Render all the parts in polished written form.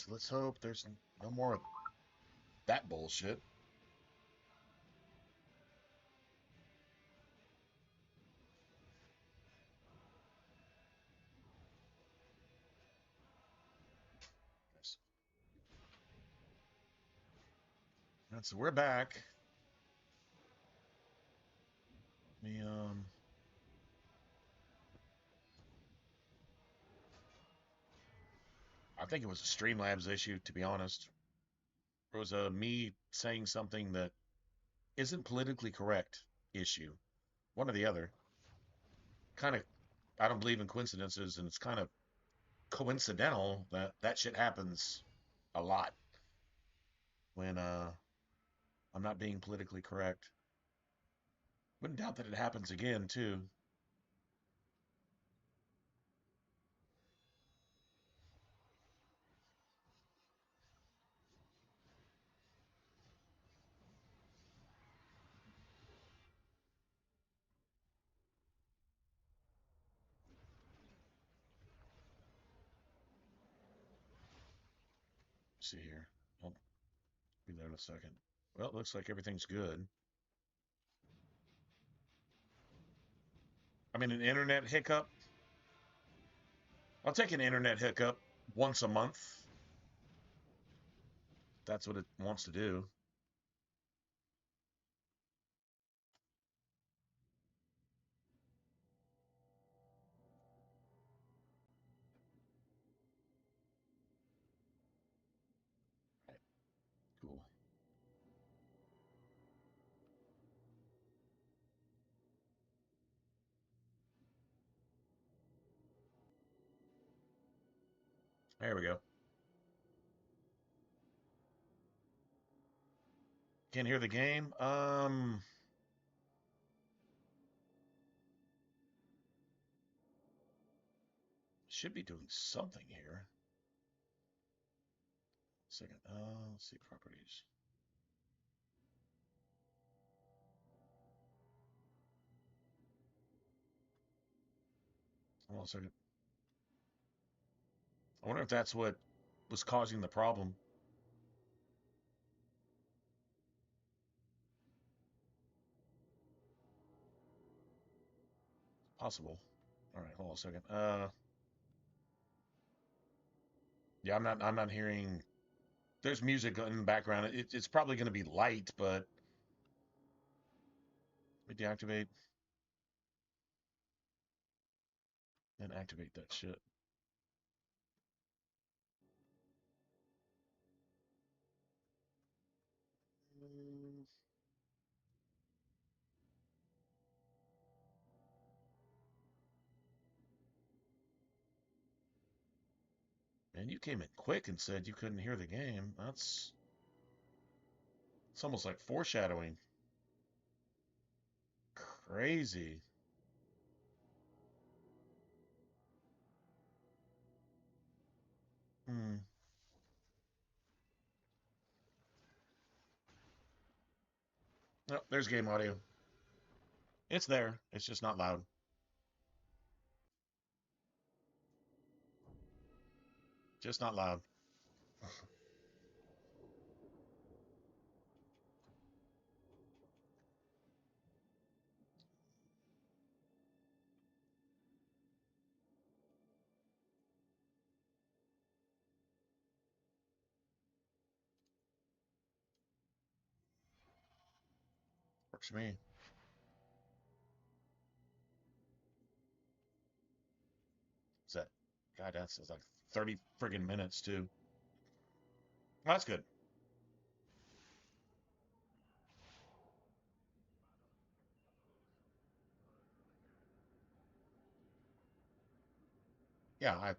Let's hope there's no more of that bullshit. Yes. And so we're back. Me I think it was a Streamlabs issue, to be honest. It was a me saying something that isn't politically correct issue. One or the other. Kind of, I don't believe in coincidences, and it's kind of coincidental that that shit happens a lot when I'm not being politically correct. Wouldn't doubt that it happens again too. Let's see here. I'll be there in a second. Well, it looks like everything's good. I mean, an internet hiccup. I'll take an internet hiccup once a month. That's what it wants to do. Right, cool. There we go. Can't hear the game. Should be doing something here. Second. Let's see properties. Hold on a second. I wonder if that's what was causing the problem. Possible. All right, hold on a second. Yeah, I'm not hearing. There's music in the background. It's probably going to be light, but let me deactivate and activate that shit. Mm, Man, you came in quick and said you couldn't hear the game. It's almost like foreshadowing. Crazy. Hmm. Oh, there's game audio. It's there. It's just not loud. Just not loud. Works for me. Is that? God, that's like 30 friggin' minutes too. Well, that's good. Yeah, I.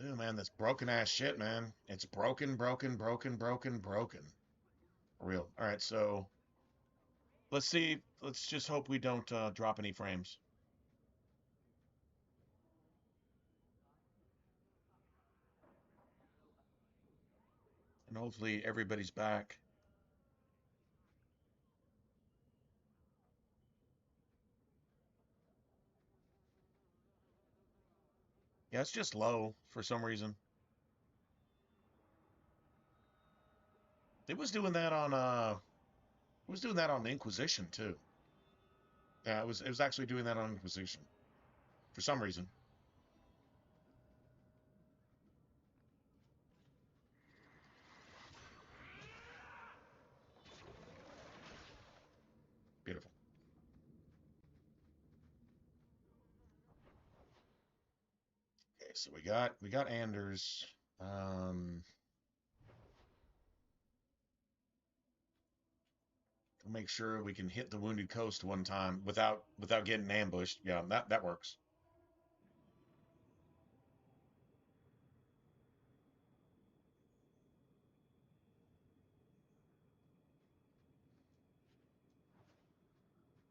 Ooh, man, this broken ass shit, man. It's broken, broken, broken, broken, broken. For real. All right, so let's see. Let's just hope we don't drop any frames, and hopefully everybody's back. Yeah, it's just low for some reason. It was doing that on it was doing that on Inquisition too. Yeah, it was actually doing that on Inquisition for some reason. Beautiful. Okay, so we got Anders. Um, we'll make sure we can hit the Wounded Coast one time without getting ambushed. Yeah, that works.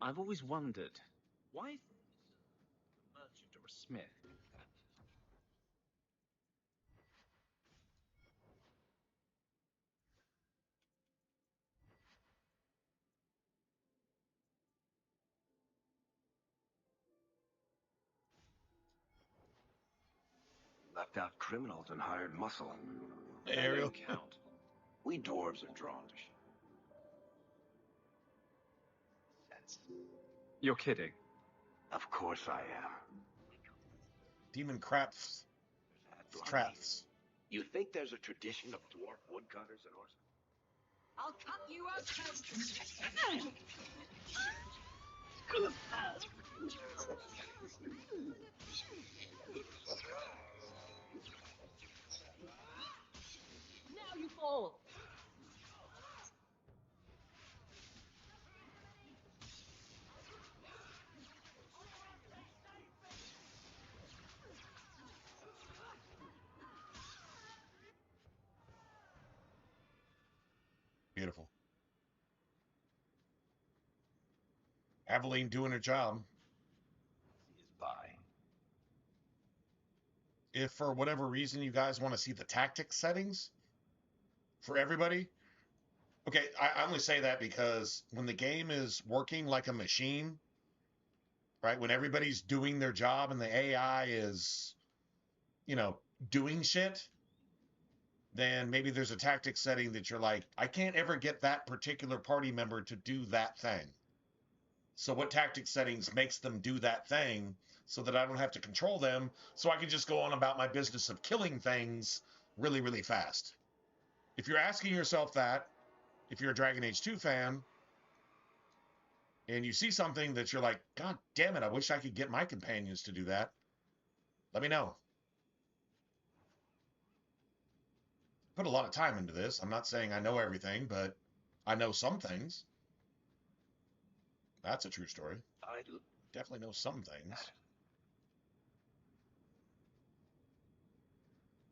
I've always wondered, why is a merchant or a smith? Left out criminals and hired muscle. Hey, That Ariel. don't count. We dwarves are drawn to shit. Sense. You're kidding. Of course I am. Demon Craps That's lucky. Traps. You think there's a tradition of dwarf woodcutters in Orson? I'll cut you up. Now you fall. Beautiful. Aveline doing her job. Is by. If for whatever reason you guys want to see the tactics settings for everybody, okay, I only say that because when the game is working like a machine, right? When everybody's doing their job and the AI is, you know, doing shit, then maybe there's a tactic setting that you're like, I can't ever get that particular party member to do that thing. So what tactic settings makes them do that thing so that I don't have to control them, so I can just go on about my business of killing things really, really fast. If you're asking yourself that, if you're a Dragon Age 2 fan, and you see something that you're like, God damn it, I wish I could get my companions to do that, let me know. Put a lot of time into this. I'm not saying I know everything, but I know some things. That's a true story. I do. Definitely know some things.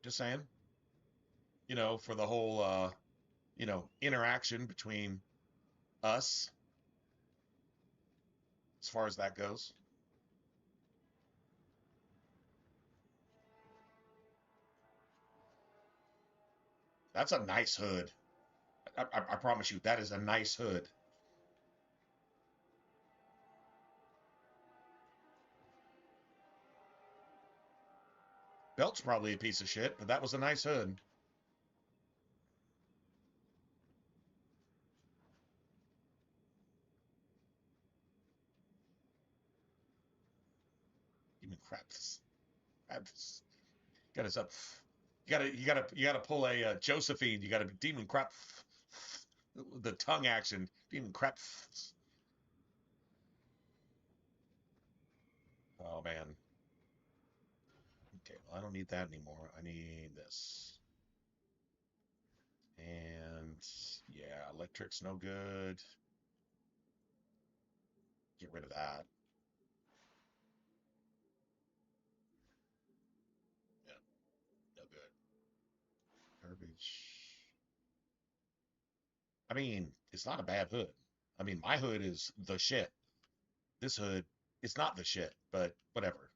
Just saying. For the whole, interaction between us, as far as that goes. That's a nice hood. I promise you, that is a nice hood. Belt's probably a piece of shit, but that was a nice hood. Even craps. Craps. Got us up. You gotta pull a Josephine. You gotta be demon crap. The tongue action. Demon crap. Oh man. Okay, well, I don't need that anymore. I need this. And yeah, electric's no good. Get rid of that. Yeah, no good. Garbage. I mean, it's not a bad hood. I mean, my hood is the shit. This hood, it's not the shit, but whatever.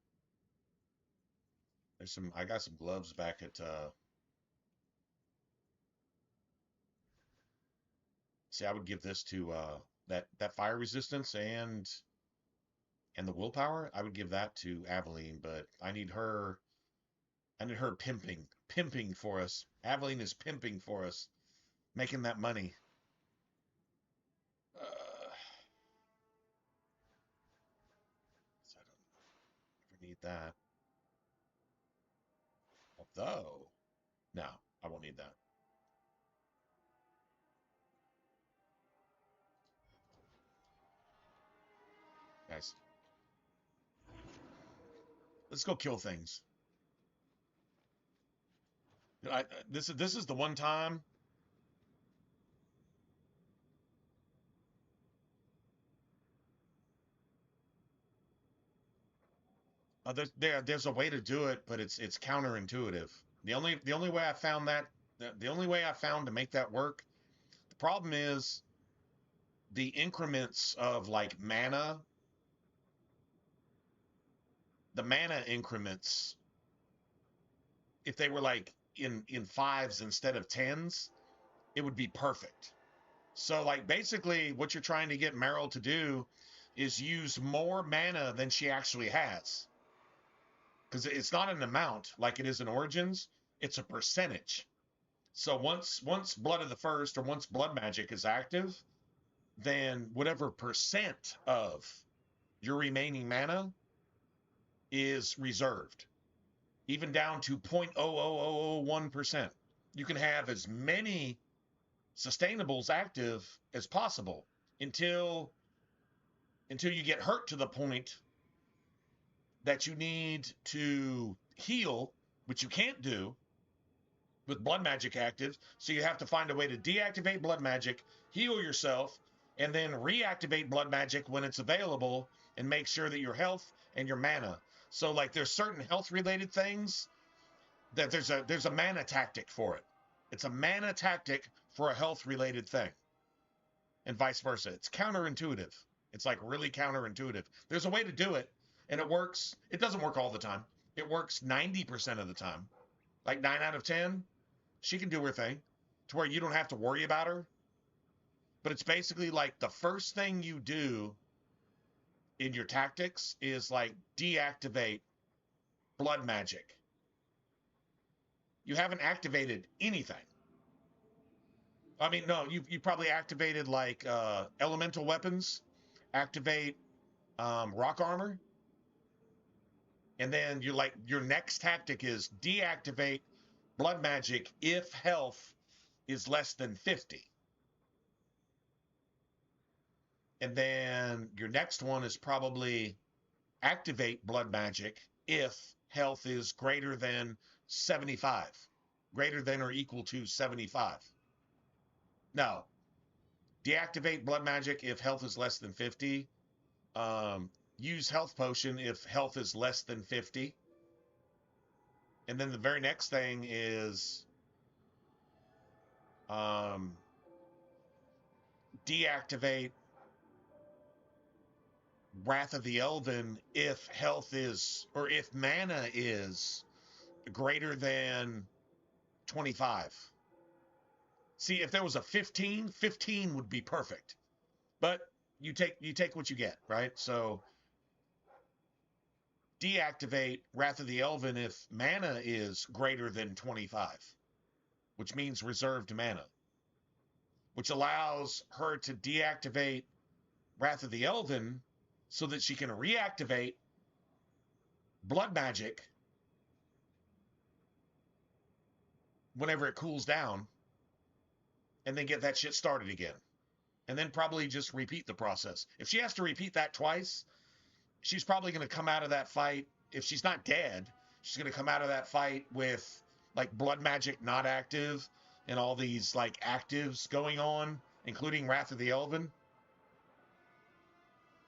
I got some gloves back at, see, I would give this to, that fire resistance and the willpower. I would give that to Aveline, but I need her And her pimping for us. Aveline is pimping for us, making that money. So I don't ever need that. Although, no, I won't need that. Guys, let's go kill things. This is the one time. There's a way to do it, but it's counterintuitive. The only way I found that the only way I found to make that work. The problem is the increments of like mana. The mana increments, if they were like in fives instead of tens, it would be perfect. So like basically what you're trying to get Meryl to do is use more mana than she actually has. Because it's not an amount like it is in Origins, it's a percentage. So once Blood of the First or once Blood Magic is active, then whatever percent of your remaining mana is reserved, even down to 0.00001%. You can have as many sustainables active as possible until you get hurt to the point that you need to heal, which you can't do with blood magic active. So you have to find a way to deactivate blood magic, heal yourself, and then reactivate blood magic when it's available, and make sure that your health and your mana. So like there's certain health related things that there's a mana tactic for it. It's a mana tactic for a health related thing, and vice versa. It's counterintuitive. It's like really counterintuitive. There's a way to do it, and it works. It doesn't work all the time. It works 90% of the time. Like 9 out of 10, she can do her thing to where you don't have to worry about her. But it's basically like the first thing you do in your tactics is like deactivate blood magic. You haven't activated anything. I mean, no, you probably activated like elemental weapons, activate rock armor, and then you're like your next tactic is deactivate blood magic if health is less than 50. And then your next one is probably activate blood magic if health is greater than 75, greater than or equal to 75. No, deactivate blood magic if health is less than 50. Use health potion if health is less than 50. And then the very next thing is deactivate Wrath of the Elven if health is, or if mana is greater than 25. See, if there was a 15, 15 would be perfect. But you take what you get, right? So deactivate Wrath of the Elven if mana is greater than 25, which means reserved mana, which allows her to deactivate Wrath of the Elven so that she can reactivate blood magic whenever it cools down, and then get that shit started again. And then probably just repeat the process. If she has to repeat that twice, she's probably going to come out of that fight. If she's not dead, she's going to come out of that fight with like blood magic not active and all these like actives going on, including Wrath of the Elven.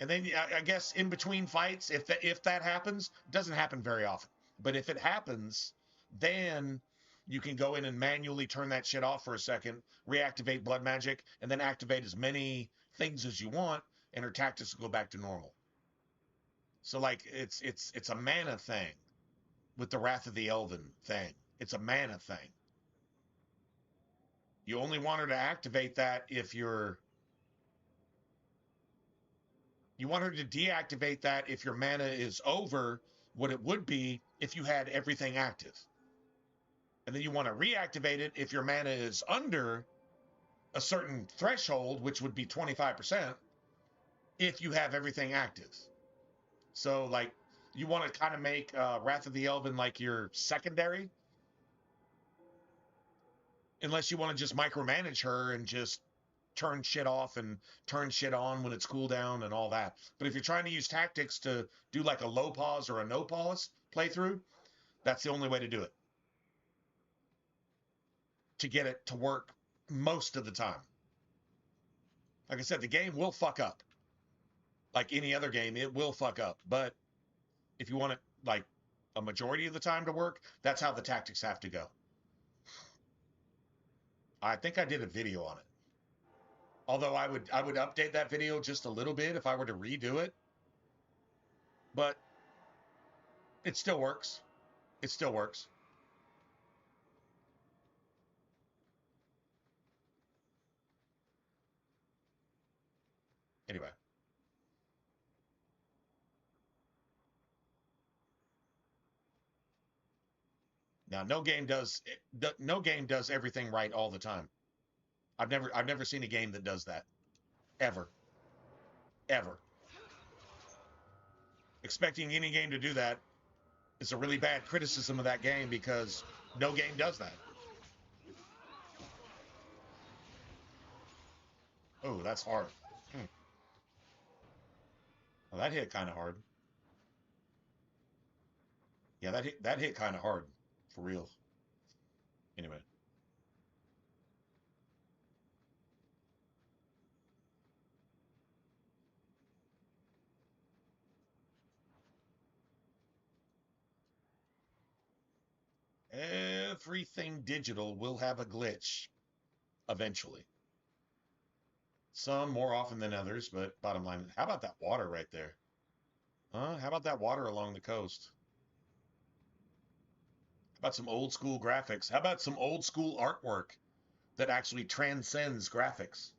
And then I guess in between fights, if that happens, it doesn't happen very often. But if it happens, then you can go in and manually turn that shit off for a second, reactivate blood magic, and then activate as many things as you want, and her tactics will go back to normal. So like it's a mana thing with the Wrath of the Elven thing. It's a mana thing. You only want her to activate that if you want her to deactivate that if your mana is over what it would be if you had everything active. And then you want to reactivate it if your mana is under a certain threshold, which would be 25%, if you have everything active. So, like, you want to kind of make Wrath of the Elven like your secondary, unless you want to just micromanage her and just turn shit off and turn shit on when it's cooldown and all that. But if you're trying to use tactics to do like a LoPause or a no-pause playthrough, that's the only way to do it, to get it to work most of the time. Like I said, the game will fuck up. Like any other game, it will fuck up. But if you want it like a majority of the time to work, that's how the tactics have to go. I think I did a video on it. Although I would update that video just a little bit if I were to redo it. But it still works. It still works. Anyway. Now, no game does everything right all the time. I've never seen a game that does that. Ever. Ever. Expecting any game to do that is a really bad criticism of that game, because no game does that. Oh, that's hard. Well, that hit kind of hard. Yeah, that hit kind of hard, for real. Anyway. Everything digital will have a glitch eventually. Some more often than others, but bottom line, how about that water right there? How about that water along the coast? How about some old school graphics? How about some old school artwork that actually transcends graphics?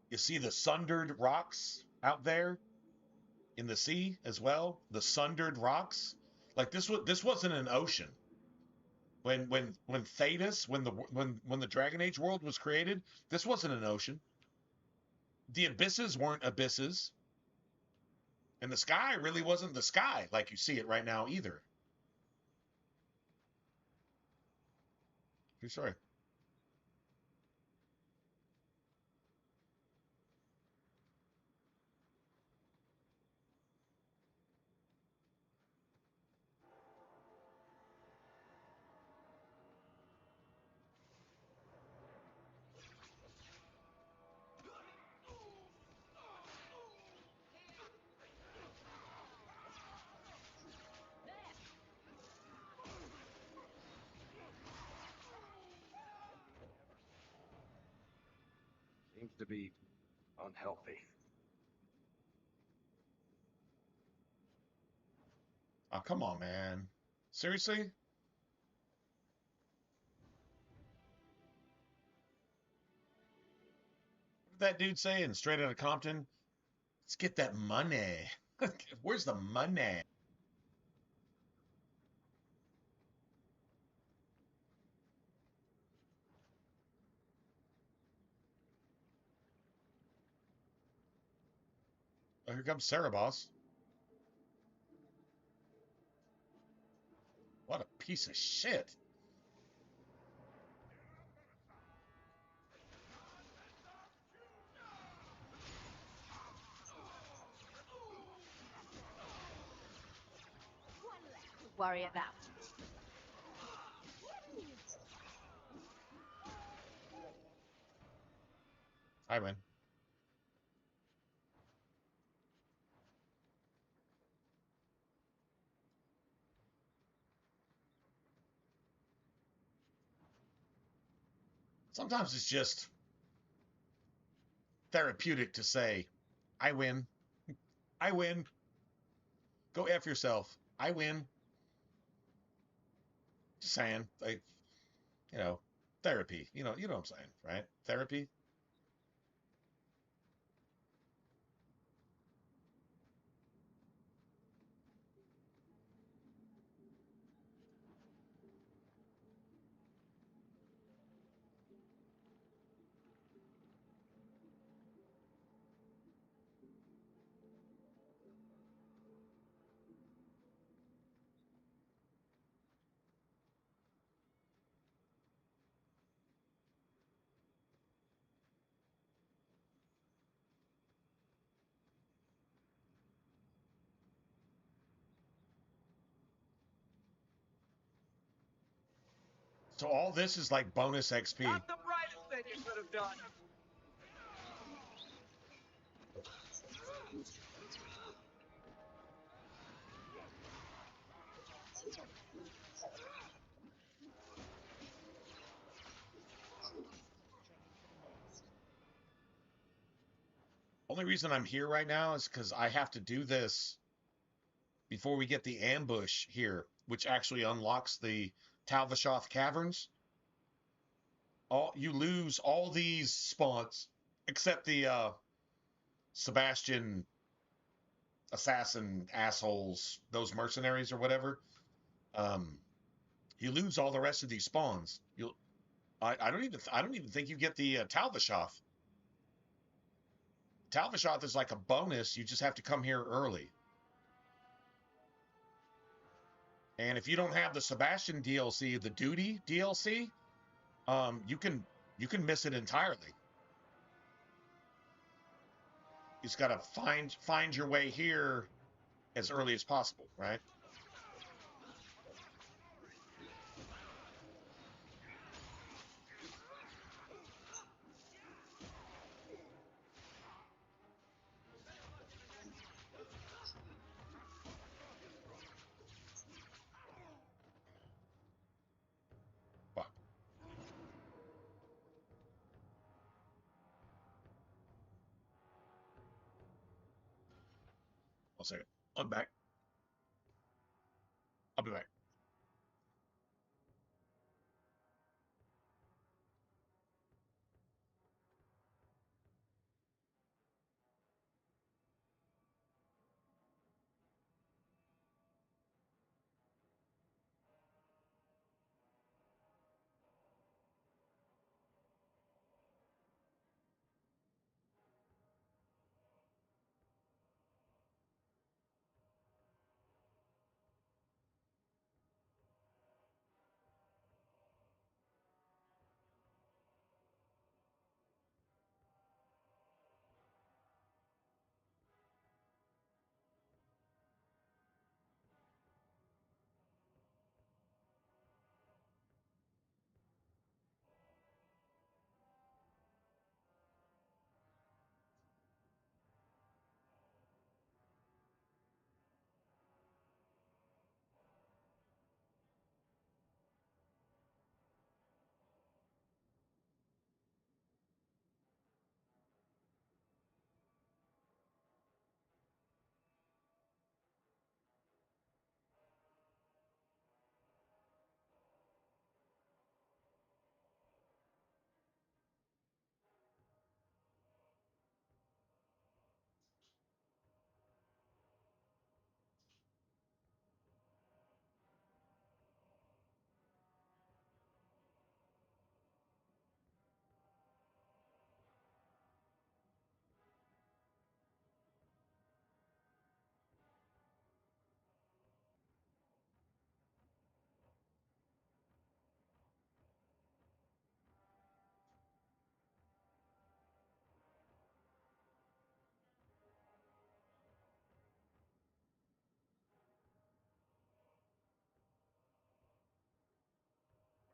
You see the sundered rocks out there in the sea as well? The sundered rocks? Like this wasn't an ocean. When Thetis, when the Dragon Age world was created, this wasn't an ocean. The abysses weren't abysses. And the sky really wasn't the sky like you see it right now either. True story. Seems to be unhealthy. Oh, come on, man. Seriously? What did that dude say in Straight Outta Compton? Let's get that money. Where's the money? Oh, here comes Sarah Boss. What a piece of shit. Worry about. I win. Sometimes it's just therapeutic to say, I win. I win. Go F yourself. I win. Just saying. Like, therapy. You know what I'm saying, right? Therapy. So all this is like bonus XP. Not the brightest thing you could have done. Only reason I'm here right now is because I have to do this before we get the ambush here, which actually unlocks the Talvashoth Caverns. You lose all these spawns except the Sebastian assassin assholes, those mercenaries or whatever. You lose all the rest of these spawns. I don't even think you get the Talvashoth. Talvashoth is like a bonus. You just have to come here early. And if you don't have the Sebastian DLC, the Duty DLC, you can miss it entirely. You just gotta find your way here as early as possible, right? Fuck. One second. I'm back. I'll be back.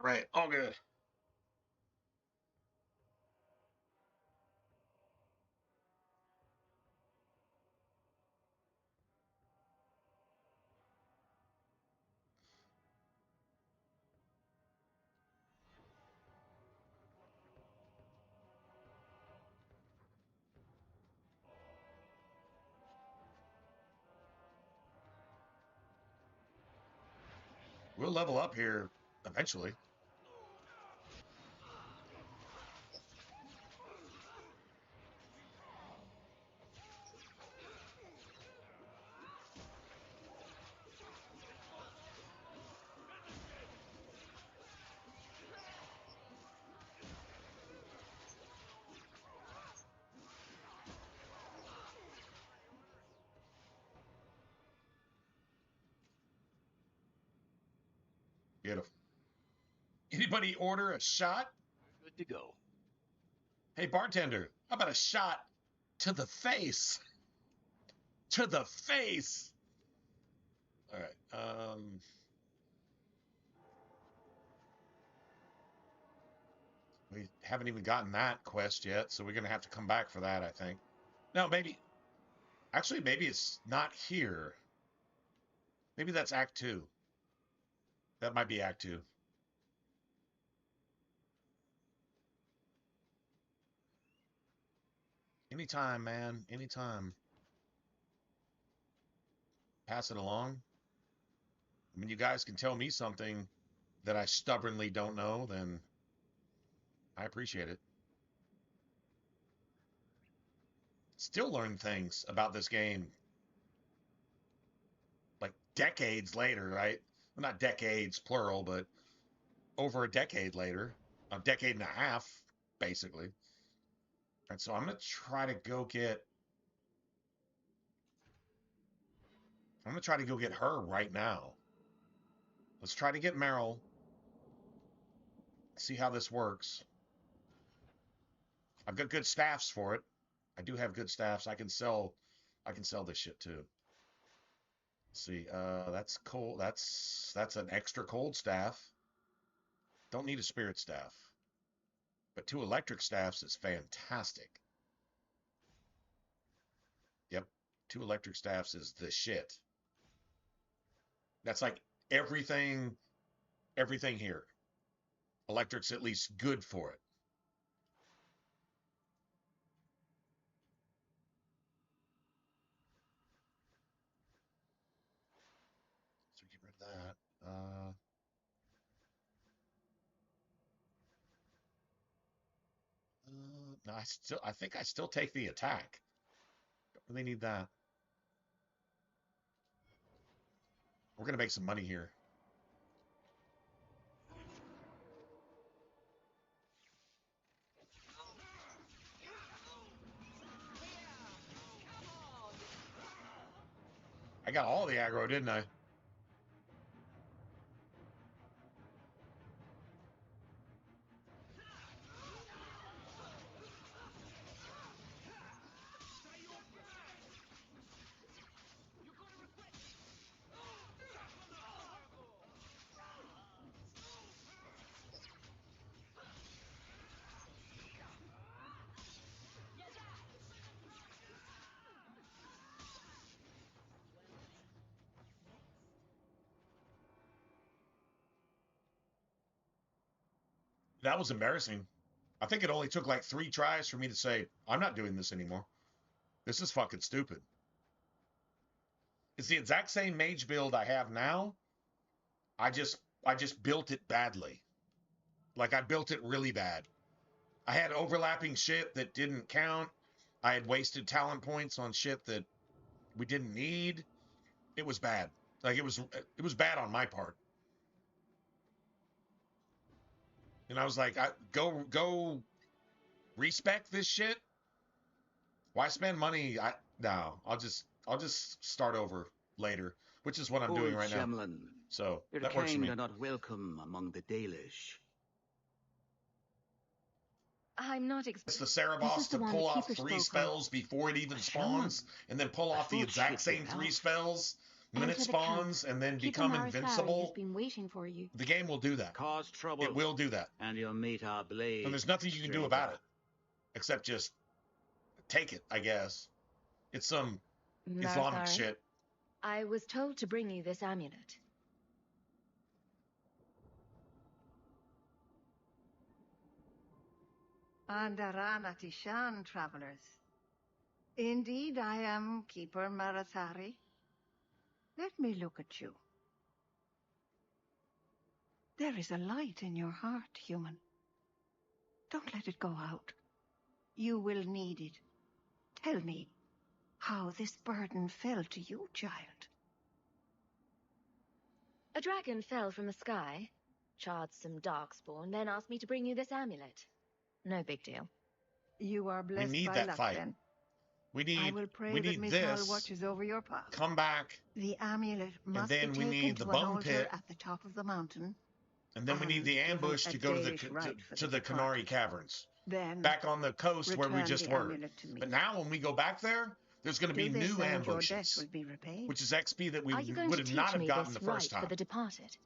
Right. All good. We'll level up here eventually. Beautiful. Anybody order a shot? Good to go. Hey, bartender, how about a shot to the face? To the face. All right. We haven't even gotten that quest yet, so we're going to have to come back for that, I think. No, maybe... Actually, maybe it's not here. Maybe that's Act 2. That might be Act 2. Anytime, man. Anytime. Pass it along. I mean, you guys can tell me something that I stubbornly don't know, then I appreciate it. Still learn things about this game like decades later, right? Well, not decades, plural, but over a decade later. A decade and a half, basically. And so I'm going to try to go get... I'm going to try to go get her right now. Let's try to get Meryl. See how this works. I've got good staffs for it. I do have good staffs. I can sell this shit too. Let's see, that's cold. That's an extra cold staff. Don't need a spirit staff. But 2 electric staffs is fantastic. Yep. 2 electric staffs is the shit. That's like everything here. Electric's at least good for it. So get rid of that. No, I think I still take the attack. Don't really need that. We're gonna make some money here. I got all the aggro, didn't I? That was embarrassing. I think it only took like 3 tries for me to say, I'm not doing this anymore. This is fucking stupid. It's the exact same mage build I have now. I just built it badly. Like, I built it really bad. I had overlapping shit that didn't count. I had wasted talent points on shit that we didn't need. It was bad. Like, it was bad on my part. And I was like, go respec this shit. Why spend money? No, I'll just start over later, which is what I'm doing right now. So your that works for kind me. are not welcome among the Dalish. I'm not It's the Cerebos to pull off 3 spells before it even spawns, and then pull off the exact same 3 spells when it spawns, and then become invincible. Has been waiting for you. The game will do that. Cause trouble. It will do that. And you'll meet our blade. And there's nothing you can do about it, except just take it, I guess. It's some Islamic shit. I was told to bring you this amulet. Andarana Tishan, travelers. Indeed, I am Keeper Marathari. Let me look at you. There is a light in your heart, human. Don't let it go out. You will need it. Tell me how this burden fell to you, child. A dragon fell from the sky, charred some darkspawn, then asked me to bring you this amulet. No big deal. You are blessed We need by that luck, fight. then. We I will pray need that Miss this. watches over your path. Come back, The amulet must then be we taken need to the an bone altar pit. at the top of the mountain. and then we need And the given ambush a to go to Dalish rite for to the the Canary departed. Caverns, Then back on the coast where we return just the were. amulet to me. But now, when we go back there, there's going to be Till this new end, your debt ambushes, will be repaid. which is XP that we Are you going would to have teach not have me gotten this the first rite for time. the departed?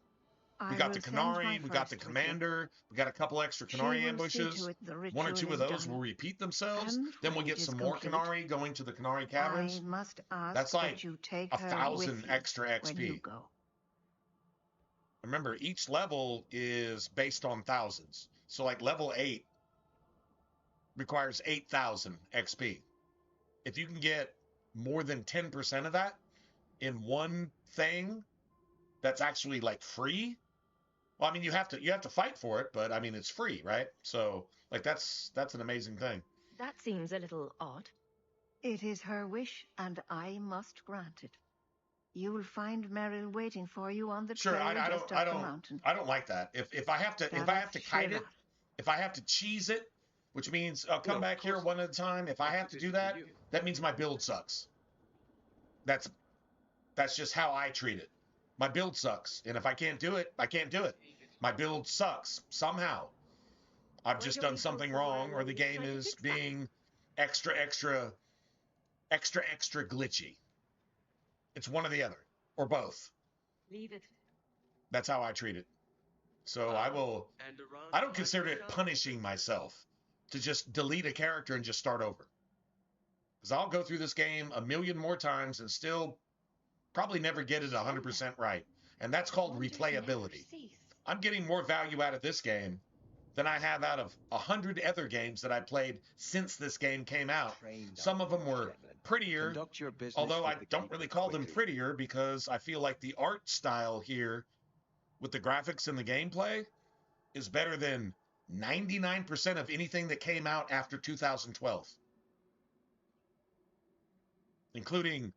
We I got the will send my Canary, we got the first with you. Commander, we got a couple extra She Canary will see ambushes. to it the One or ritual two of is those done. will repeat themselves. And Then we'll when get it is some more complete, Canary going to the Canary I Caverns. must ask That's like that you take her 1,000 with you extra when you XP. go. Remember, each level is based on thousands. So like level 8 requires 8,000 XP. If you can get more than 10% of that in one thing that's actually like free, well, I mean, you have to fight for it, but I mean, it's free, right? So like that's an amazing thing. That seems a little odd. It is her wish, and I must grant it. You will find Merrill waiting for you on the Sure, trail I just don't up the mountain. I don't like that. If I have to kite it, if I have to cheese it, which means I'll come No, back of here course one at a time. If I That's have to do sufficient that, for you. that means my build sucks. That's just how I treat it. My build sucks, and if I can't do it, I can't do it. My build sucks somehow. I've Why just don't done we go something somewhere wrong, or along the this game side to is fix that? being extra glitchy. It's one or the other, or both. Leave it. That's how I treat it. So Ah, I will. and around I don't back consider we it shall. punishing myself to just delete a character and just start over. Because I'll go through this game a million more times and still probably never get it 100% right. And that's called Wonders never replayability. cease. I'm getting more value out of this game than I have out of 100 other games that I played since this game came out. Some of them were prettier, Conduct your business although I with the don't really call them quickly. prettier because I feel like the art style here with the graphics and the gameplay is better than 99% of anything that came out after 2012, including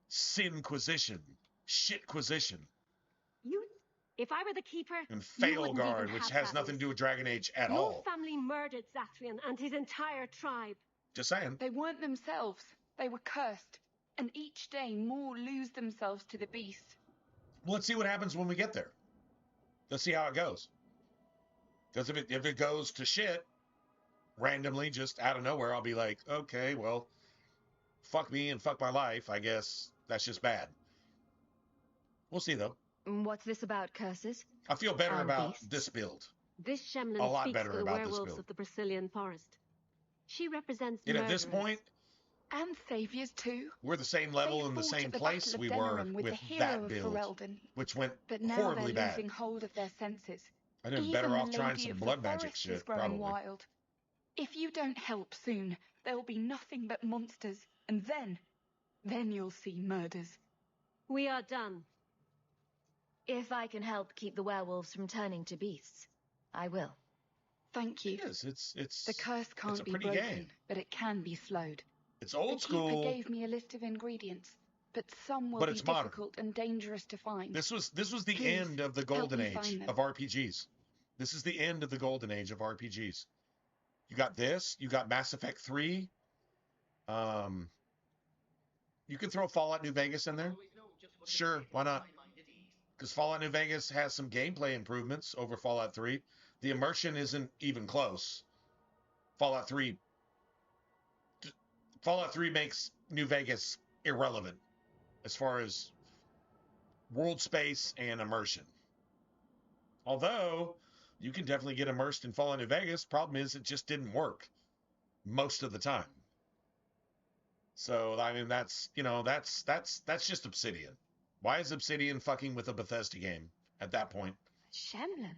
Sinquisition, Shitquisition, You. If I were the keeper, and you wouldn't even Failguard, which have has that nothing to list. do with Dragon Age at Your all. family murdered Zathrian and his entire tribe. Just saying. They weren't themselves. They were cursed. And each day more lose themselves to the beast. Well, let's see what happens when we get there. Let's see how it goes. Because if it goes to shit randomly, just out of nowhere, I'll be like, okay, well, fuck me and fuck my life. I guess that's just bad. We'll see, though. What's this about curses? I feel better And about beasts? this build. This A Shemlin lot speaks better for the about this werewolves build. of the Brazilian forest. She represents And at this murderers. point, And saviors too. we're the same They level in the fought same at the place Battle of we were Denerim with with the hero that of build, Ferelden. which went But now horribly they're bad. losing hold of their senses. I'd been Even better off the trying Lady some of blood the magic Forest shit, is growing probably. wild. If you don't help soon, there will be nothing but monsters, and then you'll see murders. We are done. If I can help keep the werewolves from turning to beasts, I will. Thank you. It is. It's The curse can't a be pretty broken, game. but it can be slowed. It's old The school. Keeper gave me a list of ingredients, but some will But be it's modern. difficult and dangerous to find. This was the Please, end of the golden me age find them. of RPGs. This is the end of the golden age of RPGs. You got this. You got Mass Effect 3. You can throw Fallout New Vegas in there. Sure, why not? Because Fallout New Vegas has some gameplay improvements over Fallout 3. The immersion isn't even close. Fallout 3 makes New Vegas irrelevant as far as world space and immersion. Although you can definitely get immersed in Fallout New Vegas. Problem is it just didn't work most of the time. So I mean that's just Obsidian. Why is Obsidian fucking with a Bethesda game at that point? Shemlin.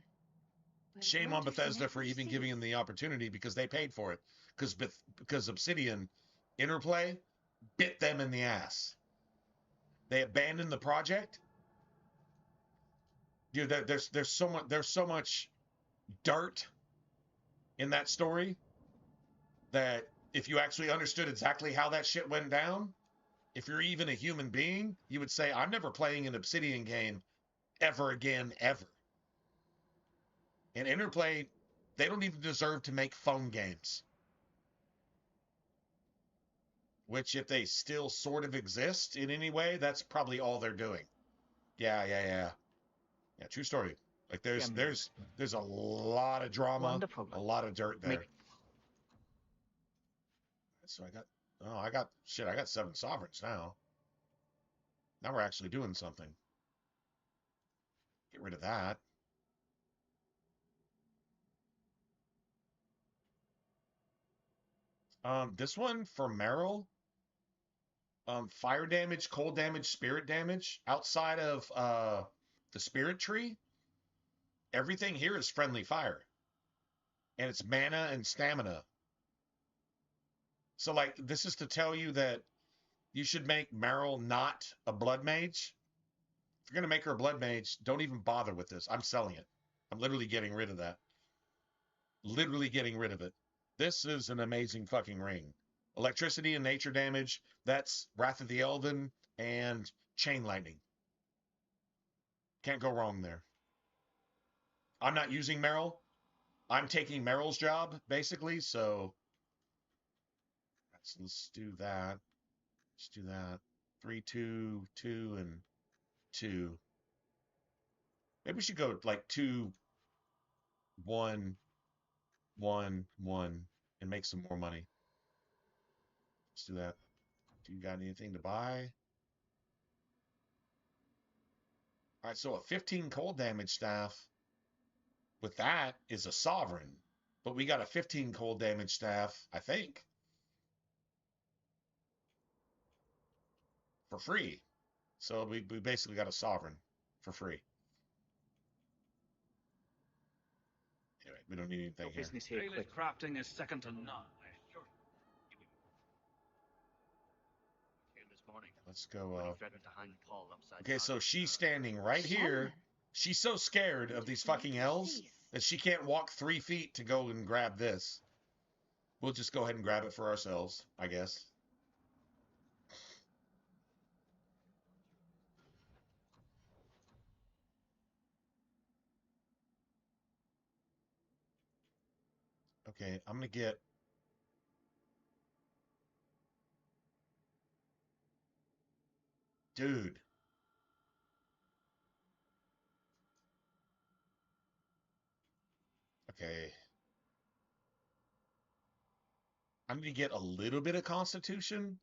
Shame on Bethesda for even giving him the opportunity because they paid for it. Because Obsidian Interplay bit them in the ass. They abandoned the project. Dude, there's so much dirt in that story that if you actually understood exactly how that shit went down, if you're even a human being, you would say, I'm never playing an Obsidian game ever again, ever. And Interplay, they don't even deserve to make phone games. Which, if they still sort of exist in any way, that's probably all they're doing. Yeah, true story. Like there's a lot of drama, Wonderful. a lot of dirt there. So I got 7 sovereigns now. Now we're actually doing something. Get rid of that. This one for Meryl, fire damage, cold damage, spirit damage. Outside of the spirit tree, everything here is friendly fire. And it's mana and stamina. So, like, this is to tell you that you should make Meryl not a blood mage. If you're going to make her a blood mage, don't even bother with this. I'm selling it. I'm literally getting rid of that. Literally getting rid of it. This is an amazing fucking ring. Electricity and nature damage. That's Wrath of the Elven and Chain Lightning. Can't go wrong there. I'm not using Meryl. I'm taking Meryl's job, basically, so let's do that. Let's do that. 3, 2, 2, and 2. Maybe we should go like 2, 1, 1, 1, and make some more money. Let's do that. Do you got anything to buy? All right, so a 15 cold damage staff with that is a sovereign, but we got a 15 cold damage staff, I think, for free. So we basically got a sovereign for free. Anyway, we don't need anything Your here. business here, Daily quick. crafting is second to none. I assure you. Here this morning. Let's go. When he threatened to hang Paul upside Okay, down. so she's standing right here. Shannon. She's so scared of these fucking elves that she can't walk 3 feet to go and grab this. We'll just go ahead and grab it for ourselves, I guess. Okay, I'm going to get... Dude. Okay. I'm going to get a little bit of Constitution,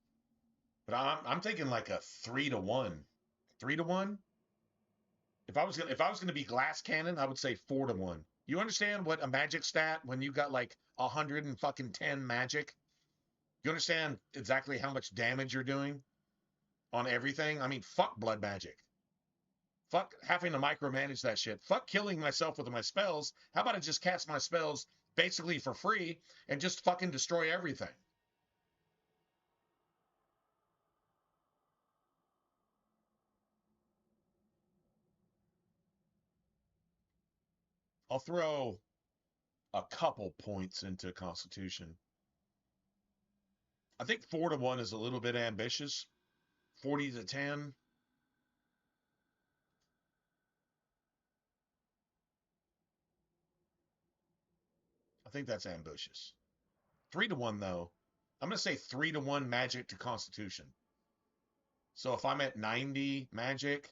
but I'm thinking like a 3 to 1. 3 to 1? If I was gonna be glass cannon, I would say 4 to 1. You understand what a magic stat when you got like 110 magic? You understand exactly how much damage you're doing on everything? I mean, fuck blood magic. Fuck having to micromanage that shit. Fuck killing myself with my spells. How about I just cast my spells basically for free and just fucking destroy everything? I'll throw a couple points into Constitution. I think 4 to 1 is a little bit ambitious. 40 to 10. I think that's ambitious. 3 to 1 though. I'm going to say 3 to 1 magic to Constitution. So if I'm at 90 magic,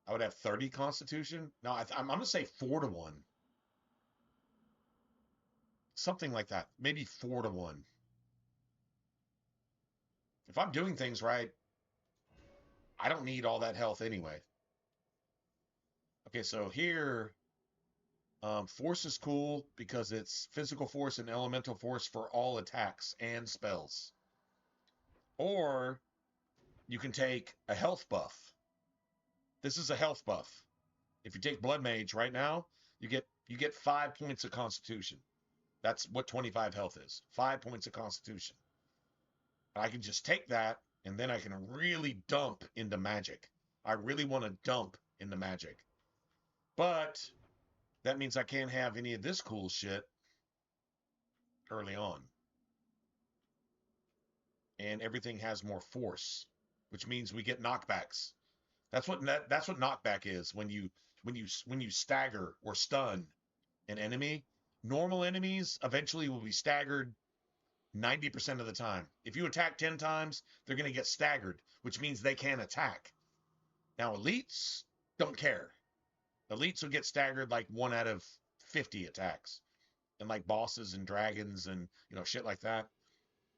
I would have 30 Constitution. No, I'm going to say 4 to 1. Something like that. Maybe 4 to 1. If I'm doing things right, I don't need all that health anyway. Okay, so here, force is cool because it's physical force and elemental force for all attacks and spells. Or you can take a health buff. This is a health buff. If you take Blood Mage right now, you get 5 points of Constitution. That's what 25 health is. 5 points of Constitution. I can just take that, and then I can really dump into magic. I really want to dump into magic. But that means I can't have any of this cool shit early on. And everything has more force, which means we get knockbacks. That's what knockback is when you stagger or stun an enemy. Normal enemies eventually will be staggered 90% of the time. If you attack 10 times, they're going to get staggered, which means they can't attack. Now, elites don't care. Elites will get staggered like 1 out of 50 attacks. And like bosses and dragons and, shit like that.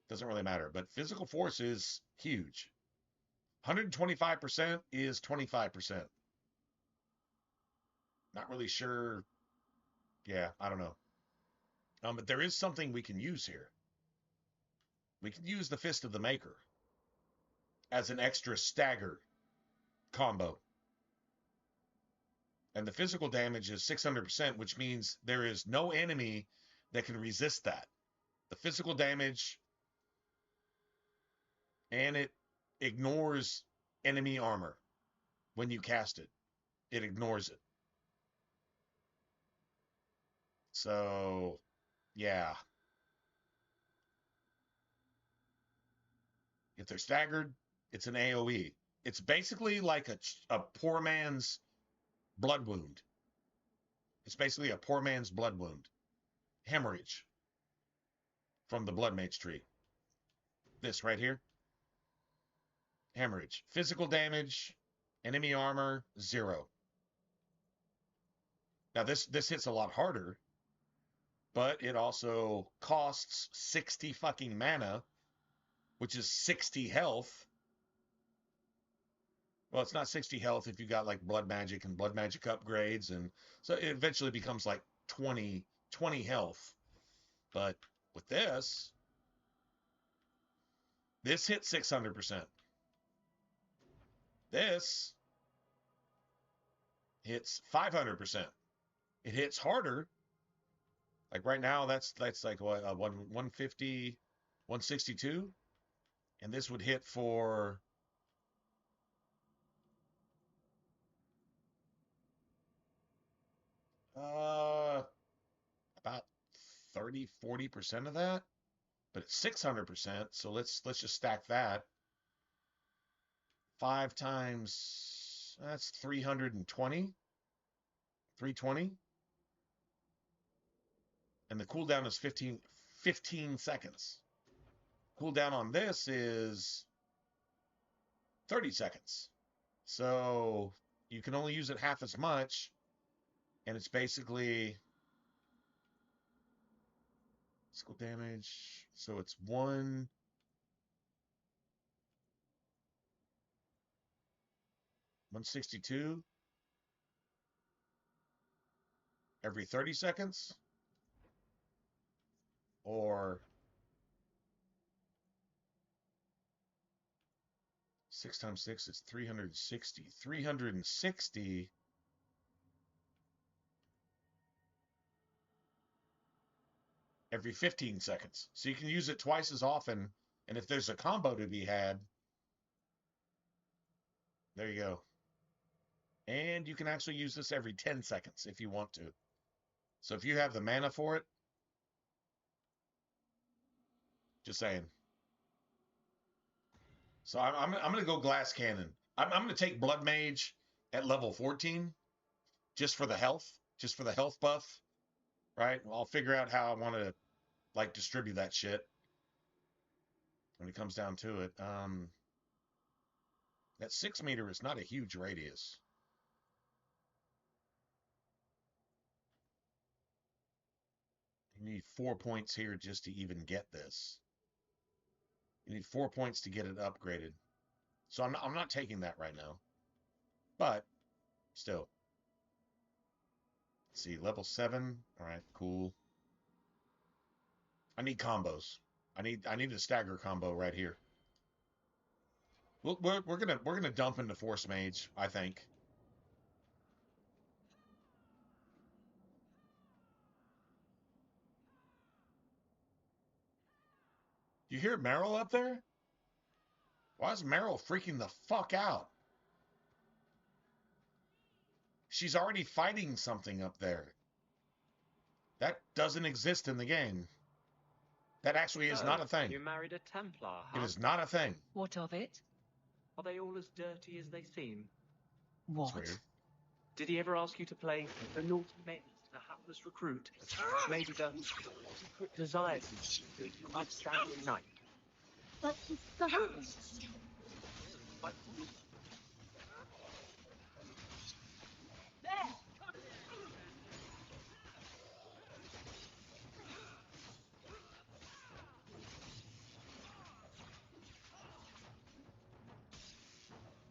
Doesn't really matter. But physical force is huge. 125% is 25%. Not really sure. Yeah, I don't know. But there is something we can use here. We can use the Fist of the Maker as an extra stagger combo. And the physical damage is 600%, which means there is no enemy that can resist that. The physical damage, and it ignores enemy armor when you cast it. It ignores it. So, yeah. If they're staggered, it's an AoE. It's basically like a poor man's blood wound. It's basically a poor man's blood wound. Hemorrhage from the blood mage tree. This right here. Hemorrhage. Physical damage, enemy armor, 0. Now this hits a lot harder, but it also costs 60 fucking mana, which is 60 health. Well, it's not 60 health if you got like blood magic and blood magic upgrades, and so it eventually becomes like 20 health. But with this hits 600%. This hits 500%. It hits harder. Like right now, that's like what 150, 162, and this would hit for about 30-40% of that, but it's 600%. So let's just stack that. 5 times, that's 320. 320. And the cooldown is 15 seconds. Cooldown on this is 30 seconds. So you can only use it half as much, and it's basically physical damage. So it's 162 every 30 seconds, or 6 times 6 is 360. 360 every 15 seconds. So you can use it twice as often, and if there's a combo to be had, there you go. And you can actually use this every 10 seconds if you want to. So if you have the mana for it, just saying. So I'm going to go Glass Cannon. I'm going to take Blood Mage at level 14 just for the health buff, right? I'll figure out how I want to like distribute that shit when it comes down to it. That 6 meter is not a huge radius. You need 4 points here just to even get this. You need 4 points to get it upgraded. So I'm not taking that right now. But still. Let's see, level 7. All right, cool. I need combos. I need a stagger combo right here. We're gonna dump into Force Mage, I think. You hear Meryl up there? Why is Meryl freaking the fuck out? She's already fighting something up there. That doesn't exist in the game. That actually is not a thing. You married a Templar, huh? It is not a thing. What of it? Are they all as dirty as they seem? What? It's weird. Did he ever ask you to play the naughty maintenance to the hapless recruit? Maybe the secret desires of outstanding knight? But he's suffering.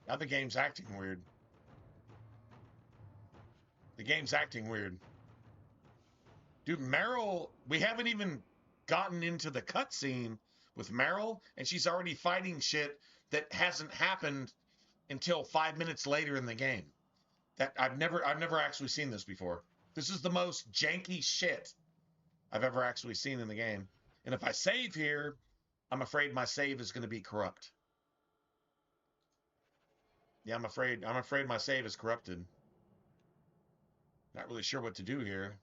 Now the game's acting weird. The game's acting weird. Dude, Meryl, we haven't even gotten into the cutscene with Meryl, and she's already fighting shit that hasn't happened until 5 minutes later in the game. That I've never actually seen this before. This is the most janky shit I've ever actually seen in the game. And if I save here, I'm afraid my save is going to be corrupt. Yeah, I'm afraid my save is corrupted. Not really sure what to do here.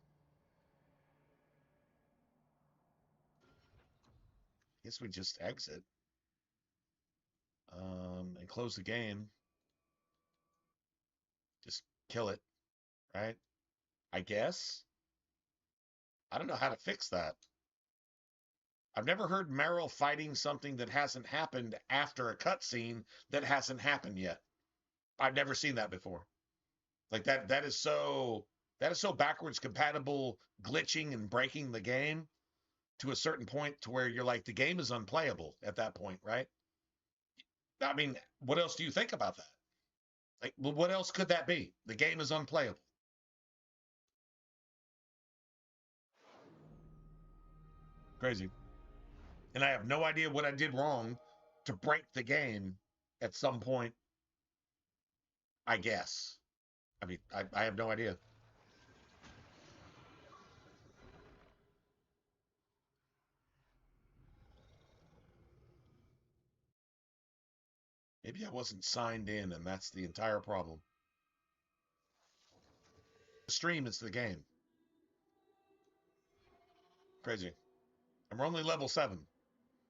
Guess we just exit. And close the game. Just kill it, right? I guess. I don't know how to fix that. I've never heard Meryl fighting something that hasn't happened after a cutscene that hasn't happened yet. I've never seen that before. Like that is so backwards compatible, glitching and breaking the game to a certain point to where you're like, the game is unplayable at that point, right? I mean, what else do you think about that? Like, well, what else could that be? The game is unplayable. Crazy. And I have no idea what I did wrong to break the game at some point, I guess. I mean, I have no idea. Maybe I wasn't signed in, and that's the entire problem. The stream is the game. Crazy. And we're only level 7.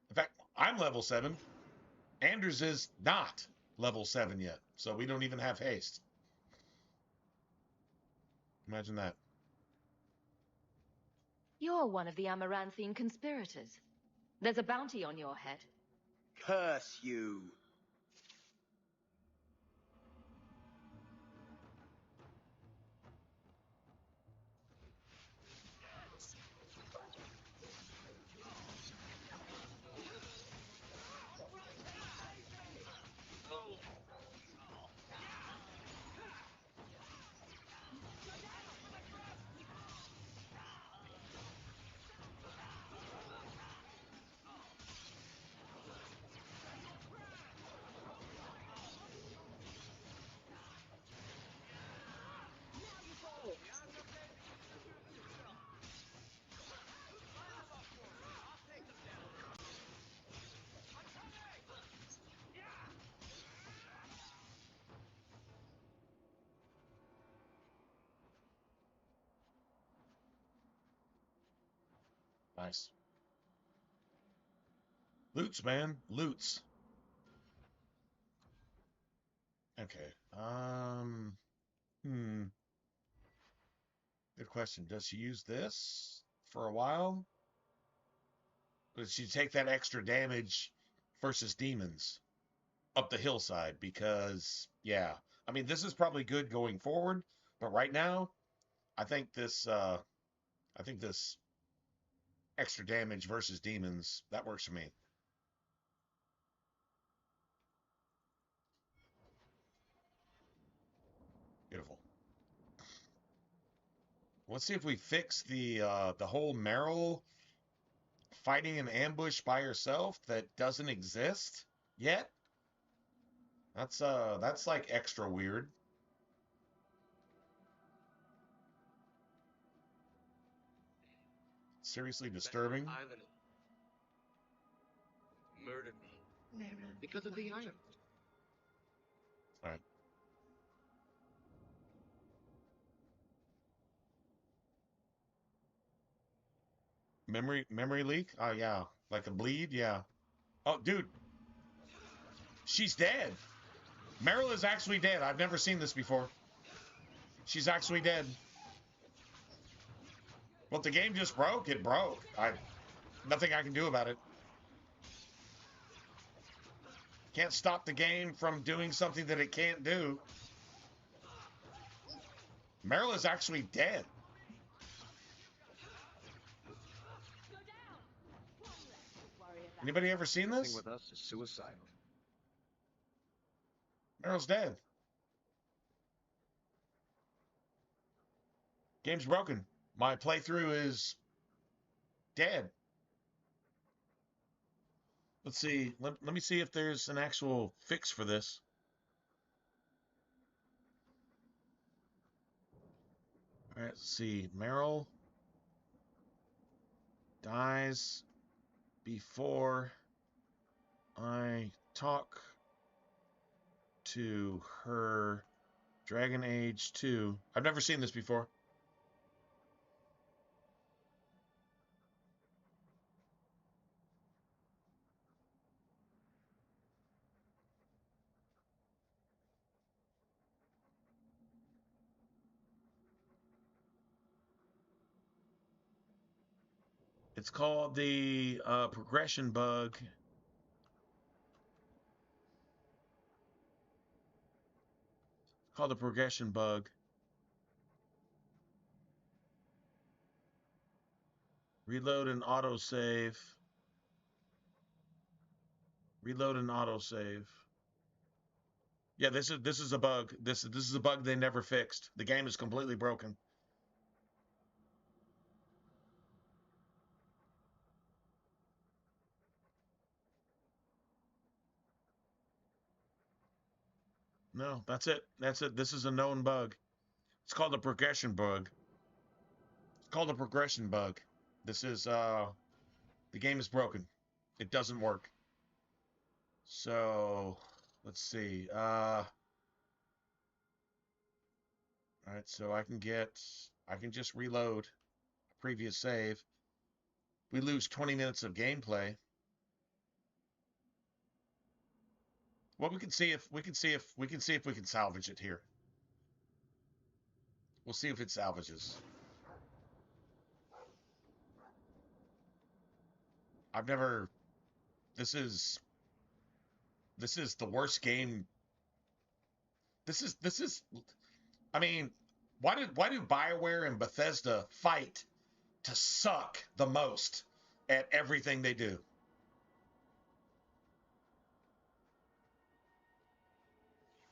In fact, I'm level 7. Anders is not level 7 yet, so we don't even have haste. Imagine that. You're one of the Amaranthine conspirators. There's a bounty on your head. Curse you. Nice. Loots, man. Loots. Okay. Good question. Does she use this for a while? Does she take that extra damage versus demons up the hillside? Because, yeah. I mean, this is probably good going forward, but right now, I think this extra damage versus demons, that works for me. Beautiful. Let's see if we fix the whole Meryl fighting an ambush by herself that doesn't exist yet. That's like extra weird. Seriously disturbing. Island murdered me because of the iron. All right. Memory leak? Oh yeah. Like a bleed? Yeah. Oh dude. She's dead. Meryl is actually dead. I've never seen this before. She's actually dead. Well, the game just broke. It broke. Nothing I can do about it. Can't stop the game from doing something that it can't do. Meryl is actually dead. Anybody ever seen this? With us is suicidal. Meryl's dead. Game's broken. My playthrough is dead. Let's see. Let me see if there's an actual fix for this. All right, let's see. Meryl dies before I talk to her. Dragon Age 2. I've never seen this before. It's called the progression bug. It's called the progression bug. Reload and autosave. Reload and autosave. Yeah, this is a bug. This is a bug they never fixed. The game is completely broken. No, that's it. That's it. This is a known bug. It's called the progression bug. It's called the progression bug. This is the game is broken. It doesn't work. So let's see. All right, so I can just reload a previous save. We lose 20 minutes of gameplay. Well, we can see if we can salvage it here. We'll see if it salvages. I've never. This is the worst game. This is. I mean, why do BioWare and Bethesda fight to suck the most at everything they do?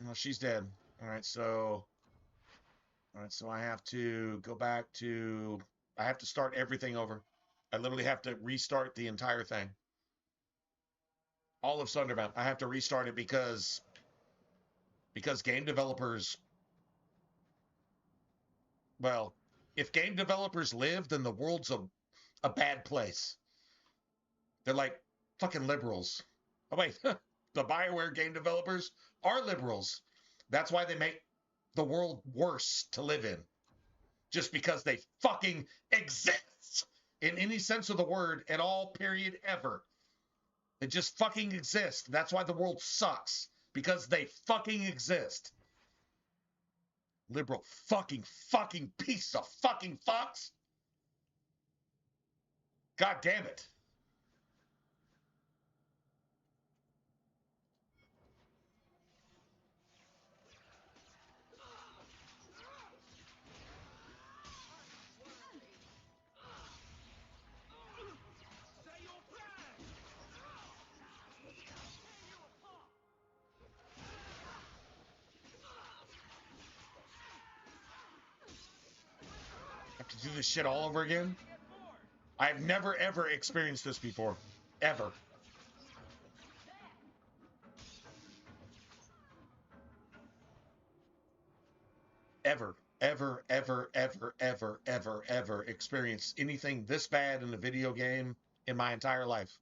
Well, she's dead. All right, so I have to go back to. I have to start everything over. I literally have to restart the entire thing. All of Sunderbound. I have to restart it because game developers. Well, if game developers live, then the world's a bad place. They're like fucking liberals. Oh wait, the BioWare game developers are liberals. That's why they make the world worse to live in. Just because they fucking exist in any sense of the word at all, period, ever. They just fucking exist. That's why the world sucks. Because they fucking exist. Liberal fucking piece of fucking fucks. God damn it. Have to do this shit all over again? I've never ever experienced this before. Ever. Ever experienced anything this bad in a video game in my entire life.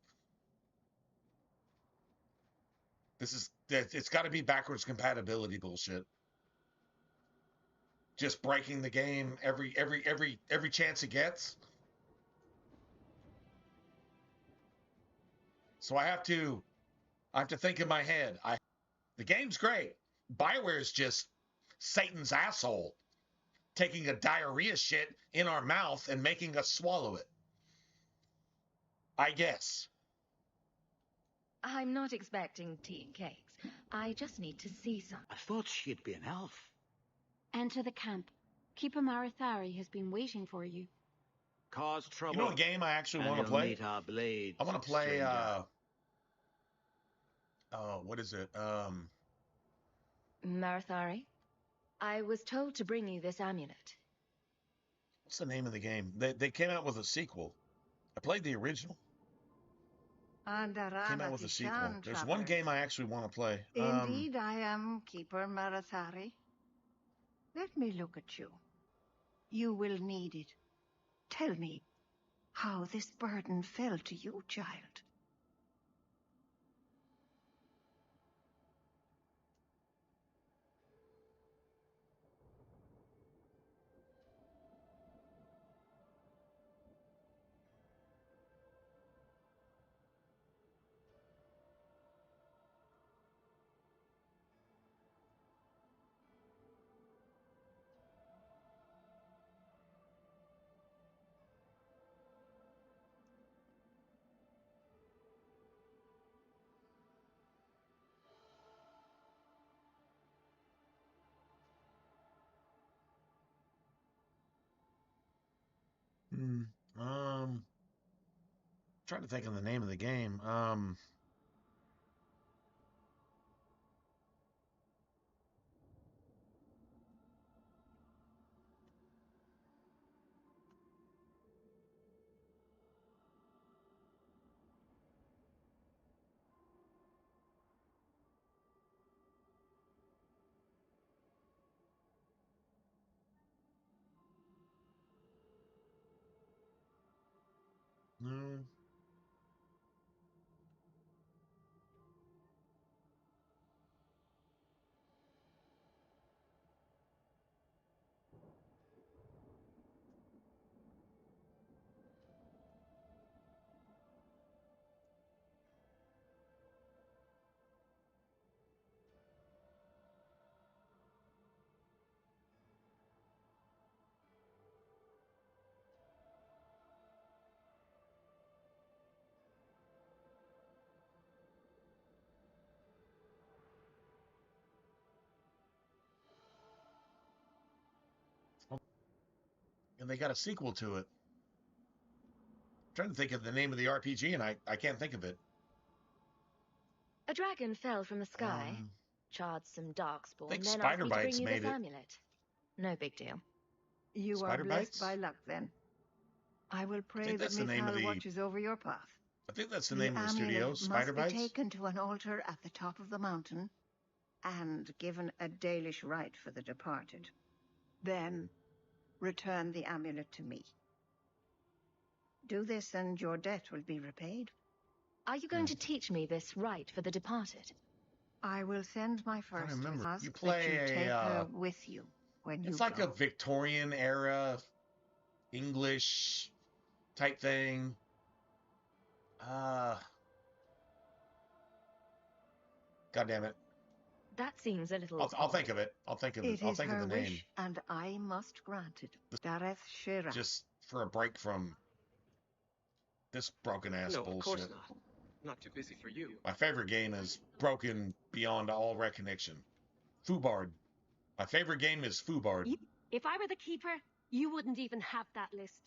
It's got to be backwards compatibility bullshit. Just breaking the game every chance it gets. So I have to think in my head. The game's great. BioWare is just Satan's asshole, taking a diarrhea shit in our mouth and making us swallow it. I guess. I'm not expecting tea and cakes. I just need to see some. I thought she'd be an elf. Enter the camp. Keeper Marithari has been waiting for you. Cause trouble. You know a game I actually want to and play? you'll meet our blades, I want to play stranger. what is it? Marithari, I was told to bring you this amulet. What's the name of the game? They came out with a sequel. I played the original. Came out with a sequel. There's one game I actually want to play. Indeed, I am Keeper Marathari. Let me look at you. You will need it. Tell me how this burden fell to you, child. Trying to think of the name of the game. No. And they got a sequel to it. I'm trying to think of the name of the RPG, and I can't think of it. A dragon fell from the sky, charred some darkspawn, think then asked me to bring Spider-Bites you made this it. amulet. No big deal. You are Spider-Bites? blessed by luck, then. I will pray think that that's the Miss name of Hal the- watches over your path. I think that's the name of the studio. amulet must be Spider-Bites? taken to an altar at the top of the mountain and given a Dalish rite for the departed. Then return the amulet to me. Do this and your debt will be repaid. Are you going to teach me this rite for the departed? I will send my first remember. ask You that play you a, take her with you when you It's like go. a Victorian era English type thing. God damn it. That seems a little I'll odd. think of it. I'll think of It I'll is think her of the name. wish, and I must grant it. Dareth Shira. Just for a break from this broken ass No, bullshit. of course not. I'm not too busy for you. My favorite game is broken beyond all recognition. Fubard. My favorite game is Fubard. If I were the keeper, you wouldn't even have that list.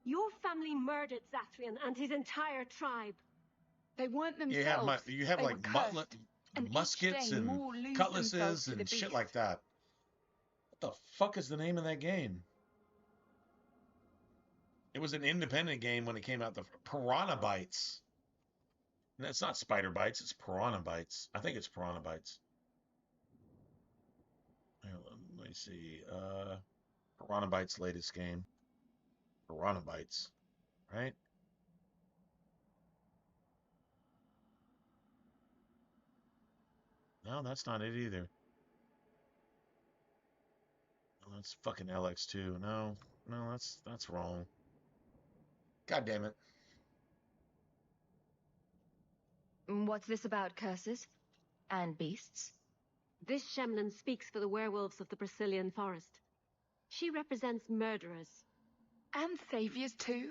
Your family murdered Zathrian and his entire tribe. They weren't themselves. You have They like were cursed. And each muskets day and more lose cutlasses themselves to and the shit beast. like that. What the fuck is the name of that game? It was an independent game when it came out. The Piranha Bytes. And it's not Spider Bites. It's Piranha Bytes. I think it's Piranha Bytes. Let me see. Piranha Bytes' latest game. Piranha Bytes, right? No, that's not it either. Oh, that's fucking LX2. No, that's wrong. God damn it. What's this about curses? And beasts? This Shemlin speaks for the werewolves of the Brazilian forest. She represents murderers. And saviors too.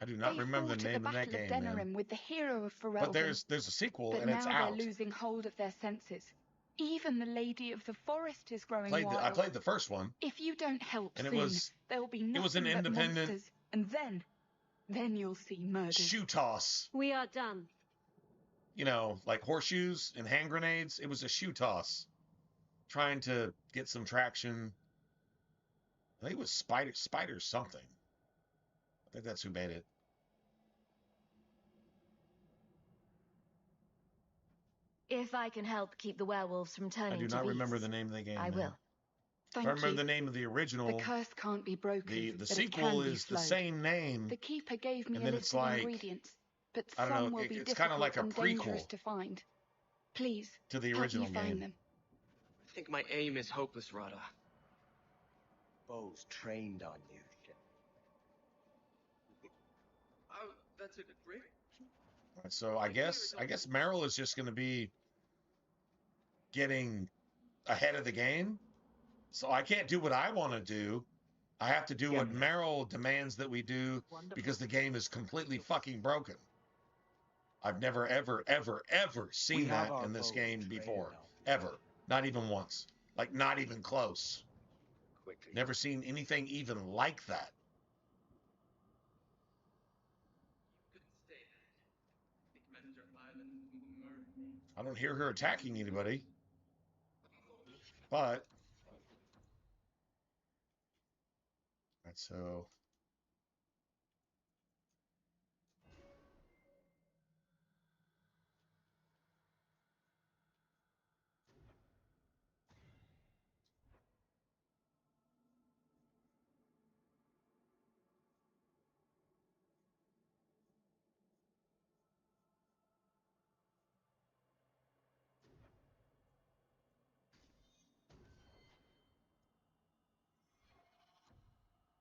I do not They remember the fought name at of the that Battle game, of man. Denerim with the hero of Ferelden. But there's a sequel, But and it's now out. they're losing hold of their senses. Even the Lady of the Forest is growing wild. I played the first one. If you don't help And soon, there'll be nothing was an but independent monsters. And then you'll see murder. shoe toss. We are done. You know, like horseshoes and hand grenades. It was a shoe toss. Trying to get some traction. I think it was Spider something. I think that's who made it. If I can help keep the werewolves from I turning do to not beasts, remember the name of the game I now. will. If I Thank remember you. the name of the original, The curse can't be broken. the but sequel it can be is the slowed. same name. The keeper gave me and a then list it's of like, ingredients, but I don't some know, will be it's kind of difficult like a and prequel dangerous to find. Please, to the help original me find game. them. I think my aim is hopeless, Rada. Bo's trained on you. Oh, that's a great. Right, so I guess Meryl is just going to be getting ahead of the game. So I can't do what I want to do. I have to do what Meryl demands that we do because the game is completely fucking broken. I've never, ever, ever, ever seen that in this game before. Ever. Not even once. Like, not even close. Quickly. Never seen anything even like that. I don't hear her attacking anybody. But, right, so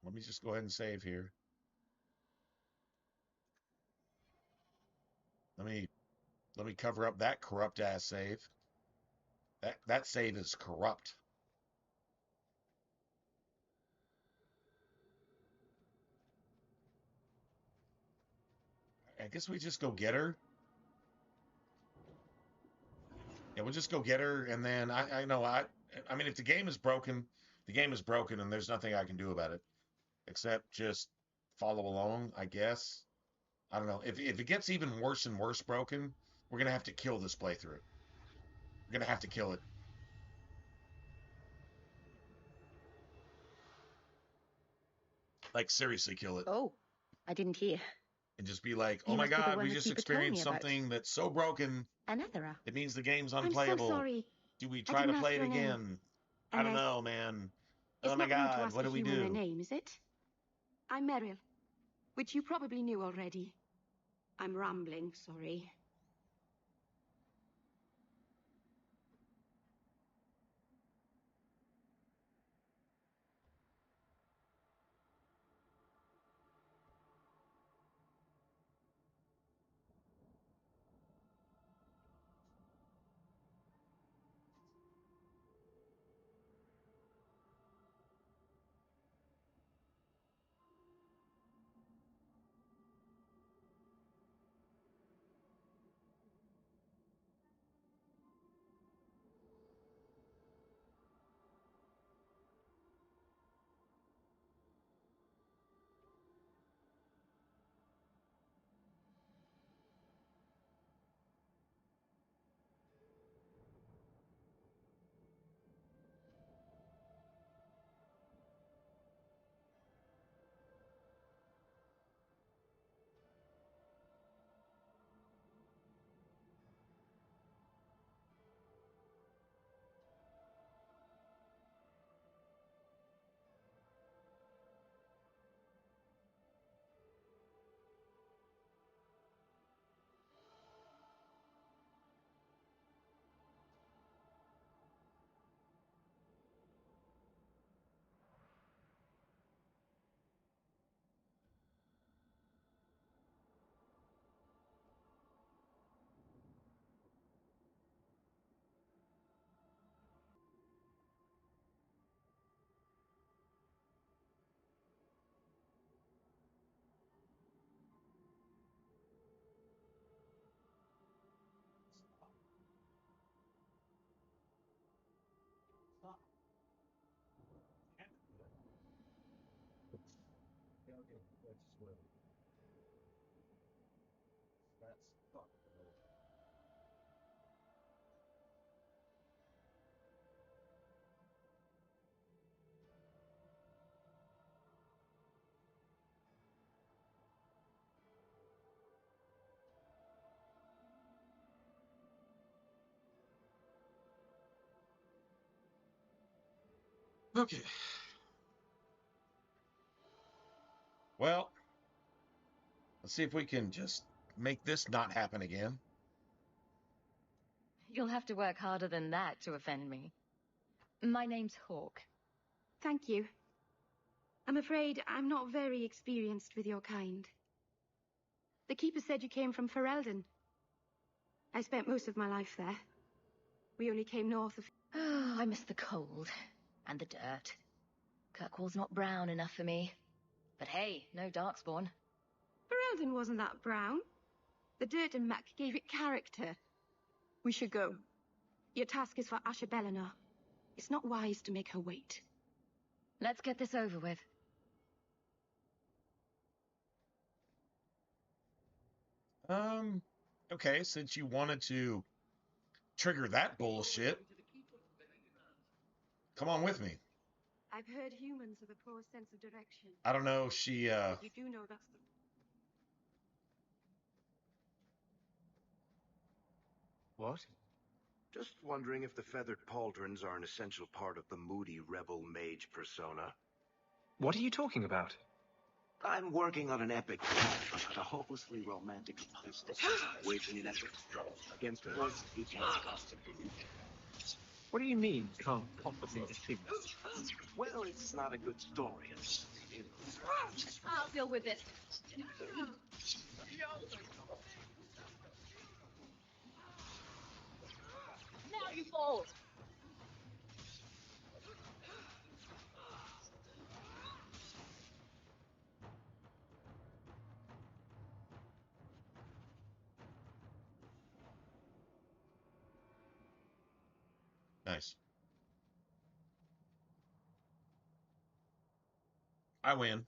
let me just go ahead and save here. Let me cover up that corrupt ass save. That save is corrupt. I guess we just go get her. Yeah, we'll just go get her, and then I mean, if the game is broken, the game is broken, and there's nothing I can do about it except just follow along, I guess. I don't know. If it gets even worse and worse broken, we're gonna have to kill this playthrough. We're gonna have to kill it. Like, seriously kill it. Oh, I didn't hear. And just be like, oh You my must be the god, one we the just keeper told me experienced about. something that's so broken, Anethera. it means the game's I'm unplayable. so sorry. Do we I try to didn't play ask it your name. again? I don't Unless know, man. It's Oh my not rude to god, ask what a do we human their do? name, is it? I'm Meryl, which you probably knew already. I'm rambling, sorry. Okay. Well, let's see if we can just make this not happen again. You'll have to work harder than that to offend me. My name's Hawk. Thank you. I'm afraid I'm not very experienced with your kind. The Keeper said you came from Ferelden. I spent most of my life there. We only came north of... Oh, I miss the cold. And the dirt. Kirkwall's not brown enough for me. But hey, no Darkspawn. Ferelden wasn't that brown. The dirt and muck gave it character. We should go. Your task is for Asha Bellinor. It's not wise to make her wait. Let's get this over with. Okay, since you wanted to trigger that bullshit, come on with me. I've heard humans have a poor sense of direction. I don't know, she, But you do know that's the... What? Just wondering if the feathered pauldrons are an essential part of the moody rebel mage persona. What are you talking about? I'm working on an epic about a hopelessly romantic hostess waging an epic struggle against the voices he can't constantly. What do you mean, can't possibly distinguish? Well, it's not a good story. I'll deal with it. Now you fall! Nice. I win.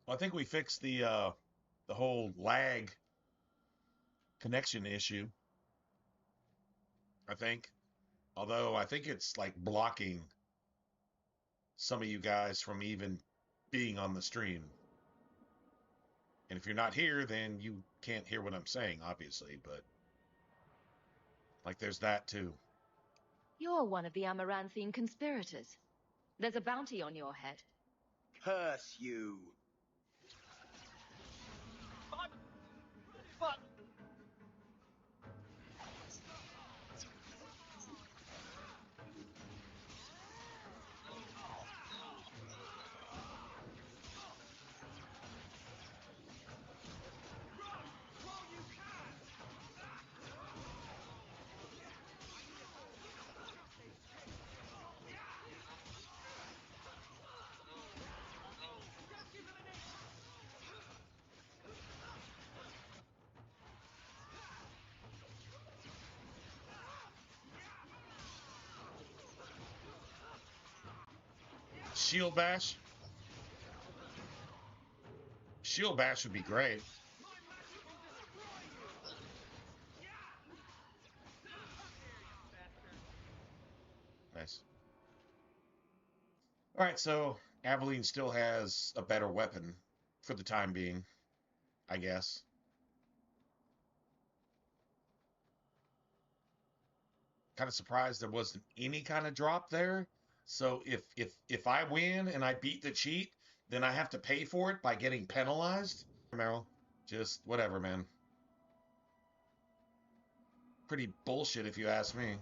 Well, I think we fixed the whole lag connection issue. I think. Although I think it's like blocking some of you guys from even being on the stream. And if you're not here, then you can't hear what I'm saying, obviously, but like there's that too. You're one of the Amaranthine conspirators. There's a bounty on your head. Curse you! Shield bash. Shield bash would be great. Nice. All right, so Aveline still has a better weapon for the time being, I guess. Kind of surprised there wasn't any kind of drop there. So if I win and I beat the cheat, then I have to pay for it by getting penalized. Meryl, just whatever, man. Pretty bullshit if you ask me.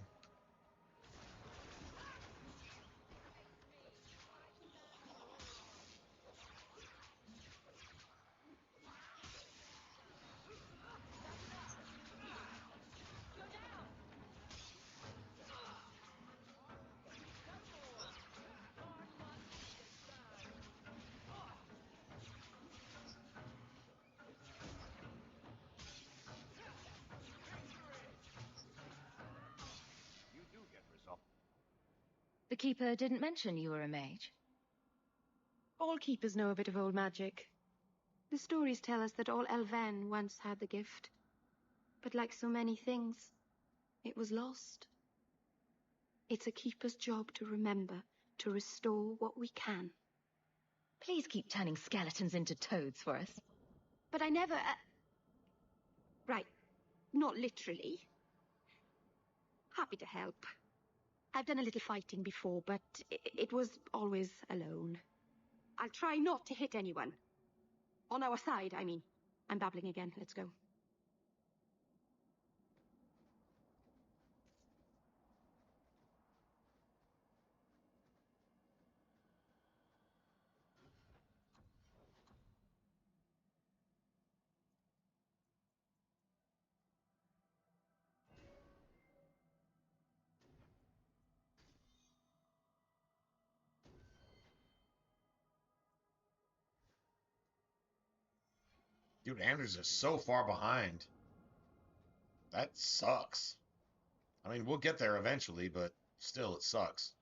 You do get results. The Keeper didn't mention you were a mage. All keepers know a bit of old magic. The stories tell us that all Elven once had the gift. But like so many things, it was lost. It's a keeper's job to remember, to restore what we can. Please keep turning skeletons into toads for us. But I never... Right. not literally. Happy to help. I've done a little fighting before, but it was always alone. I'll try not to hit anyone. On our side, I mean. I'm babbling again. Let's go. Dude, Anders is so far behind. That sucks. I mean, we'll get there eventually, but still, it sucks.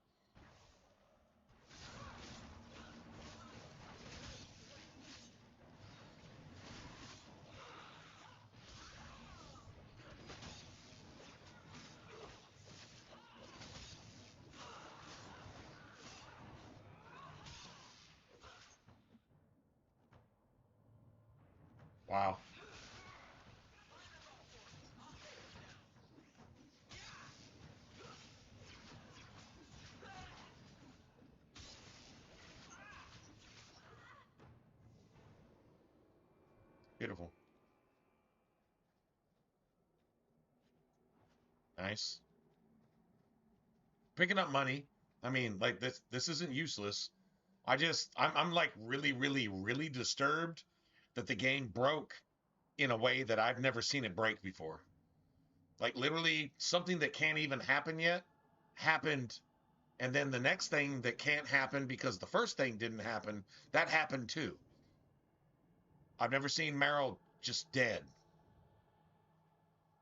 Wow. Beautiful. Nice. Picking up money. I mean, like this isn't useless. I'm like really, really, really disturbed that the game broke in a way that I've never seen it break before. Like literally something that can't even happen yet happened, and then the next thing that can't happen because the first thing didn't happen, that happened too. I've never seen Meryl just dead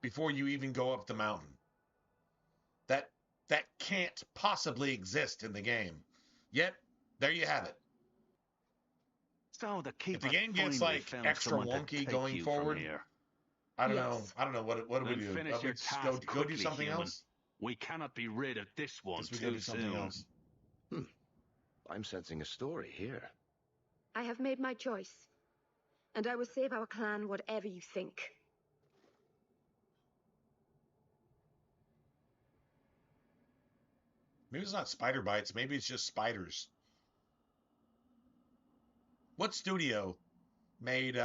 before you even go up the mountain. That that can't possibly exist in the game. Yet, there you have it. So the If the keeper game gets finally like found extra someone to wonky take going you from forward, here. I don't know. Yes. I don't know what do we Then do? finish We your just task go do quickly, something human. else. We cannot be rid of this one Guess we go too do something soon. else. I'm sensing a story here. I have made my choice. And I will save our clan whatever you think. Maybe it's not spider bites. Maybe it's just spiders. What studio made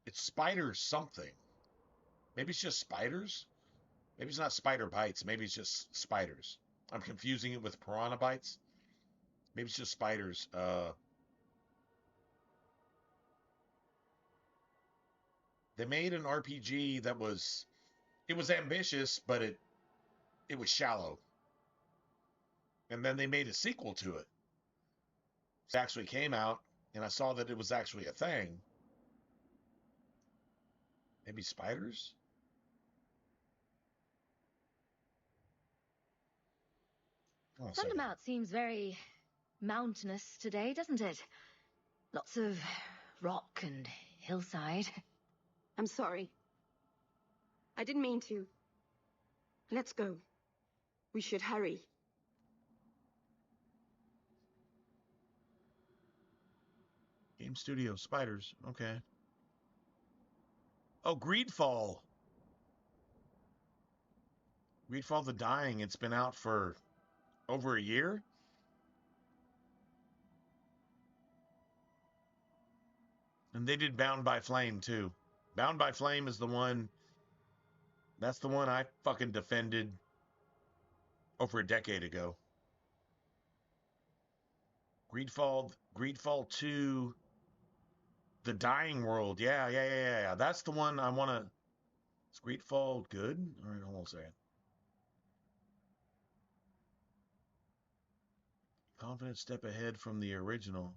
it's spider something? Maybe it's just spiders? Maybe it's not spider bites. Maybe it's just spiders. I'm confusing it with piranha bites. Maybe it's just spiders. They made an RPG that was ambitious, but it was shallow. And then they made a sequel to it. It actually came out, and I saw that it was actually a thing. Maybe spiders? Thundermount seems very mountainous today, doesn't it? Lots of rock and hillside. I'm sorry. I didn't mean to. Let's go. We should hurry. Game Studio, spiders. Okay. Oh, Greedfall. Greedfall the Dying. It's been out for over a year. And they did Bound by Flame, too. Bound by Flame is the one... That's the one I fucking defended over a decade ago. Greedfall 2... The Dying World. Yeah. That's the one I want to... Is Greedfall good? All right, hold on a second. Confident step ahead from the original.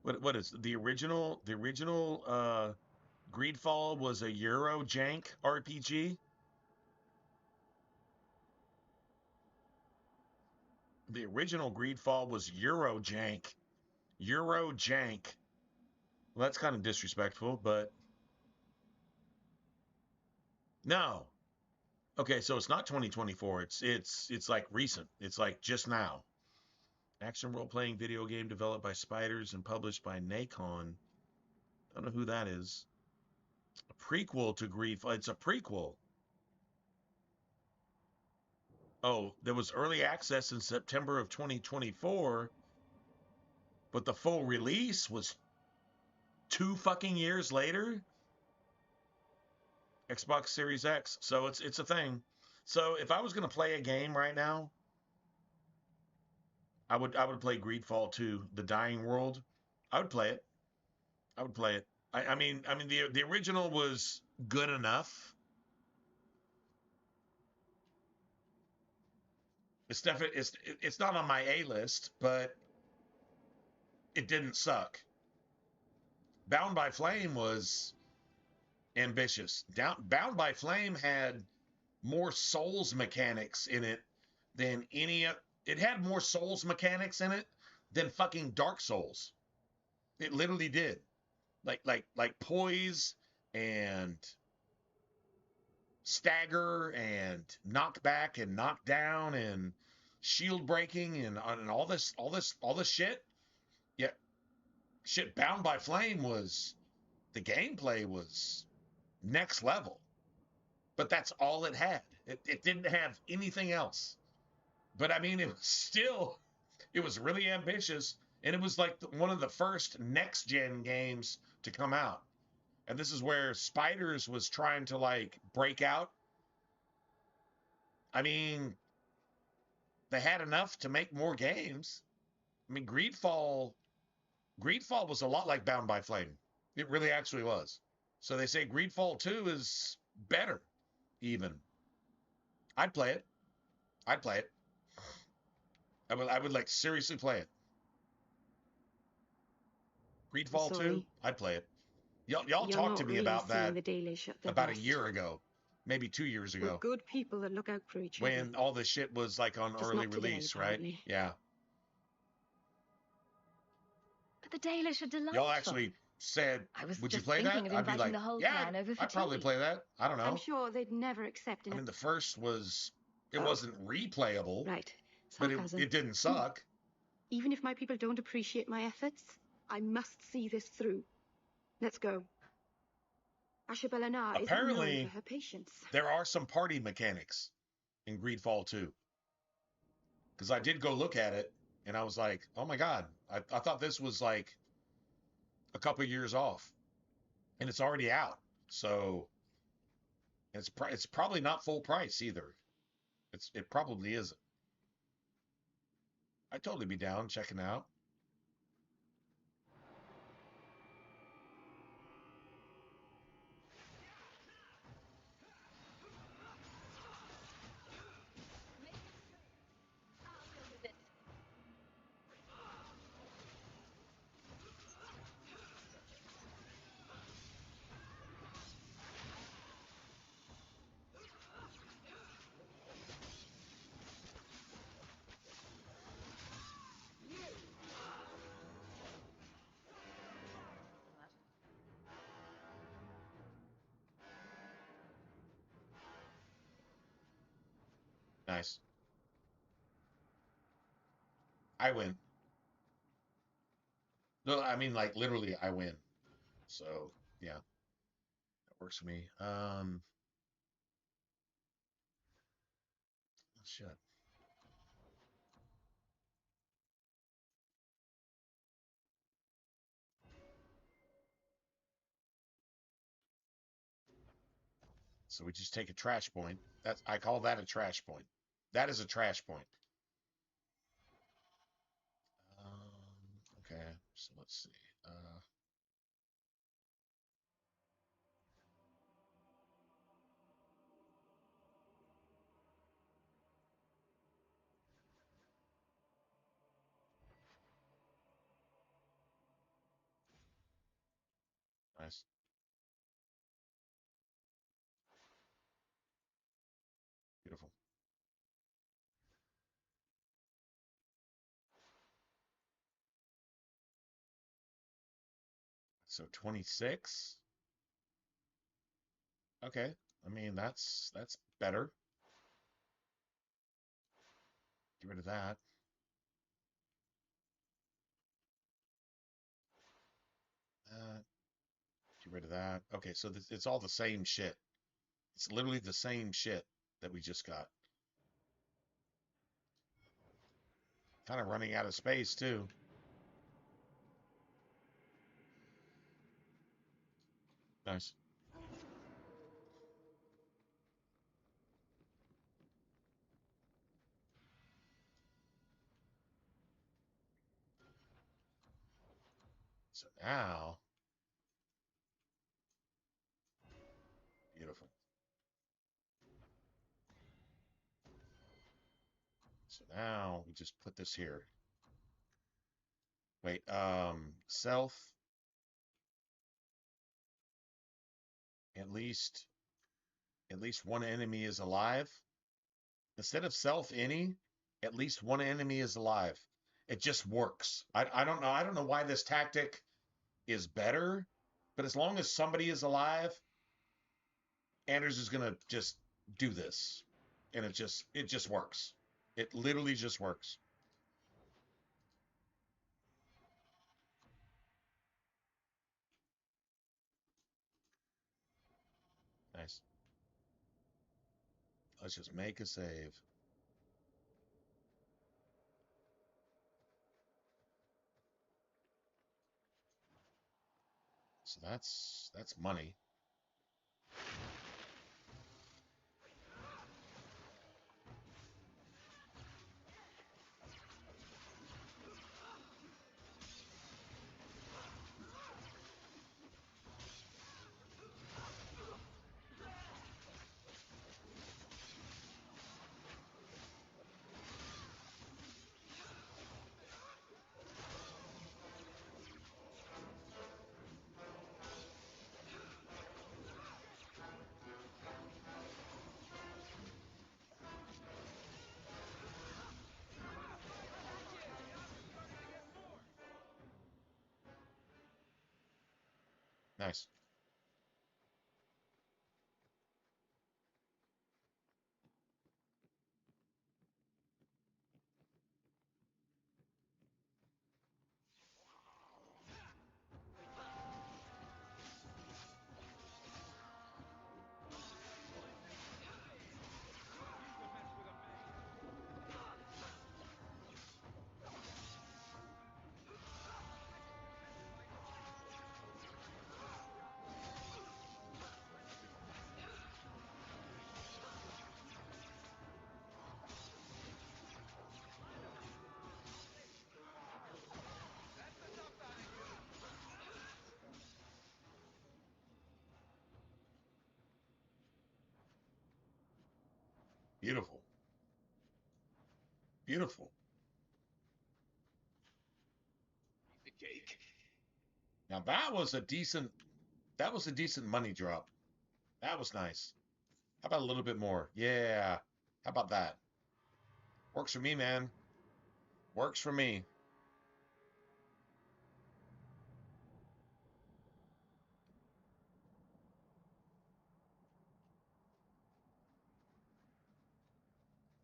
What is the original? The original Greedfall was a Euro jank RPG. The original Greedfall was Euro jank. Euro jank. Well, that's kind of disrespectful, but no. Okay, so it's not 2024. It's like recent. It's like just now. Action role-playing video game developed by Spiders and published by Nacon. Don't know who that is. A prequel to Grief. It's a prequel. Oh, there was early access in September of 2024, but the full release was 2 fucking years later. Xbox Series X. So it's a thing. So if I was gonna play a game right now, I would play Greedfall 2, The Dying World. I would play it. I would play it. I mean the original was good enough. It's definitely it's not on my A list, but it didn't suck. Bound by Flame was ambitious. Bound by Flame had more Souls mechanics in it than any. It had more Souls mechanics in it than fucking Dark Souls. It literally did. Like poise and stagger and knockback and knockdown and shield breaking and all this shit. Yeah, shit. Bound by Flame was, the gameplay was next level, but that's all it had. It didn't have anything else. But I mean, it was really ambitious, and it was like one of the first next gen games to come out. And this is where Spiders was trying to like break out. I mean, they had enough to make more games. I mean, Greedfall was a lot like Bound by Flame. It really actually was. So they say Greedfall 2 is better, even. I'd play it. I'd play it. I would like seriously play it. Greedfall 2, I'd play it. Y'all talked to me really about that about best. a year ago, maybe 2 years ago. We're good people that look out for each when other. all this shit was like on Just early not today, release, right? apparently. Yeah. But the Dalish are delightful. Y'all actually said, I was would you just play that? thinking of I'd be inviting like, the whole yeah, clan over for I'd probably tea. play that. I don't know. I'm sure they'd never accept I it. mean, the first was, it wasn't replayable, Right. but Sarcasm. it didn't suck. Even if my people don't appreciate my efforts, I must see this through. Let's go. Ashabella Na is known Apparently, for her patience. there are some party mechanics in Greedfall 2. Because I did go look at it, and I was like, oh my God, I thought this was like a couple years off. And it's already out. So it's probably not full price either. It probably isn't. I'd totally be down checking out. Nice. I win. No, I mean like literally I win. So yeah, that works for me. Shit. So we just take a trash point. I call that a trash point. That is a trash point. Okay, so let's see. Nice. Beautiful. So 26. Okay. I mean, that's better. Get rid of that. rid of that. Okay, so it's all the same shit. It's literally the same shit that we just got. Kind of running out of space, too. Nice. So now, beautiful. So now we just put this here. Wait, self, at least one enemy is alive. Instead of self any, at least one enemy is alive. It just works. I don't know. I don't know why this tactic is better, but as long as somebody is alive, Anders is gonna just do this. And it just works. It literally just works. Nice. Let's just make a save. So that's money. Nice. Beautiful. Beautiful. The cake. Now that was a decent money drop. That was nice. How about a little bit more? Yeah. How about that? Works for me, man. Works for me.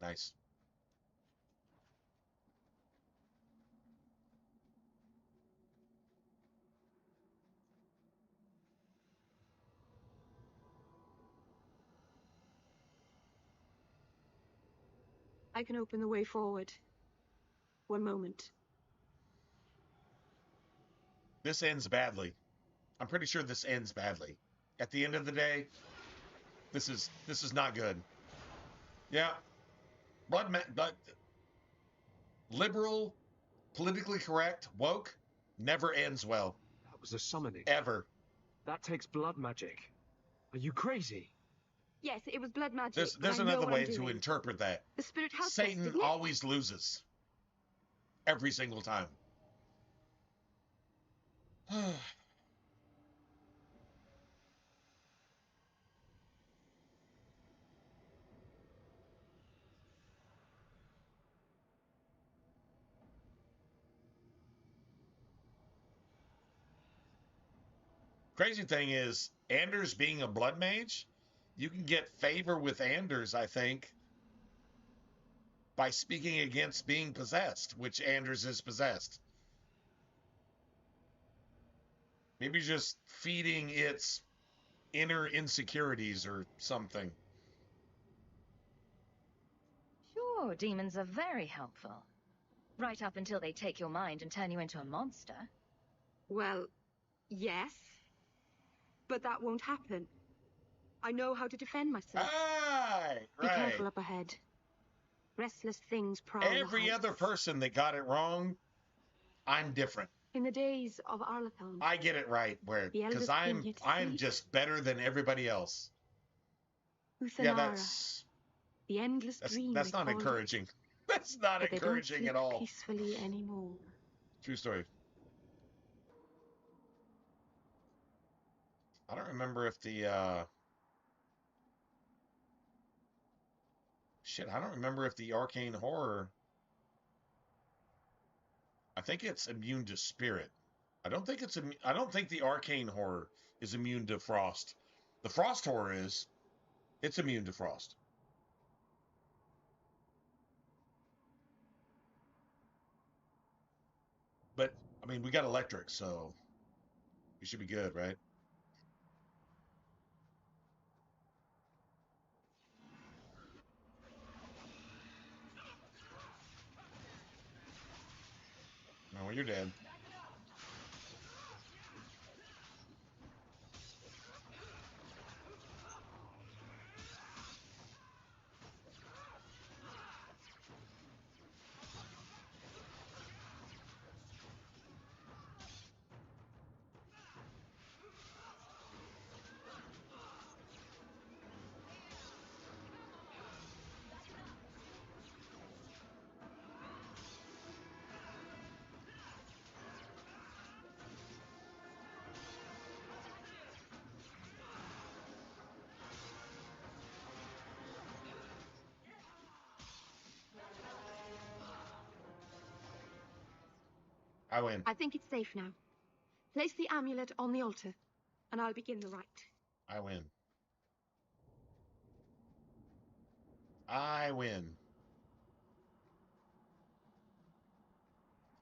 Nice. I can open the way forward. One moment. This ends badly. I'm pretty sure this ends badly. At the end of the day, this is not good. Yeah. Blood liberal, politically correct, woke never ends well. That was a summoning. Ever. That takes blood magic. Are you crazy? Yes, it was blood magic. There's another way to interpret that. The spirit helped us, Satan didn't it? always loses. Every single time. Crazy thing is, Anders being a blood mage, you can get favor with Anders, I think, by speaking against being possessed, which Anders is possessed. Maybe just feeding its inner insecurities or something. Sure, demons are very helpful. Right up until they take your mind and turn you into a monster. Well, yes. But that won't happen. I know how to defend myself. Aye, Be right. careful up ahead. Restless things prowl the Every heights. other person that got it wrong, I'm different. In the days of Arlathon, I get it right, because I'm just better than everybody else. Yeah, Uthanara, the endless dream. That's not encouraging. That's not encouraging at all. Peacefully anymore. True story. I don't remember if the I don't remember if the arcane horror. I think it's immune to spirit. I don't think the arcane horror is immune to frost. The frost horror is. It's immune to frost. But I mean, we got electric, so we should be good, right? No, well, you're dead. I win. I think it's safe now. Place the amulet on the altar, and I'll begin the rite. I win. I win.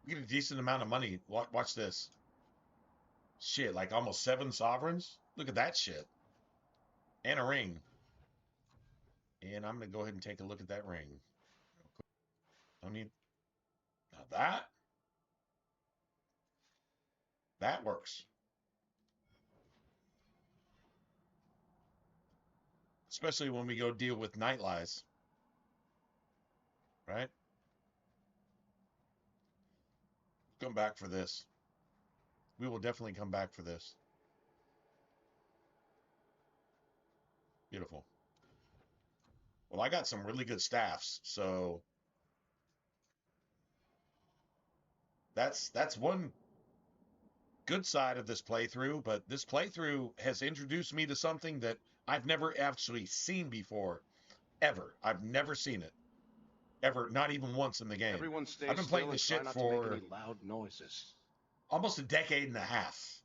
We get a decent amount of money. Watch this. Shit, like almost 7 sovereigns? Look at that shit. And a ring. And I'm going to go ahead and take a look at that ring. Don't need... Now that works. Especially when we go deal with Night Lies. Right? Come back for this. We will definitely come back for this. Beautiful. Well, I got some really good staffs, so that's one good side of this playthrough, but this playthrough has introduced me to something that I've never actually seen before. Ever. I've never seen it. Ever. Not even once in the game. Everyone stay I've been playing this shit not to for make any loud noises. almost a decade and a half,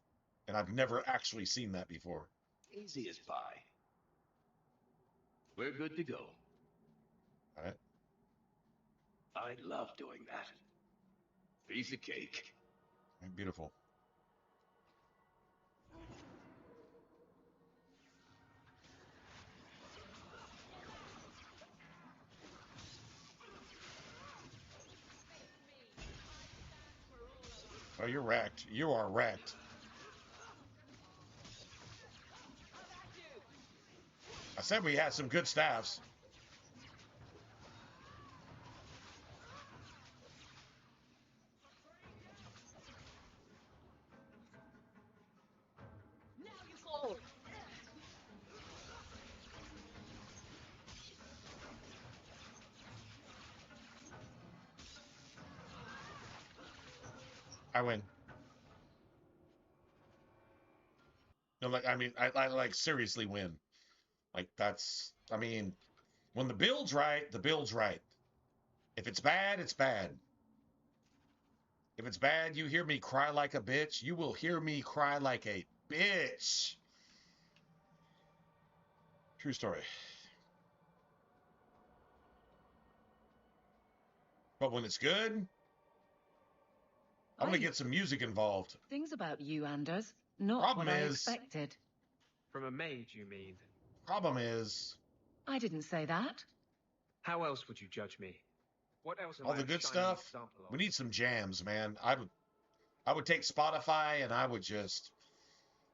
and I've never actually seen that before. Easy as pie. We're good to go. All right. I love doing that. Piece of cake. Beautiful. Oh, you're wrecked. You are wrecked. I said we had some good staffs. I win. No, like I mean, I like seriously win. Like that's, I mean, when the build's right, the build's right. If it's bad, it's bad. If it's bad, you hear me cry like a bitch. You will hear me cry like a bitch. True story. But when it's good, I'm gonna get some music involved. Things about you, Anders. Not Problem what I is- expected. From a mage, you mean? Problem is, I didn't say that. How else would you judge me? What else am all I the a good shining stuff, example of? we need some jams, man. I would take Spotify and I would just,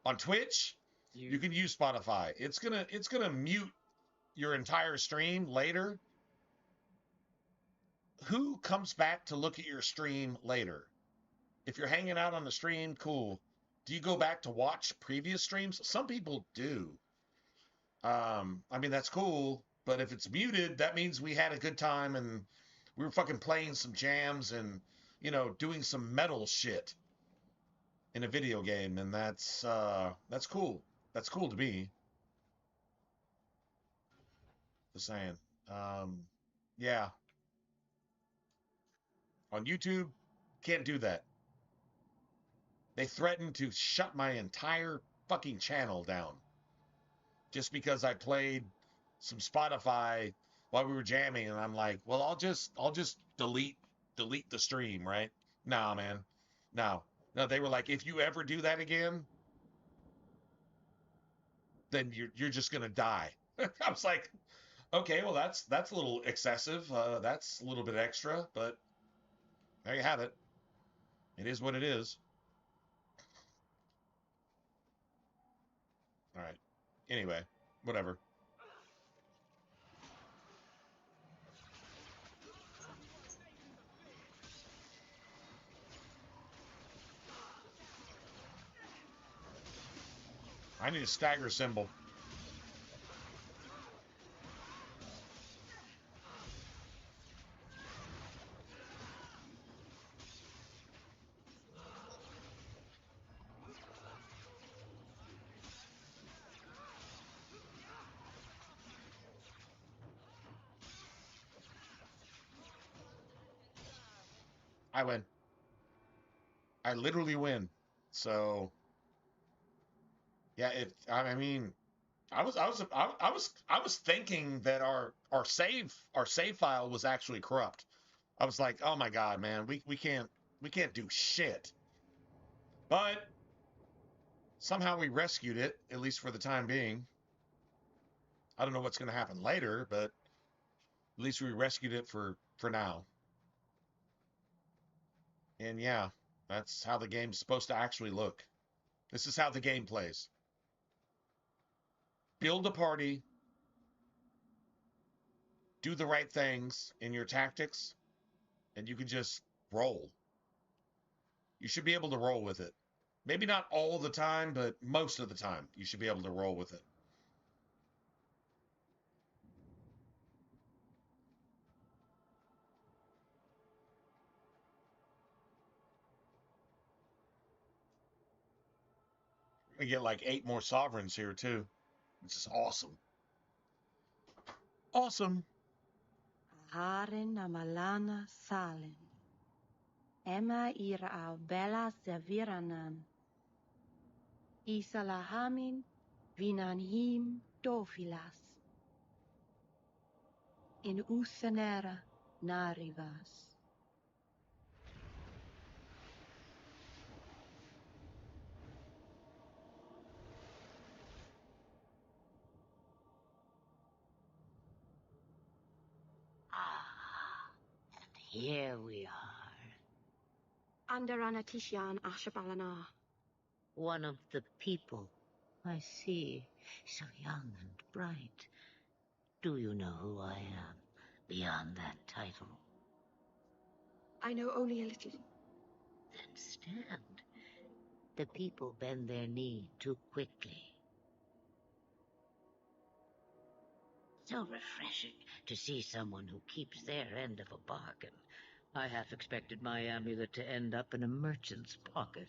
on Twitch, you can use Spotify. It's gonna mute your entire stream later. Who comes back to look at your stream later? If you're hanging out on the stream, cool. Do you go back to watch previous streams? Some people do. I mean, that's cool, but if it's muted, that means we had a good time and we were fucking playing some jams and, you know, doing some metal shit in a video game, and that's cool. That's cool to me. Just saying. Yeah. On YouTube, can't do that. They threatened to shut my entire fucking channel down just because I played some Spotify while we were jamming, and I'm like, well, I'll just delete the stream, right? Nah, man. No. No, they were like, if you ever do that again, then you're just gonna die. I was like, okay, well that's a little excessive. That's a little bit extra, but there you have it. It is what it is. All right. Anyway, whatever. I need a stagger symbol. I win. I literally win. So yeah, I mean, I was thinking that our save file was actually corrupt. I was like, oh my god, man, we can't do shit. But somehow we rescued it, at least for the time being. I don't know what's going to happen later, but at least we rescued it for now. And yeah, that's how the game's supposed to actually look. This is how the game plays. Build a party, do the right things in your tactics, and you can just roll. You should be able to roll with it. Maybe not all the time, but most of the time, you should be able to roll with it. We get like 8 more sovereigns here too, which is awesome. Awesome. Harin amalana salin. Emma ira au bella serviranan. Isalahamin vinanhim dofilas. In usanera narivas. Here we are. Under Anatishan Ashabalana. One of the people. I see. So young and bright. Do you know who I am, beyond that title? I know only a little. Then stand. The people bend their knee too quickly. So refreshing to see someone who keeps their end of a bargain. I half expected my amulet to end up in a merchant's pocket.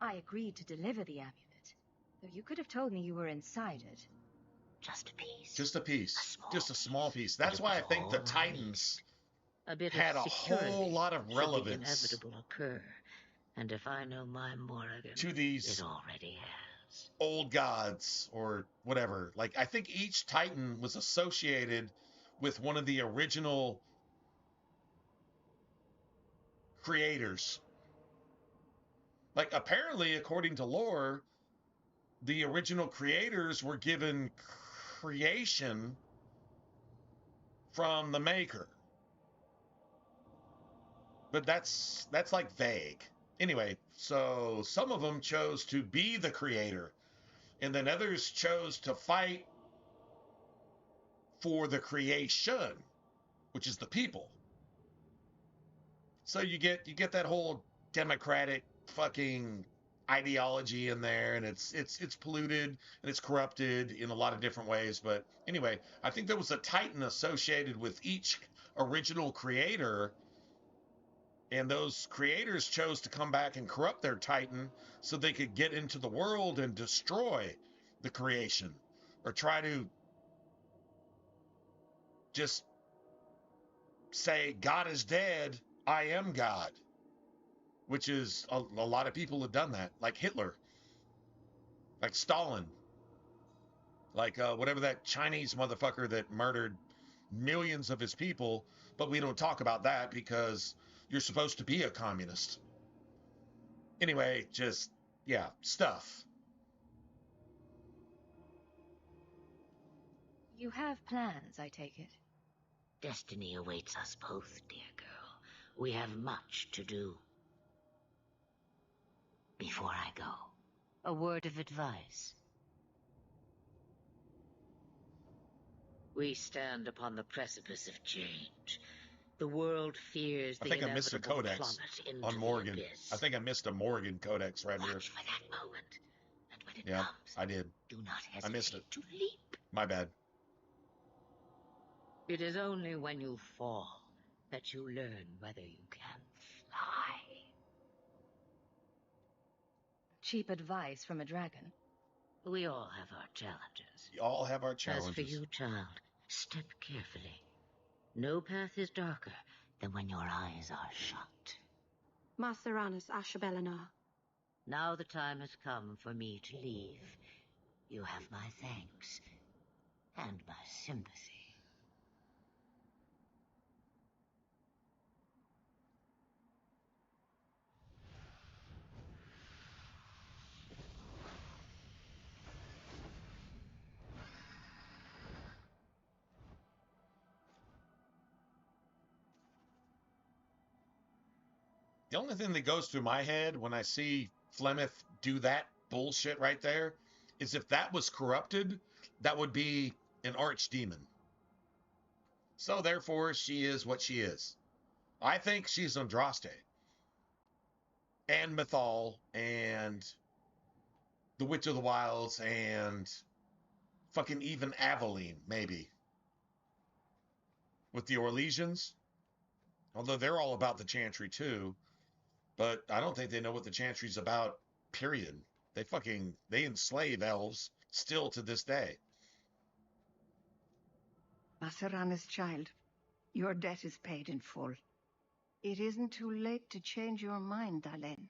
I agreed to deliver the amulet, though you could have told me you were inside it. Just a piece. Just a piece. Just a small piece. But That's it why was I think all the I Titans needed. A bit had of a whole security lot of should the relevance inevitable occur. And if I know my Morrigan, to it these already has. old gods or whatever. Like, I think each Titan was associated with one of the original creators. Like, apparently, according to lore, the original creators were given creation from the maker. But that's like vague. Anyway, so some of them chose to be the creator, and then others chose to fight for the creation, which is the people. So you get that whole democratic fucking ideology in there, and it's polluted and it's corrupted in a lot of different ways. But anyway, I think there was a Titan associated with each original creator, and those creators chose to come back and corrupt their Titan so they could get into the world and destroy the creation, or try to just say God is dead, I am God. Which is a lot of people have done that, like Hitler, like Stalin, like whatever that Chinese motherfucker that murdered millions of his people. But we don't talk about that because you're supposed to be a communist. Anyway, just, yeah, stuff. You have plans, I take it. Destiny awaits us both, dear girl. We have much to do. Before I go, a word of advice. We stand upon the precipice of change. The world fears I the think I missed a inevitable codex plummet into on Morgan. the abyss. I think I missed a Morgan codex right here. Watch for that moment, and when it Yeah, comes, I did. do not I missed hesitate it. to leap. My bad. It is only when you fall that you learn whether you can fly. Cheap advice from a dragon. We all have our challenges. We all have our As challenges. for you, child, step carefully. No path is darker than when your eyes are shut. Matheranas Ashabelana. Now the time has come for me to leave. You have my thanks and my sympathy. The only thing that goes through my head when I see Flemeth do that bullshit right there is if that was corrupted, that would be an archdemon. So therefore, she is what she is. I think she's Andraste and Mythal and the Witch of the Wilds and fucking even Aveline, maybe. With the Orlesians. Although they're all about the Chantry too. But I don't think they know what the Chantry's about, period. They enslave elves still to this day. Maserana's child, your debt is paid in full. It isn't too late to change your mind, Dalen.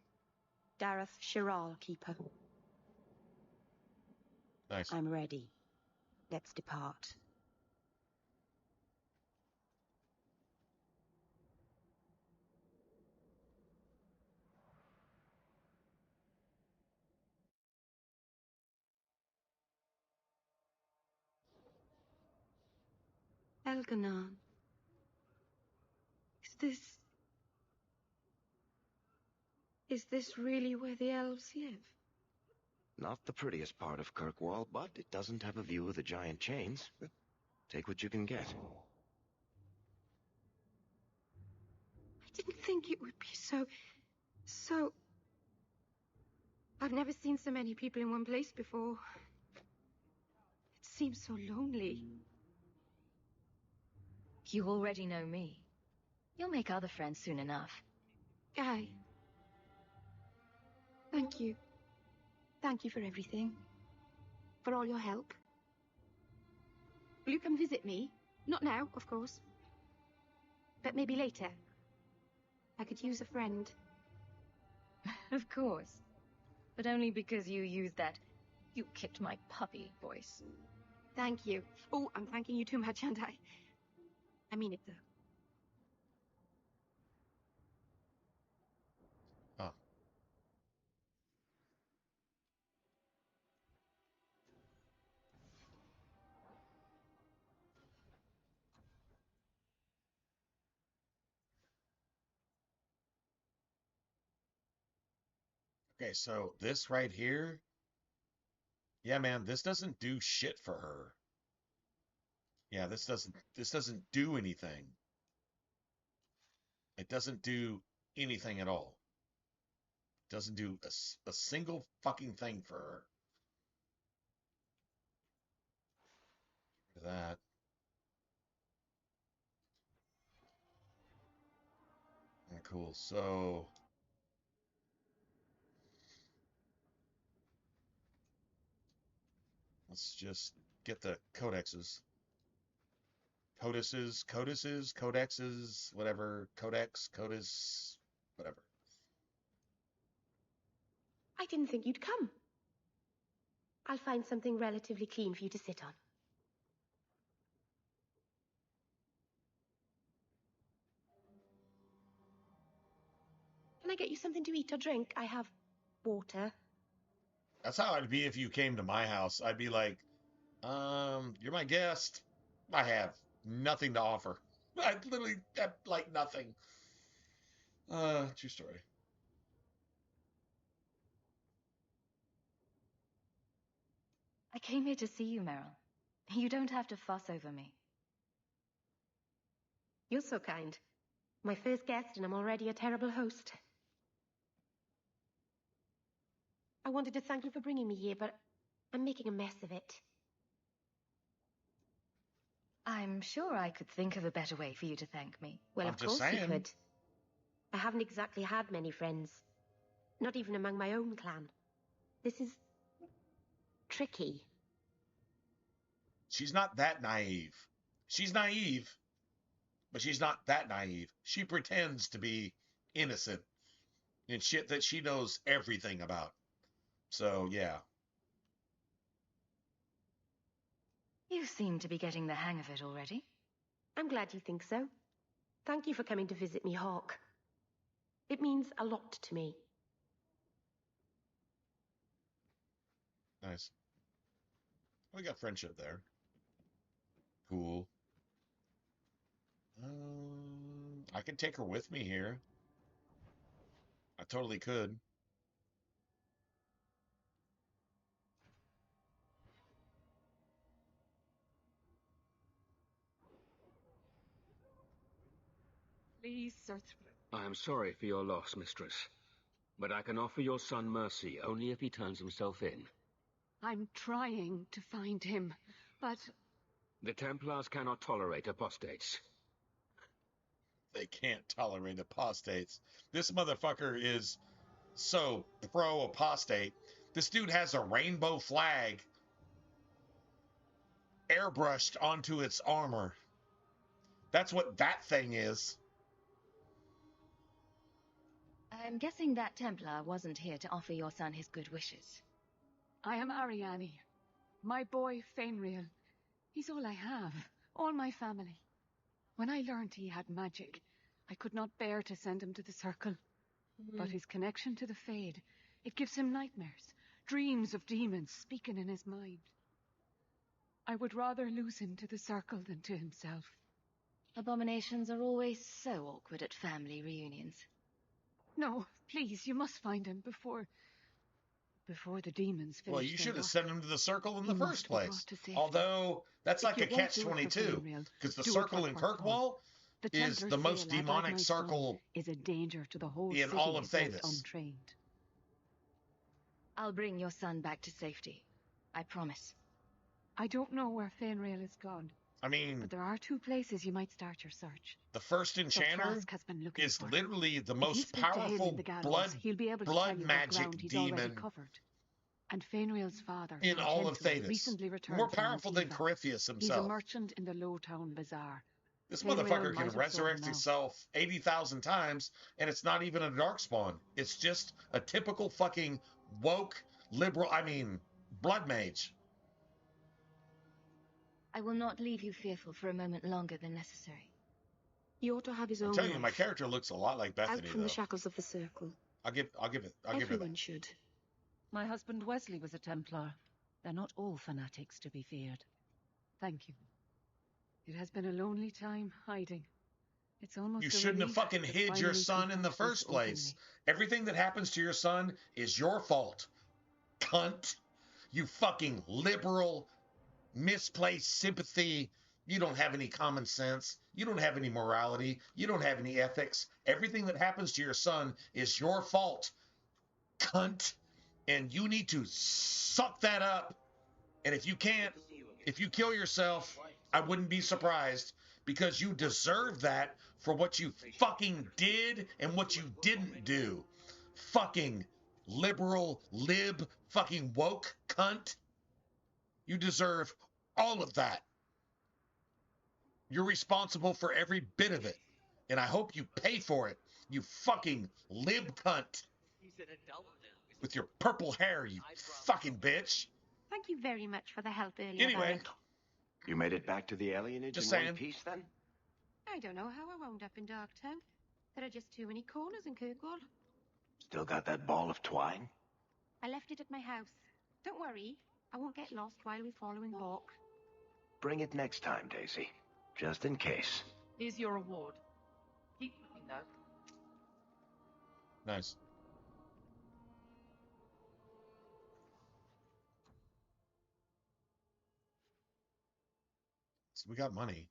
Dareth Shiral, Keeper. Nice. I'm ready. Let's depart. Elganon. Is this really where the elves live? Not the prettiest part of Kirkwall, but it doesn't have a view of the giant chains. Take what you can get. I didn't think it would be so... I've never seen so many people in one place before. It seems so lonely. You already know me. You'll make other friends soon enough. Aye. Thank you. Thank you for everything. For all your help. Will you come visit me? Not now, of course. But maybe later. I could use a friend. Of course. But only because you used that "you kicked my puppy" voice. Thank you. Oh, I'm thanking you too much, aren't I? I mean it, though. Oh. Okay, so this right here, yeah, man, this doesn't do shit for her. Yeah, this doesn't do anything. It doesn't do anything at all. It doesn't do a single fucking thing for her. Look at that. Cool. So let's just get the codexes. Codexes, whatever. Codex, whatever. I didn't think you'd come. I'll find something relatively clean for you to sit on. Can I get you something to eat or drink? I have water. That's how I'd be if you came to my house. I'd be like, you're my guest. I have nothing to offer. I literally have like nothing. True story. I came here to see you, Meryl. You don't have to fuss over me. You're so kind. My first guest, and I'm already a terrible host. I wanted to thank you for bringing me here, but I'm making a mess of it. I'm sure I could think of a better way for you to thank me. Well, I'm of just course you saying. could. I haven't exactly had many friends. Not even among my own clan. This is tricky. She's not that naive. She's naive, but she's not that naive. She pretends to be innocent in shit that she knows everything about. So, yeah. You seem to be getting the hang of it already. I'm glad you think so. Thank you for coming to visit me, Hawk. It means a lot to me. Nice. We got friendship there. Cool. I could take her with me here. I totally could. Please, Sir. I am sorry for your loss, mistress. But I can offer your son mercy only if he turns himself in. I'm trying to find him, but... The Templars cannot tolerate apostates. They can't tolerate apostates. This motherfucker is so pro apostate. This dude has a rainbow flag airbrushed onto its armor. That's what that thing is. I'm guessing that Templar wasn't here to offer your son his good wishes. I am Ariane. My boy, Fainriel. He's all I have. All my family. When I learned he had magic, I could not bear to send him to the Circle. But his connection to the Fade, it gives him nightmares. Dreams of demons speaking in his mind. I would rather lose him to the Circle than to himself. Abominations are always so awkward at family reunions. No, please, you must find him before the demons finish. Well, you should have sent him to the Circle in the first place. To Although, that's like a catch-22, because the Circle in Kirkwall is the most demonic circle is a danger to the whole in all of Thedas. Untrained. I'll bring your son back to safety. I promise. I don't know where Fainriel is gone. I mean, But there are 2 places you might start your search. the first Sir enchanter Trask has been looking is for. literally the If you most speak to him in powerful the gallows, he'll be able to tell you what magic ground he's already demon covered. And Fainriel's father, in Sir all of Chentu, Thedas. recently returned More from powerful than Antiva. Corypheus He's a himself. merchant in the Lowtown Bazaar. This Fainriel motherfucker might can have sold resurrect him out. himself 80,000 times, and it's not even a darkspawn. It's just a typical fucking woke, liberal, blood mage. I will not leave you fearful for a moment longer than necessary. He ought to have his I'm own telling you, my life. character looks a lot like Bethany, Out from though. the shackles of the circle. I'll give her Everyone that. should. My husband Wesley was a Templar. They're not all fanatics to be feared. Thank you. It has been a lonely time hiding. It's almost You a shouldn't have relief fucking to hid your finally son in the confront this first place. openly. Everything that happens to your son is your fault. Cunt. You fucking liberal, misplaced sympathy. You don't have any common sense. You don't have any morality. You don't have any ethics. Everything that happens to your son is your fault. Cunt. And you need to suck that up. And if you can't, if you kill yourself, I wouldn't be surprised, because you deserve that for what you fucking did and what you didn't do. Fucking liberal, fucking woke cunt. You deserve all of that. You're responsible for every bit of it. And I hope you pay for it, you fucking lib cunt. With your purple hair, you fucking bitch. Thank you very much for the help earlier. Anyway. Barrett. You made it back to the alienage Just in saying. one piece, then? I don't know how I wound up in Darktown. There are just too many corners in Kirkwall. Still got that ball of twine? I left it at my house. Don't worry, I won't get lost while we're following Hawk. Bring it next time, Daisy. Just in case. Here's your reward. Keep looking, though. Nice. So we got money.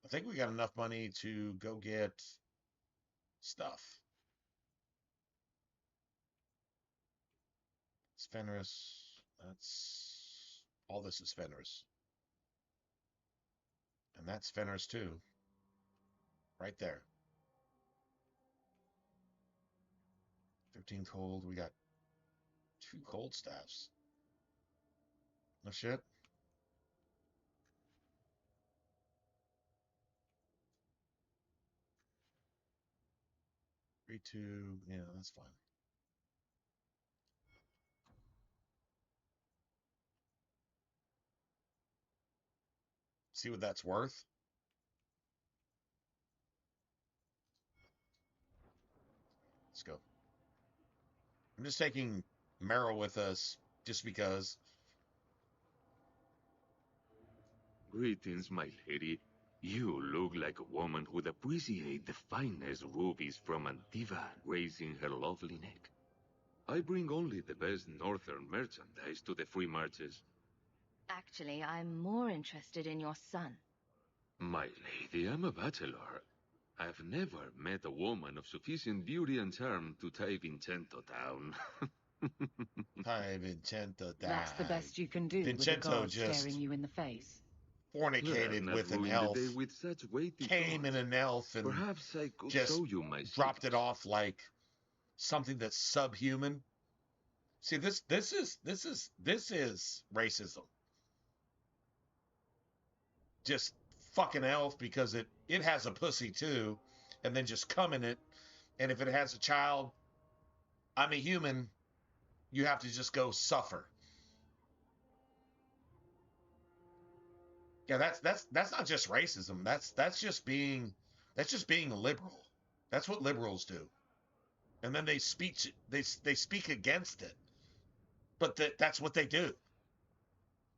I think we got enough money to go get stuff. It's Fenris. That's all. This is Fenris. And that's Fenris too. Right there. 15 cold. We got 2 cold staffs. No shit. 3, 2. Yeah, that's fine. See what that's worth? Let's go. I'm just taking Meryl with us just because. Greetings, my lady. You look like a woman who'd appreciate the finest rubies from Antiva gracing her lovely neck. I bring only the best northern merchandise to the free marches. Actually, I'm more interested in your son. My lady, I'm a bachelor. I've never met a woman of sufficient beauty and charm to tie Vincento down. Tie Vincento down. That's the best you can do Vincento with a god just staring you in the face. fornicated Not with an ruin elf. the day with such weighty Came in thoughts. an elf and Perhaps I could just show you my dropped it secrets. off like something that's subhuman. See, this is racism. Just fucking elf because it has a pussy too, and then just come in it. And if it has a child, I'm a human. You have to just go suffer. Yeah, that's not just racism. That's just being a liberal. That's what liberals do. And then they speak against it. But that's what they do.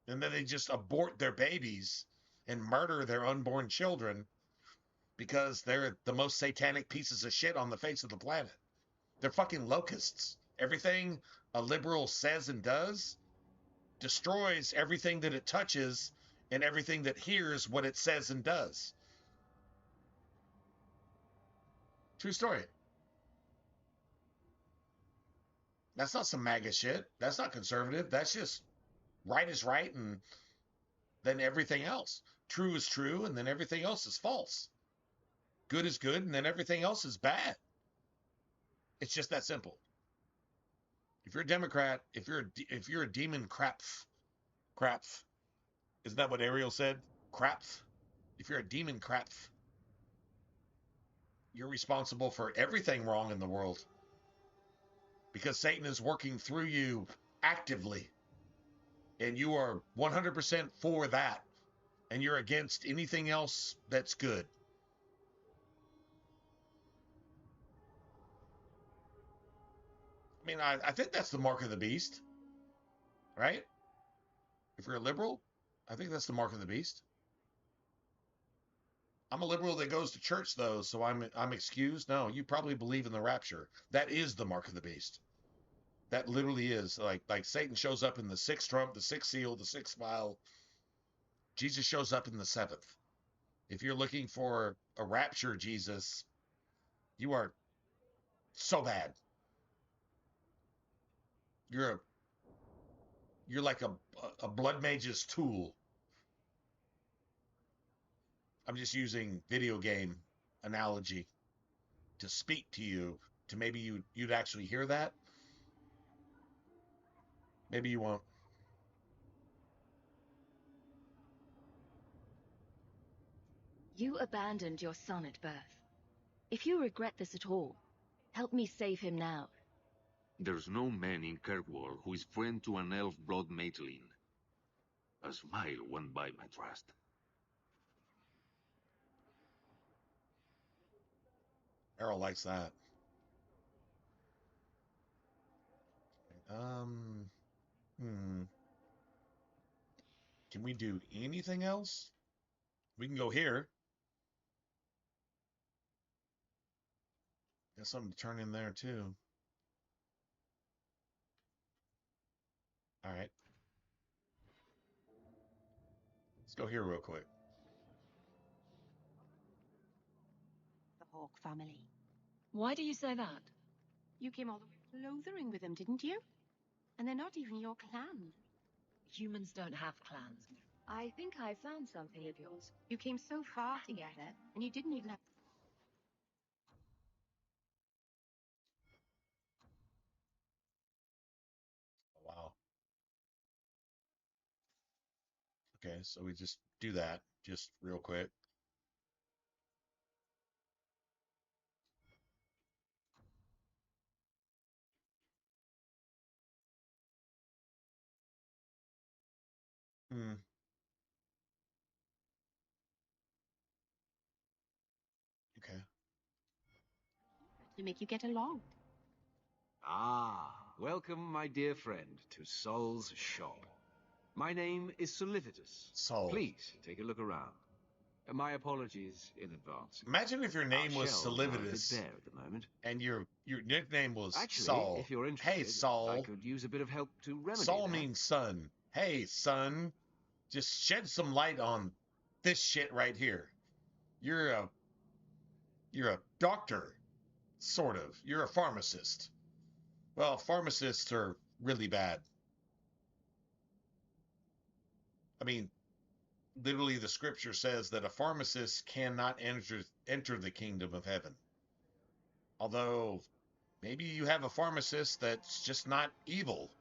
And then they just abort their babies and murder their unborn children because they're the most satanic pieces of shit on the face of the planet. They're fucking locusts. Everything a liberal says and does destroys everything that it touches and everything that hears what it says and does. True story. That's not some MAGA shit. That's not conservative. That's just right is right and then everything else. true is true, and then everything else is false. Good is good, and then everything else is bad. It's just that simple. If you're a Democrat, if you're a demon craps, isn't that what Ariel said? Craps. If you're a demon craps, you're responsible for everything wrong in the world. Because Satan is working through you actively. And you are 100% for that. And you're against anything else that's good. I mean, I think that's the mark of the beast. Right? If you're a liberal, I think that's the mark of the beast. I'm a liberal that goes to church, though, so I'm excused. No, you probably believe in the rapture. That is the mark of the beast. That literally is. Like Satan shows up in the sixth trump, the sixth seal, the sixth vial. Jesus shows up in the seventh. If you're looking for a rapture Jesus, you are so bad. You're like a blood mage's tool. I'm just using video game analogy to speak to you, to maybe you'd actually hear that. Maybe you won't. You abandoned your son at birth. If you regret this at all, help me save him now. There's no man in Kirkwall who is friend to an elf blood mateling. A smile won't buy my trust. Errol likes that. Can we do anything else? We can go here. Got something to turn in there too. All right. Let's go here real quick. The Hawk family. Why do you say that? You came all the way to Lothering with them, didn't you? And they're not even your clan. Humans don't have clans. I think I found something of yours. You came so far together, and you didn't even have... Wow. Okay, so we just do that just real quick. Okay. to make you get along. Ah, welcome, my dear friend, to Sol's shop. My name is Solivitus. Sol. Please, take a look around. My apologies in advance. Imagine if your name Our was shelves are a bit Solivitus bare at the moment. and your nickname was Actually, Saul. if you're interested, Hey, Saul. I could use a bit of help to remedy Saul that. means son. Hey, son. Just shed some light on this shit right here. You're a doctor, sort of. You're a pharmacist. Well, pharmacists are really bad. I mean, literally the scripture says that a pharmacist cannot enter the kingdom of heaven. Although maybe you have a pharmacist that's just not evil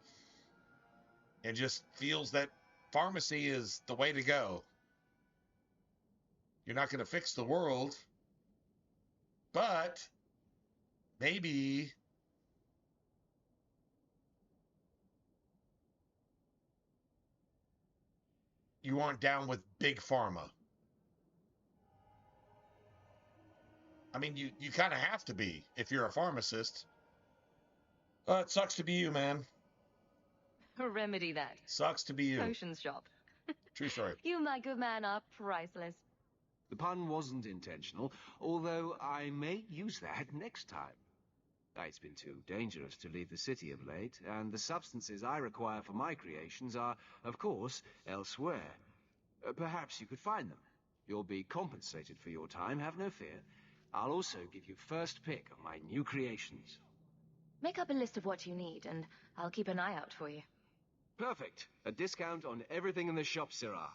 and just feels that pharmacy is the way to go. You're not going to fix the world, but maybe you aren't down with big pharma. I mean, you kind of have to be if you're a pharmacist. It sucks to be you, man. Remedy that. Sucks to be you. Potions shop. True story. You, my good man, are priceless. The pun wasn't intentional, although I may use that next time. It's been too dangerous to leave the city of late, and the substances I require for my creations are, of course, elsewhere. Perhaps you could find them. You'll be compensated for your time, have no fear. I'll also give you first pick on my new creations. Make up a list of what you need, and I'll keep an eye out for you. Perfect. A discount on everything in the shop, Sirrah.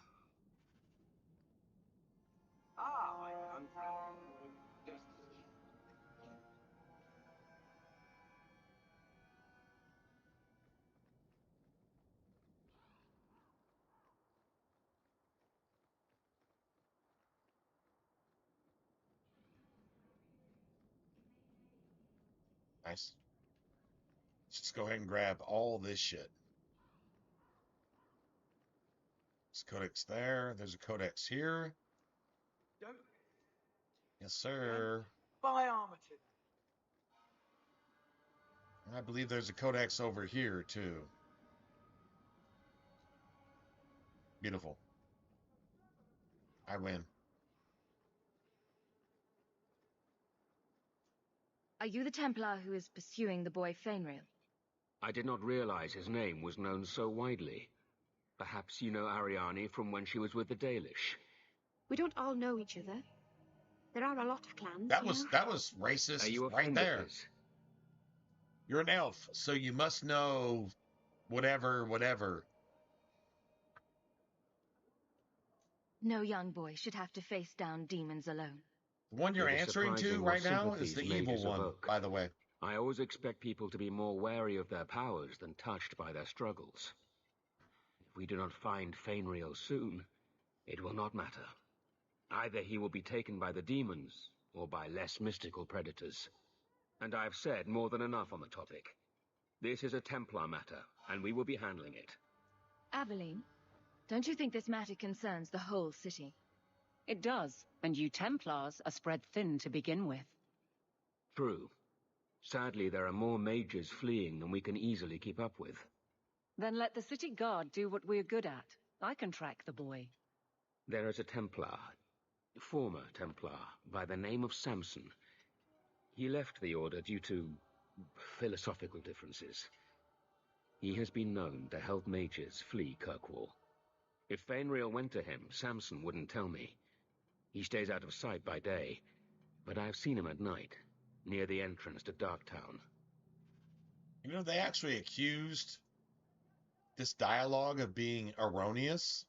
Nice. Let's just go ahead and grab all this shit. This codex there. There's a codex here. Don't Yes, sir. buy armor to them. I believe there's a codex over here, too. Beautiful. I win. Are you the Templar who is pursuing the boy Fainrail? I did not realize his name was known so widely. Perhaps you know Ariane from when she was with the Dalish. We don't all know each other. There are a lot of clans. That was racist Are you right there. Liz? You're an elf, so you must know whatever. No young boy should have to face down demons alone. The one you're It is answering to surprising right what now is sympathies the evil mages one, evoke. by the way. I always expect people to be more wary of their powers than touched by their struggles. If we do not find Fainrail soon, it will not matter. Either he will be taken by the demons, or by less mystical predators. And I have said more than enough on the topic. This is a Templar matter, and we will be handling it. Aveline, don't you think this matter concerns the whole city? It does, and you Templars are spread thin to begin with. True. Sadly, there are more mages fleeing than we can easily keep up with. Then let the city guard do what we're good at. I can track the boy. There is a Templar, former Templar, by the name of Samson. He left the Order due to philosophical differences. He has been known to help mages flee Kirkwall. If Fainrail went to him, Samson wouldn't tell me. He stays out of sight by day, but I've seen him at night, near the entrance to Darktown. You know, they actually accused this dialogue of being erroneous.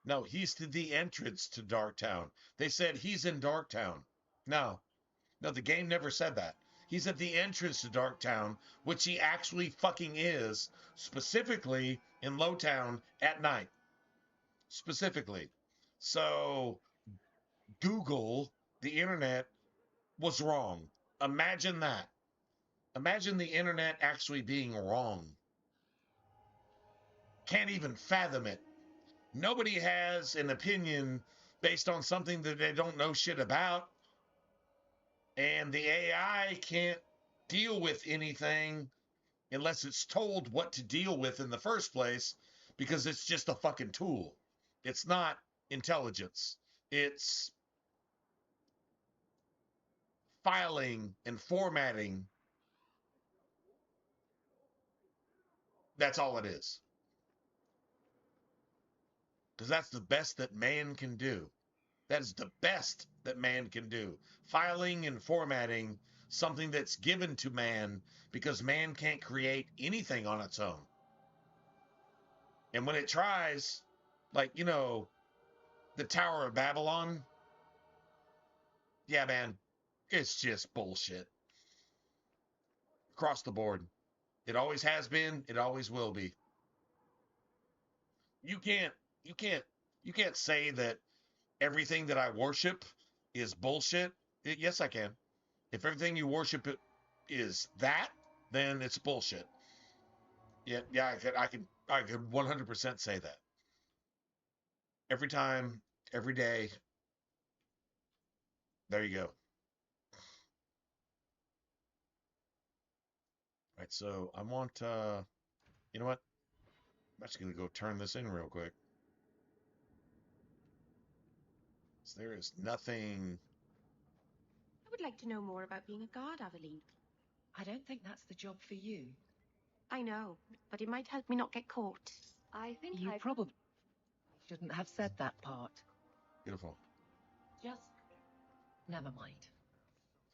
No, he's to the entrance to Darktown. They said he's in Darktown. No, the game never said that. He's at the entrance to Darktown, which he actually fucking is, specifically in Lowtown at night. Specifically. So, Google, the internet, was wrong. Imagine that. Imagine the internet actually being wrong. Can't even fathom it. Nobody has an opinion based on something that they don't know shit about. And the AI can't deal with anything unless it's told what to deal with in the first place, because it's just a fucking tool. It's not intelligence. It's filing and formatting. That's all it is. Because that's the best that man can do. That is the best that man can do. Filing and formatting something that's given to man, because man can't create anything on its own. And when it tries, like, you know, the Tower of Babylon, yeah, man, it's just bullshit. Across the board. It always has been, it always will be. You can't say that everything that I worship is bullshit. Yes, I can. If everything you worship is that, then it's bullshit. Yeah, I could 100% say that. Every time, every day. There you go. All right, so I want, you know what? I'm actually going to go turn this in real quick. So there is nothing. I would like to know more about being a guard, Aveline. I don't think that's the job for you. I know, but it might help me not get caught. I think You probably shouldn't have said that part. Beautiful. Just never mind.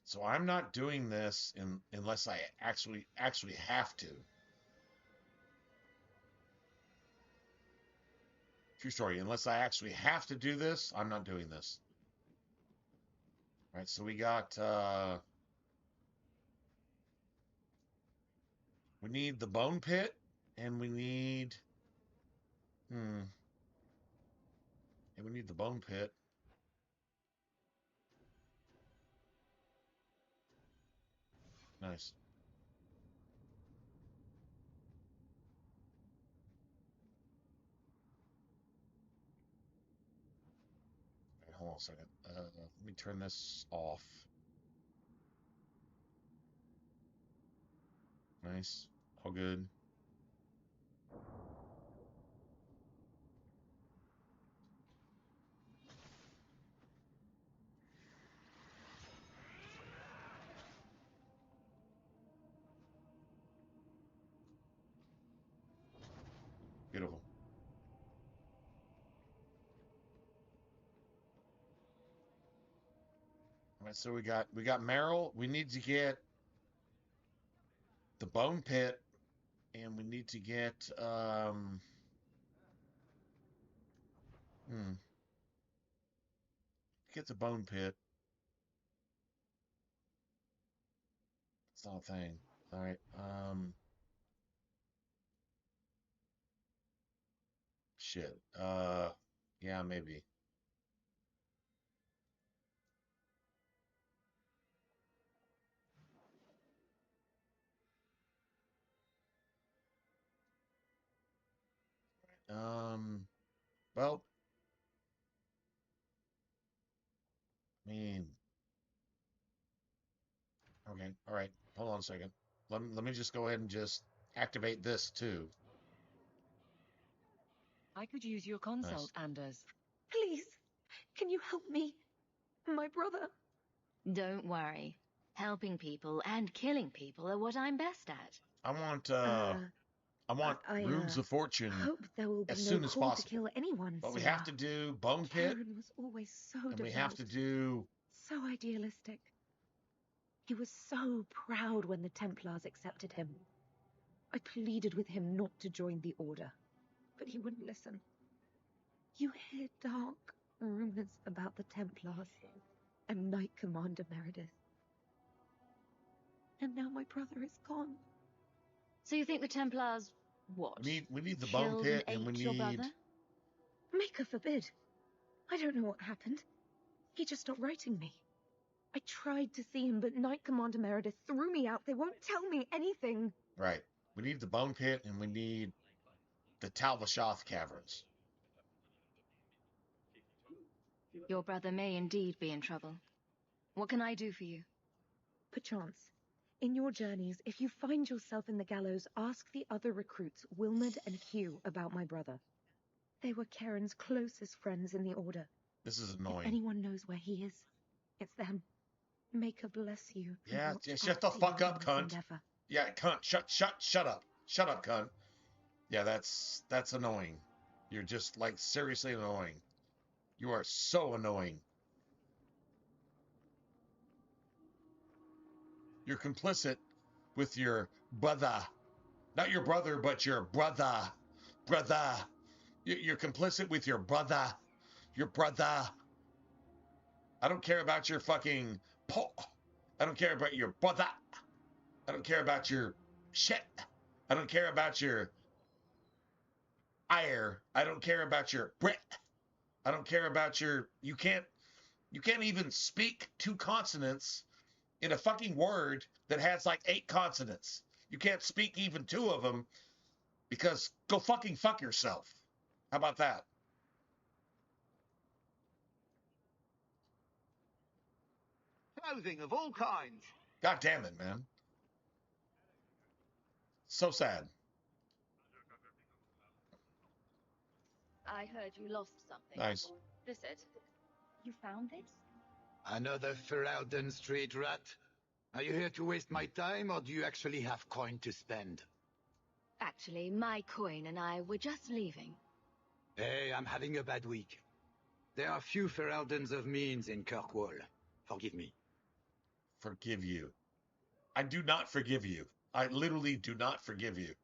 So I'm not doing this unless I actually have to. True story. Unless I actually have to do this, I'm not doing this. All right, so we got we need the bone pit, and we need and we need the bone pit. Nice. a second. Let me turn this off. Nice. All good. Beautiful. All right, so we got Meryl. We need to get the bone pit, and we need to get get the bone pit. It's not a thing. All right. Shit. Yeah, maybe. Well, I mean, okay. All right. Hold on a second. Let me just go ahead and just activate this too. I could use your consult, Nice. Anders. Please, can you help me? My brother. Don't worry. Helping people and killing people are what I'm best at. I want runes of fortune Hope there will be as no soon as call to possible. kill anyone But we sooner. have to do bone pit, Karen was always so and devout, we have to do so idealistic. He was so proud when the Templars accepted him. I pleaded with him not to join the Order, but he wouldn't listen. You hear dark rumors about the Templars and Knight Commander Meredith. And now my brother is gone. So you think the Templars, what? we need the bone killed pit, and and we ate your need brother? Maker forbid. I don't know what happened. He just stopped writing me. I tried to see him, but Knight Commander Meredith threw me out. They won't tell me anything. right. We need the bone pit, and we need the Talvashoth caverns. Your brother may indeed be in trouble. What can I do for you? Perchance, in your journeys, if you find yourself in the gallows, ask the other recruits, Wilmerd and Hugh, about my brother. They were Karen's closest friends in the Order. This is If annoying. anyone knows where he is, it's them. Maker bless you. And Yeah, watch shut the after fuck you up, in this cunt. endeavor. Yeah, cunt. Shut up. Shut up, cunt. Yeah, that's annoying. You're just like seriously annoying. You are so annoying. You're complicit with your brother. Not your brother, but your brother. Brother. You're complicit with your brother. Your brother. I don't care about your fucking I don't care about your brother. I don't care about your shit. I don't care about your ire. I don't care about your Brit. I don't care about your you can't even speak two consonants in a fucking word that has like 8 consonants. You can't speak even 2 of them because go fucking fuck yourself. How about that? Clothing of all kinds. God damn it, man. So sad. I heard you lost something. Nice. This it? You found this? Another Ferelden street rat? Are you here to waste my time, or do you actually have coin to spend? Actually, my coin and I were just leaving. Hey, I'm having a bad week. There are few Fereldens of means in Kirkwall. Forgive me. Forgive you. I do not forgive you. I literally do not forgive you.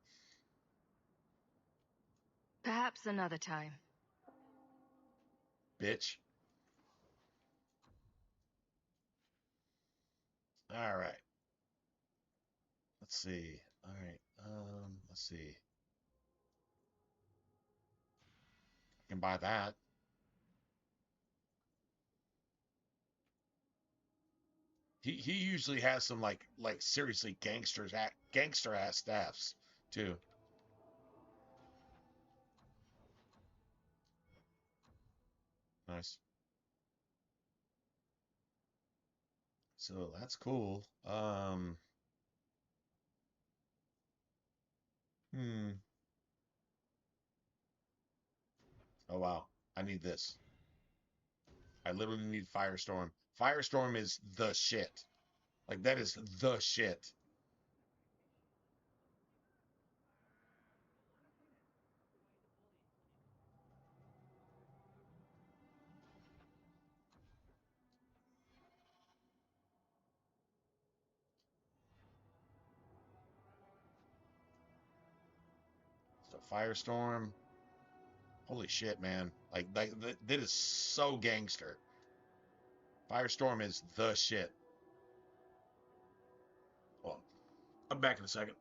Perhaps another time. Bitch. All right. Let's see. All right. Let's see. I can buy that. He usually has some like seriously gangster ass staffs too. Nice. So that's cool. Hmm. Oh wow. I need this. I literally need Firestorm. Firestorm is the shit. Like that is the shit. So Firestorm. Holy shit, man. Like that is so gangster. Firestorm is the shit. Well, I'm back in a second.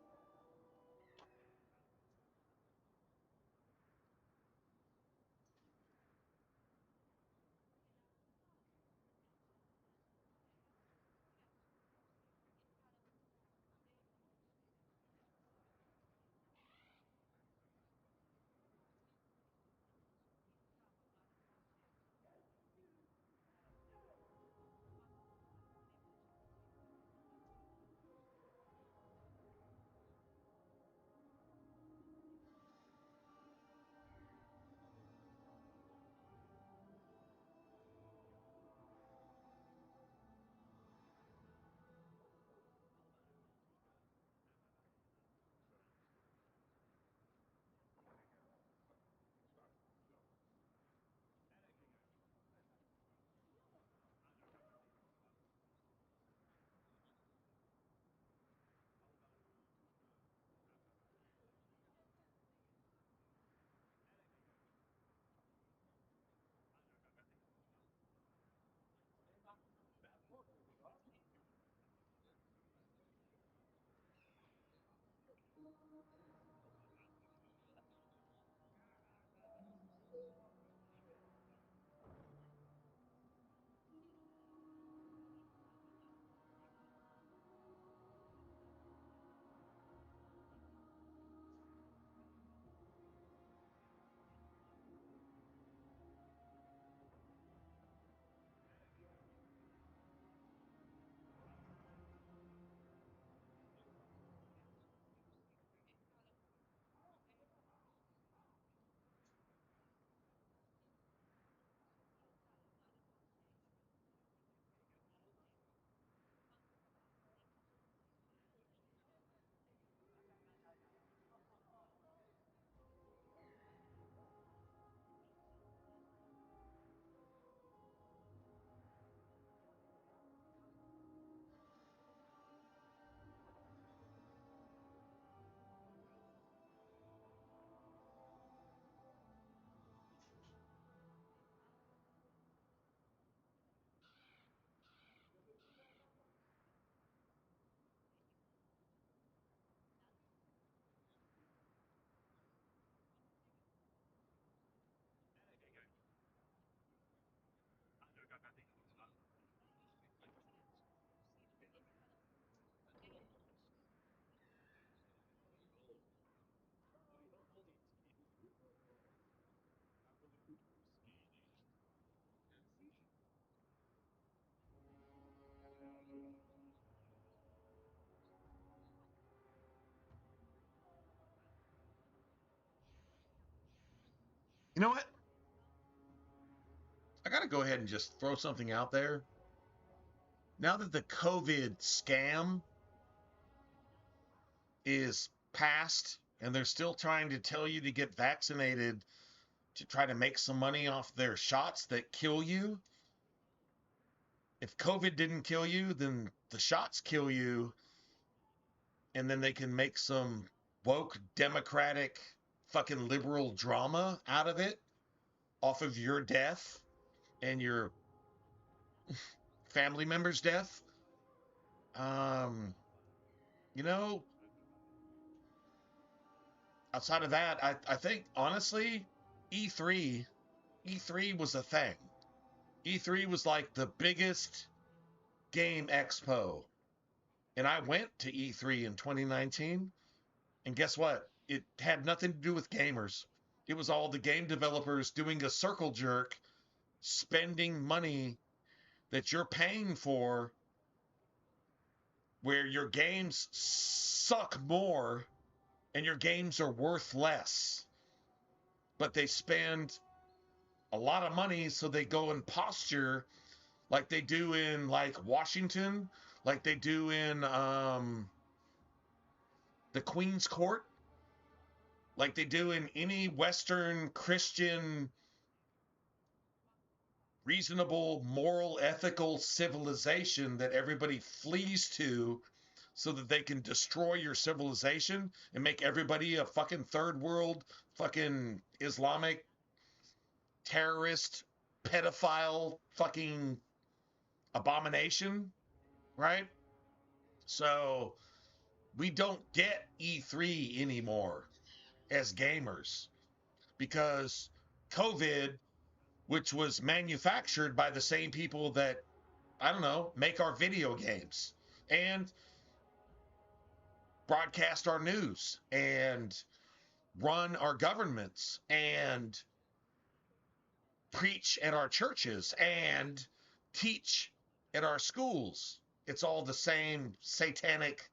You know what? I gotta go ahead and just throw something out there. Now that the COVID scam is past and they're still trying to tell you to get vaccinated to try to make some money off their shots that kill you. If COVID didn't kill you, then the shots kill you, and then they can make some woke democratic fucking liberal drama out of it off of your death and your family member's death. Um, you know, outside of that, I think honestly, E3 E3 was a thing. E3 was like the biggest game expo. And I went to E3 in 2019, and guess what? It had nothing to do with gamers. It was all the game developers doing a circle jerk, spending money that you're paying for where your games suck more and your games are worth less. But they spend a lot of money, so they go and posture like they do in like Washington, like they do in the Queen's Court, like they do in any Western Christian reasonable, moral, ethical civilization that everybody flees to so that they can destroy your civilization and make everybody a fucking third world, fucking Islamic terrorist, pedophile, fucking abomination, right? So we don't get E3 anymore as gamers because COVID, which was manufactured by the same people that, I don't know, make our video games and broadcast our news and run our governments and preach at our churches and teach at our schools. It's all the same satanic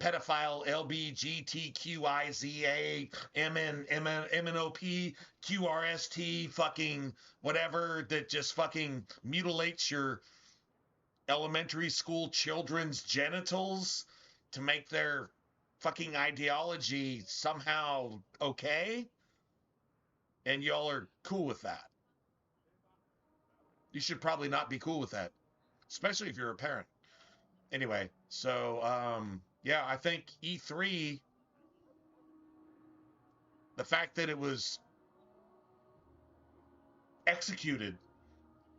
pedophile LBGTQIZA MNOP QRST fucking whatever that just fucking mutilates your elementary school children's genitals to make their fucking ideology somehow okay, and y'all are cool with that. You should probably not be cool with that, especially if you're a parent. Anyway, so yeah, I think E3, the fact that it was executed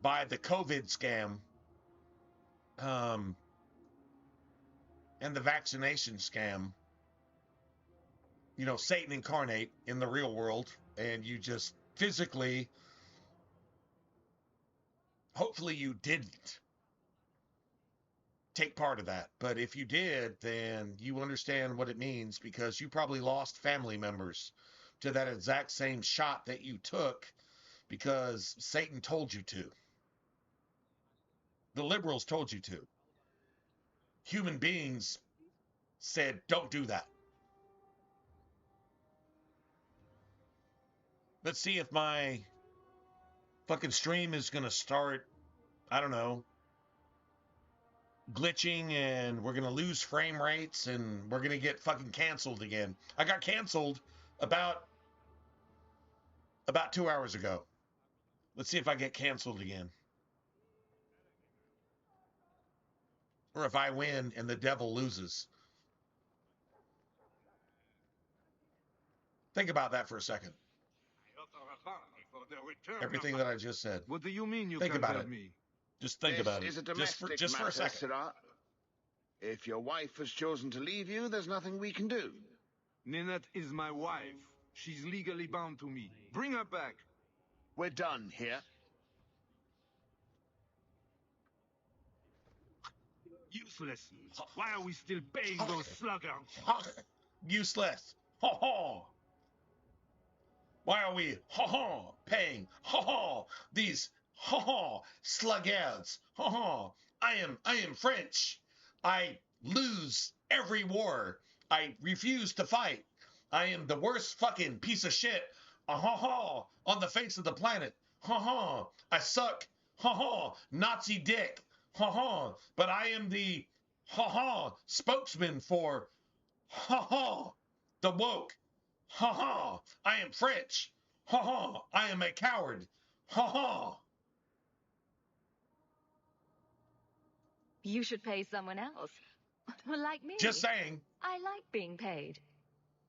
by the COVID scam and the vaccination scam, you know, Satan incarnate in the real world, and you just physically, hopefully you didn't take part of that. But if you did, then you understand what it means, because you probably lost family members to that exact same shot that you took because Satan told you to. The liberals told you to. Human beings said, don't do that. Let's see if my fucking stream is going to start, I don't know, glitching, and we're going to lose frame rates, and we're going to get fucking canceled again. I got canceled about 2 hours ago. Let's see if I get canceled again. Or if I win and the devil loses. Think about that for a second. Everything that I just said. What do you mean you think can't about help it. me? Just think about it. This is a domestic just for a matter, second. sirrah. If your wife has chosen to leave you, there's nothing we can do. Ninette is my wife. She's legally bound to me. Bring her back. We're done here. Useless. Why are we still paying those sluggards? Useless. Ha ha. Why are we paying these sluggards? I am French. I lose every war. I refuse to fight. I am the worst fucking piece of shit on the face of the planet. I suck. Nazi dick. But I am the spokesman for the woke. I am French. I am a coward. You should pay someone else. Like me. Just saying. I like being paid.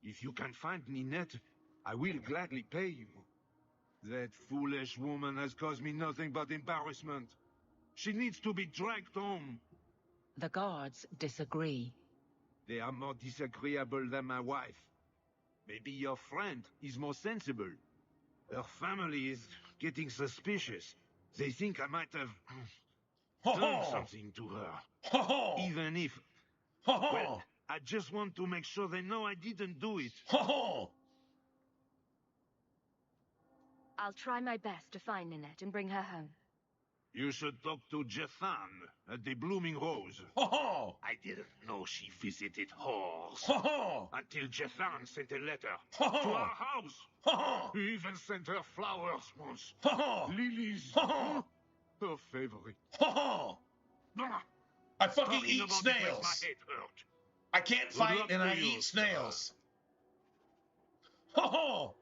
If you can find Ninette, I will gladly pay you. That foolish woman has caused me nothing but embarrassment. She needs to be dragged home. The guards disagree. They are more disagreeable than my wife. Maybe your friend is more sensible. Her family is getting suspicious. They think I might have done something to her. Even if... Well, I just want to make sure they know I didn't do it. I'll try my best to find Ninette and bring her home. You should talk to Jethan at the Blooming Rose. Ho-ho! I didn't know she visited whores. Ho-ho! Until Jethan sent a letter Ho-ho! to our house. Ho-ho! He even sent her flowers once. Ho-ho! Lilies. Ho-ho! Her favorite. Ho-ho! I fucking eat snails. I can't fight and I eat snails. Ho-ho!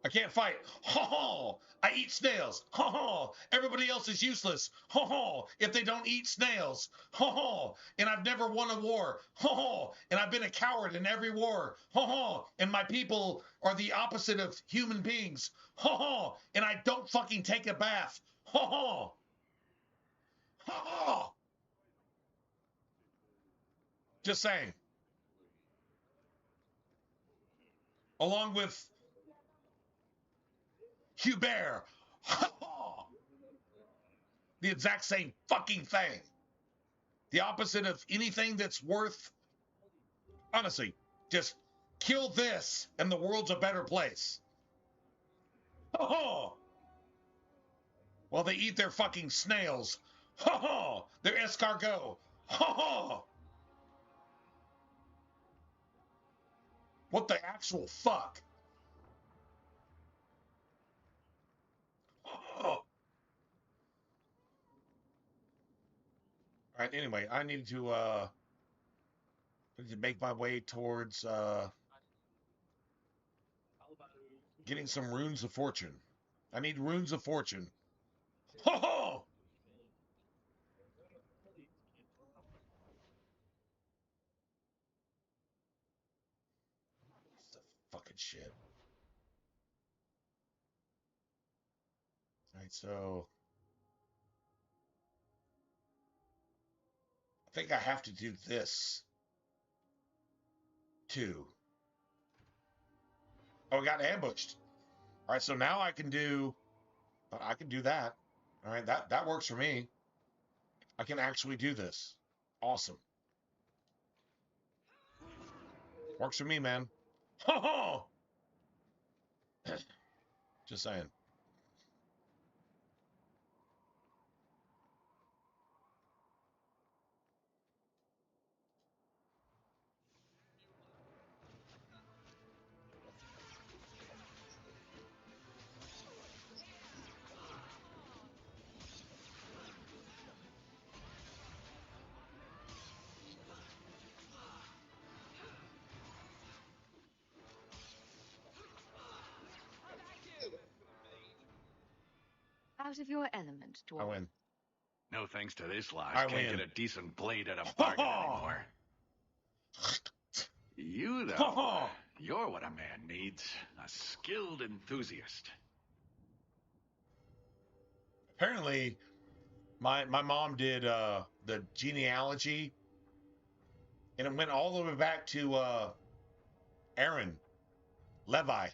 I can't fight. Ho-ho! I eat snails. Ho-ho! Everybody else is useless. Ho-ho! If they don't eat snails. Ho-ho! And I've never won a war. Ho-ho! And I've been a coward in every war. Ho-ho! And my people are the opposite of human beings. Ho-ho! And I don't fucking take a bath. Ho-ho! Ho-ho! Just saying. Along with Hubert. The exact same fucking thing. The opposite of anything that's worth, honestly, just kill this and the world's a better place. While they eat their fucking snails. Their escargot. What the actual fuck? All right, anyway, I need to make my way towards getting some runes of fortune. I need runes of fortune. Ho-ho! Fucking shit. All right, so I think I have to do this too. Oh, I got ambushed. All right, so now I can do that. All right, that works for me. I can actually do this. Awesome. Works for me, man. Ho ho! Just saying. Out of your element, dwarf. I win. No thanks to this lot. I Can't win. get a decent blade at a bargain anymore. You, though, you're what a man needs. A skilled enthusiast. Apparently, my mom did the genealogy, and it went all the way back to Aaron, Levi,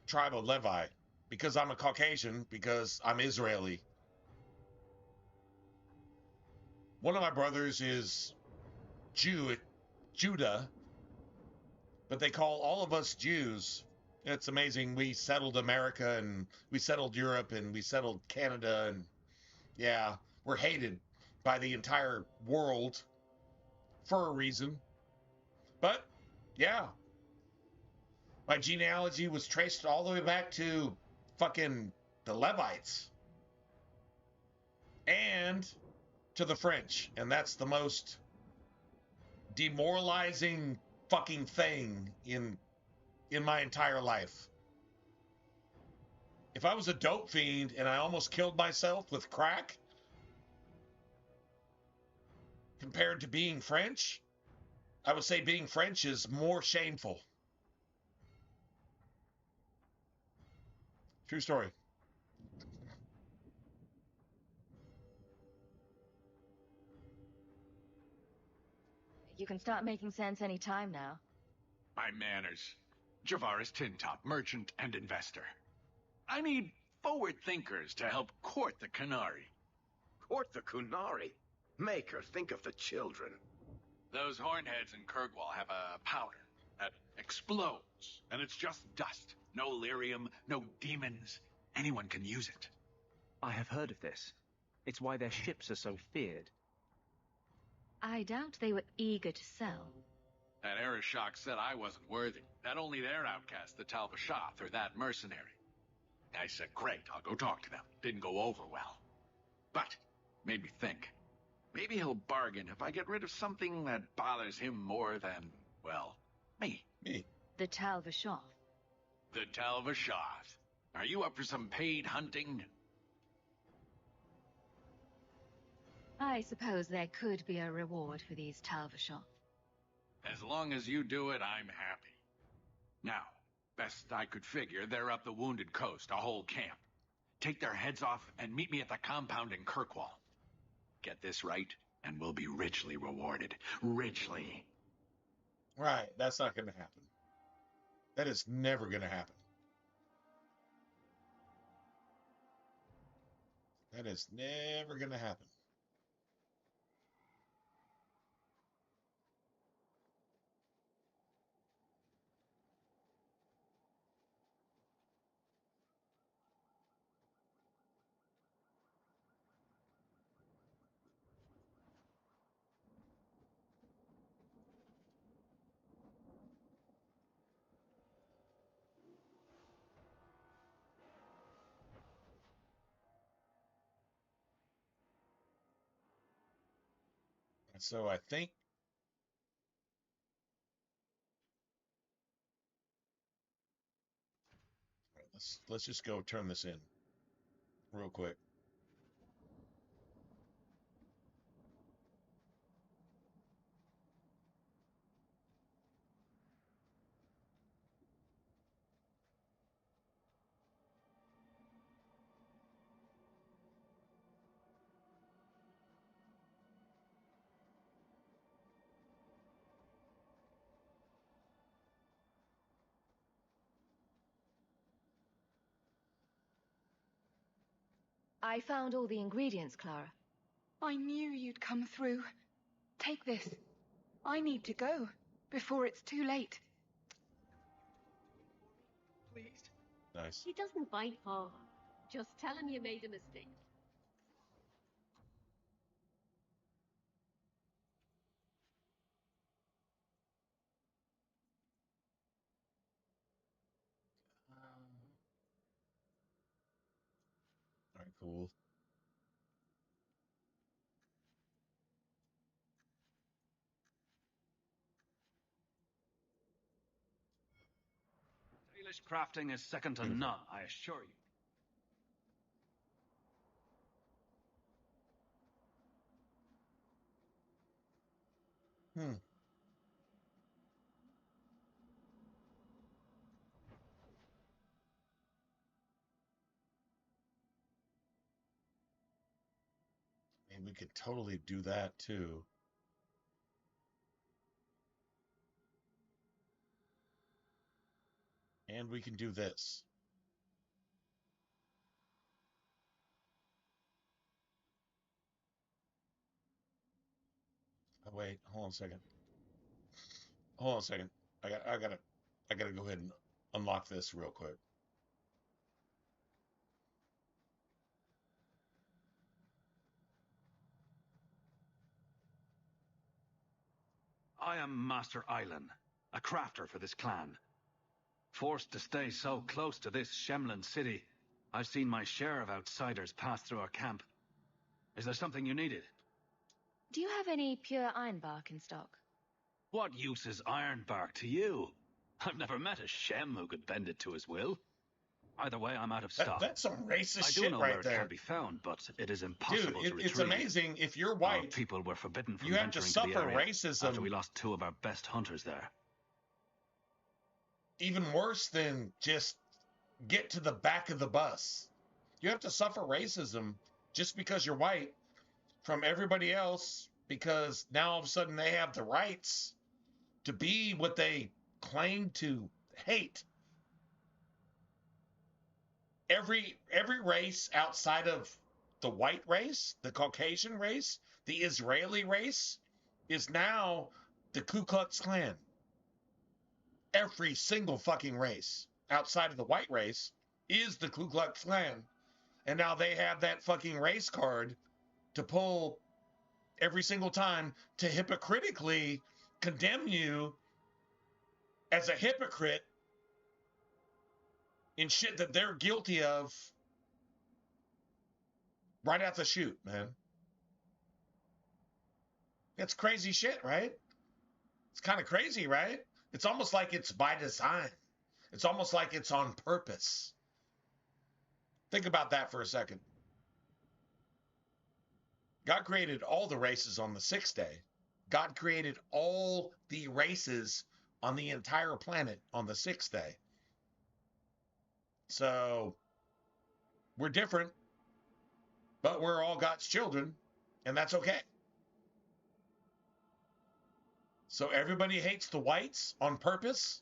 tribe of Levi, because I'm a Caucasian, because I'm Israeli. One of my brothers is Judah, but they call all of us Jews. It's amazing. We settled America, and we settled Europe, and we settled Canada, and yeah, we're hated by the entire world for a reason. But yeah, my genealogy was traced all the way back to fucking the Levites and to the French, and that's the most demoralizing fucking thing in my entire life. If I was a dope fiend and I almost killed myself with crack compared to being French, I would say being French is more shameful. True story. You can start making sense any time now. My manners. Javaris Tintop, merchant and investor. I need forward thinkers to help court the Kunari. Court the Kunari? Make her think of the children. Those hornheads in Kirkwall have a powder that explodes, and it's just dust. No lyrium, no demons. Anyone can use it. I have heard of this. It's why their ships are so feared. I doubt they were eager to sell. That Arishok said I wasn't worthy. That only their outcast, the Talvashoth, or that mercenary. I said, great, I'll go talk to them. Didn't go over well. But, made me think. Maybe he'll bargain if I get rid of something that bothers him more than, well, me. Me. The Talvashoth. The Talvashoth. Are you up for some paid hunting? I suppose there could be a reward for these Talvashoth. As long as you do it, I'm happy. Now, best I could figure, they're up the Wounded Coast, a whole camp. Take their heads off and meet me at the compound in Kirkwall. Get this right, and we'll be richly rewarded. Richly. Right, that's not going to happen. That is never going to happen. That is never going to happen. And so I think let's just go turn this in real quick. I found all the ingredients, Clara. I knew you'd come through. Take this. I need to go before it's too late. Please. Nice. He doesn't bite hard. Just tell him you made a mistake. All right, cool. Dalish crafting is second to Beautiful. none, I assure you. Hmm. I mean, we could totally do that too. And we can do this. Oh, wait, hold on a second. Hold on a second. I gotta go ahead and unlock this real quick. I am Master Island, a crafter for this clan. Forced to stay so close to this Shemlin city, I've seen my share of outsiders pass through our camp. Is there something you needed? Do you have any pure ironbark in stock? What use is ironbark to you? I've never met a Shem who could bend it to his will. Either way, I'm out of stock. That's some racist I do shit know right where it there. can be found, but it is impossible Dude, to retrieve. it's amazing. If you're Our white, people were forbidden from you have to venturing suffer the area racism. after we lost 2 of our best hunters there. Even worse than just get to the back of the bus. You have to suffer racism just because you're white from everybody else, because now all of a sudden they have the rights to be what they claim to hate. Every race outside of the white race, the Caucasian race, the Israeli race, is now the Ku Klux Klan. Every single fucking race outside of the white race is the Ku Klux Klan. And now they have that fucking race card to pull every single time to hypocritically condemn you as a hypocrite in shit that they're guilty of right out the chute, man. It's crazy shit, right? It's kind of crazy, right? It's almost like it's by design. It's almost like it's on purpose. Think about that for a second. God created all the races on the 6th day. God created all the races on the entire planet on the 6th day. So we're different, but we're all God's children, and that's okay. So everybody hates the whites on purpose?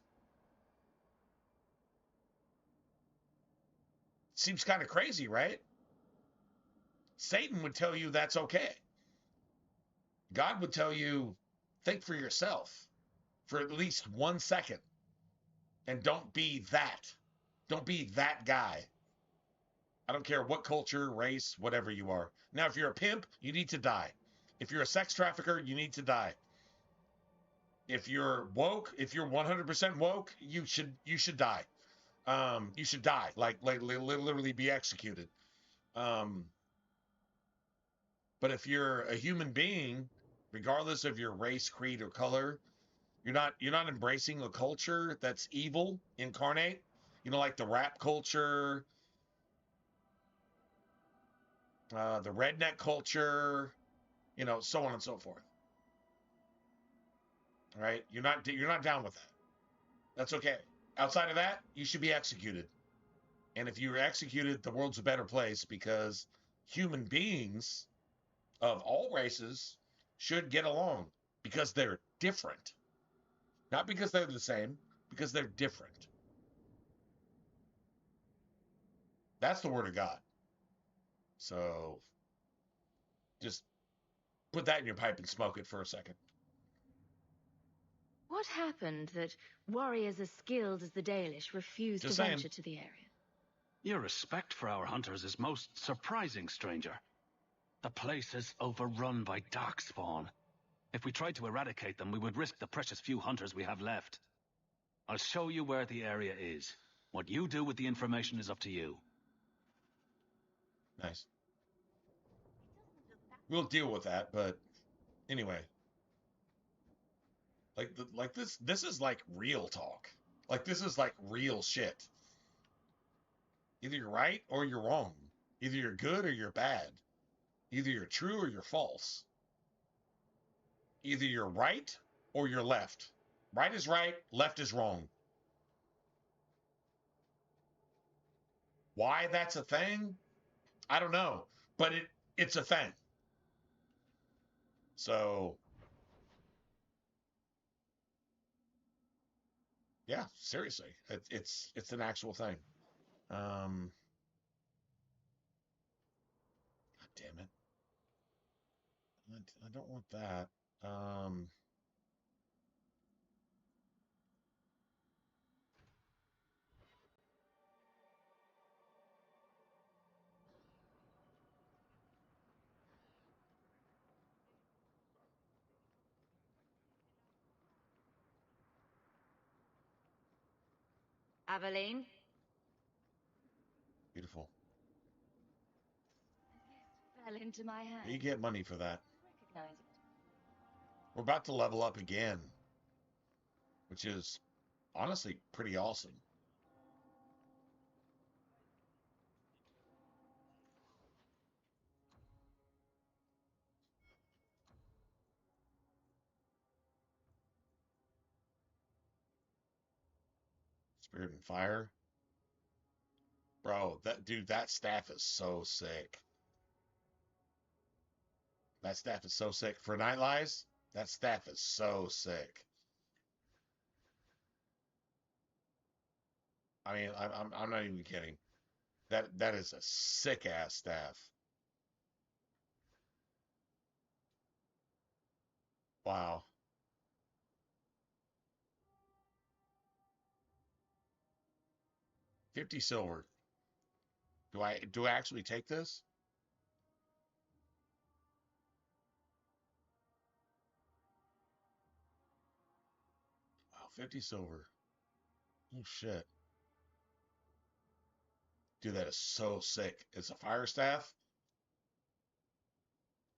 Seems kind of crazy, right? Satan would tell you that's okay. God would tell you, think for yourself for at least 1 second. And don't be that. Don't be that guy. I don't care what culture, race, whatever you are. Now, if you're a pimp, you need to die. If you're a sex trafficker, you need to die. If you're woke, if you're 100% woke, you should die. You should die, like literally be executed. But if you're a human being, regardless of your race, creed, or color, you're not embracing a culture that's evil incarnate. You know, like the rap culture, the redneck culture, you know, so on and so forth. All right, you're not down with that. That's okay. Outside of that, you should be executed. And if you're executed, the world's a better place because human beings of all races should get along because they're different. Not because they're the same, because they're different. That's the word of God. So just put that in your pipe and smoke it for a second. What happened that warriors as skilled as the Dalish refused Just to saying. venture to the area? Your respect for our hunters is most surprising, stranger. The place is overrun by darkspawn. If we tried to eradicate them, we would risk the precious few hunters we have left. I'll show you where the area is. What you do with the information is up to you. Nice. We'll deal with that, but anyway. Like this is like real talk. Like this is like real shit. Either you're right or you're wrong. Either you're good or you're bad. Either you're true or you're false. Either you're right or you're left. Right is right, left is wrong. Why that's a thing? I don't know, but it's a thing. So yeah, seriously, it's an actual thing. God damn it. I don't want that. Aveline? Beautiful. Fell into my hand. You get money for that. Recognize it. We're about to level up again, which is honestly pretty awesome. Spirit and Fire. Bro, that staff is so sick. That staff is so sick. For Night Lies, that staff is so sick. I mean, I'm not even kidding. That is a sick ass staff. Wow. $50 silver. Do I actually take this? Wow, 50 silver. Oh shit. Dude, that is so sick. It's a fire staff.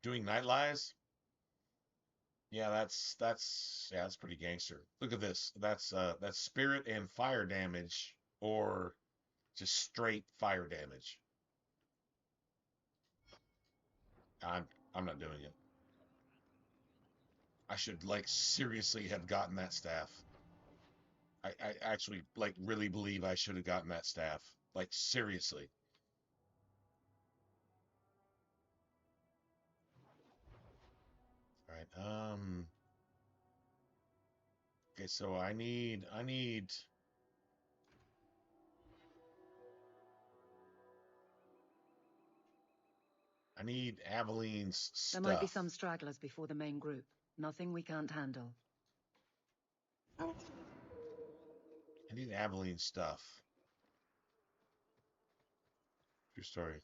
Doing night lies. Yeah, that's pretty gangster. Look at this. That's spirit and fire damage, or just straight fire damage. I'm I'm not doing it. I should like seriously have gotten that staff. I actually like really believe I should have gotten that staff. Like seriously. All right. Okay, so I need Aveline's There might be stuff. some stragglers before the main group. Nothing we can't handle. I need Aveline's stuff. True story.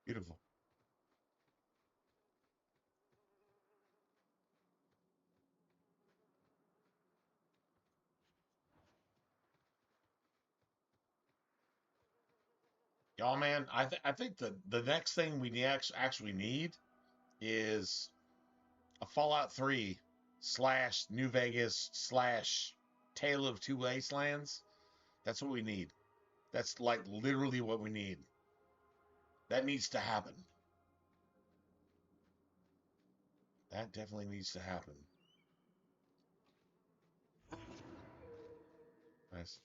Beautiful. Y'all, man, I think the next thing we actually need is a Fallout 3 slash New Vegas slash Tale of Two Wastelands. That's what we need. That's like literally what we need. That needs to happen. That definitely needs to happen. Nice.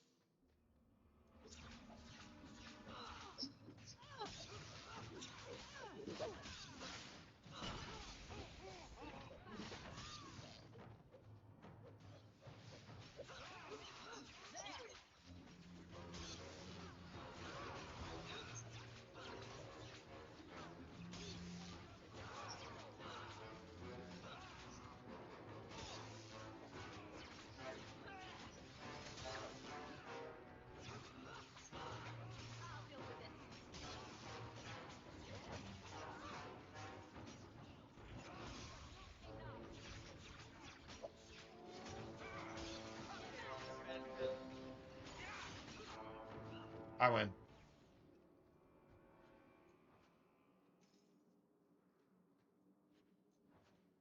I win.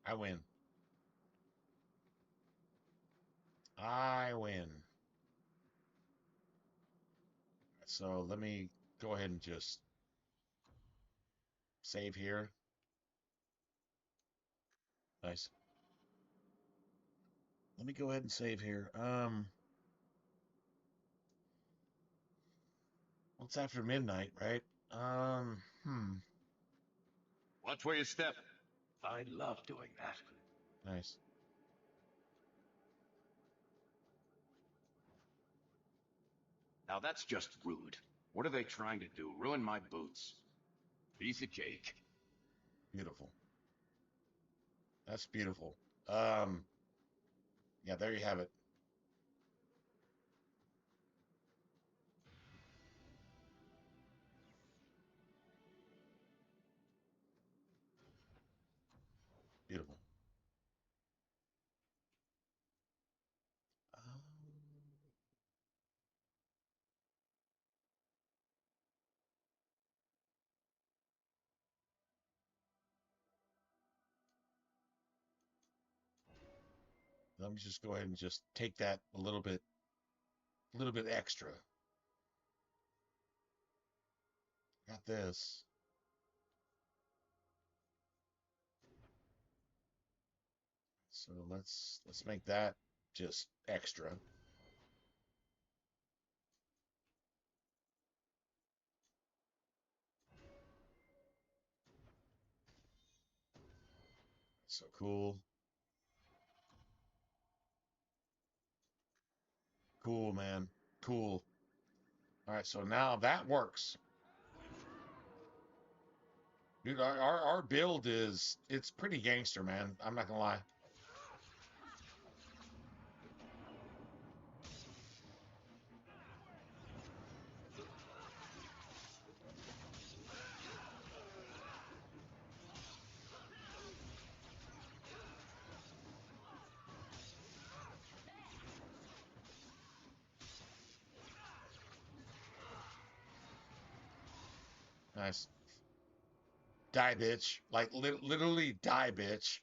I win. I win. So let me go ahead and just save here. Nice. Let me go ahead and save here. Well, it's after midnight, right? Hmm. Watch where you step. I love doing that. Nice. Now that's just rude. What are they trying to do? Ruin my boots? Piece of cake. Beautiful. That's beautiful. Yeah, there you have it. Beautiful. Let me just go ahead and just take that a little bit extra. Got this. So let's make that just extra. So cool. Cool, man. Cool. All right, so now that works. Dude, our build it's pretty gangster, man. I'm not gonna lie. Nice. Die, bitch. Like literally die, bitch.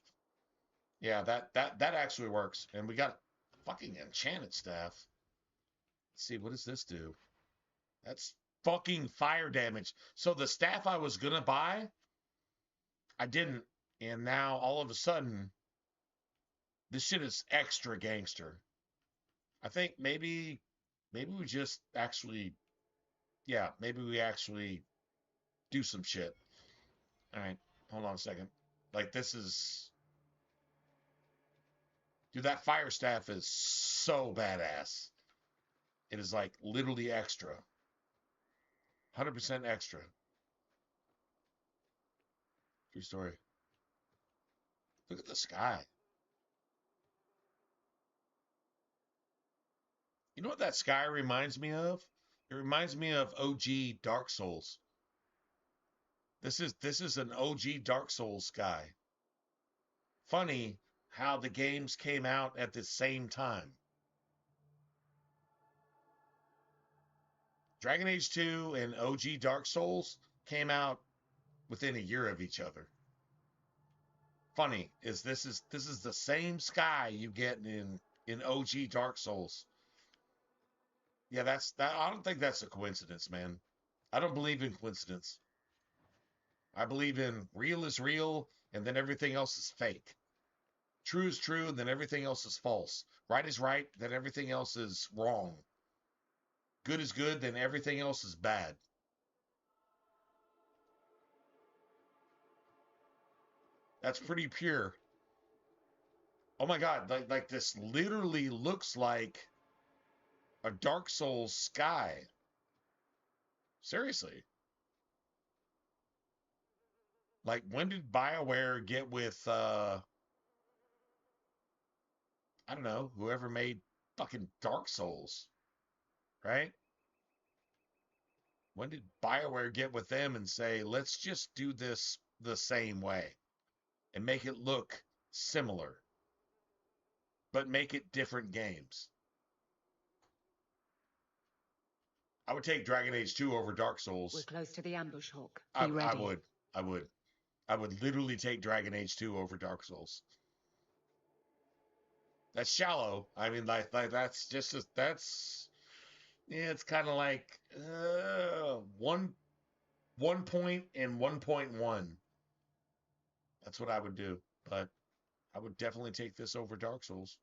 Yeah, that actually works. And we got fucking enchanted staff. Let's see, what does this do? That's fucking fire damage. So the staff I was gonna buy, I didn't. And now all of a sudden, this shit is extra gangster. I think maybe we just actually, yeah, maybe we actually do some shit. All right, hold on a second. Like this is, dude, that fire staff is so badass. It is like literally extra. 100% extra. True story. Look at the sky. You know what that sky reminds me of? It reminds me of OG Dark Souls. This is an OG Dark Souls sky. Funny how the games came out at the same time. Dragon Age 2 and OG Dark Souls came out within a year of each other. Funny is this is the same sky you get in OG Dark Souls. Yeah, that's that. I don't think that's a coincidence, man. I don't believe in coincidence. I believe in real is real, and then everything else is fake. True is true, and then everything else is false. Right is right, then everything else is wrong. Good is good, then everything else is bad. That's pretty pure. Oh my god, like this literally looks like a Dark Souls sky. Seriously. Like when did BioWare get with I don't know, whoever made fucking Dark Souls, right? When did BioWare get with them and say, let's just do this the same way and make it look similar, but make it different games? I would take Dragon Age 2 over Dark Souls. We're close to the ambush, Hawk. I Be ready. I would literally take Dragon Age 2 over Dark Souls. That's shallow. I mean, like that's just that's yeah. It's kind of like 1 point and 1.1. That's what I would do, but I would definitely take this over Dark Souls.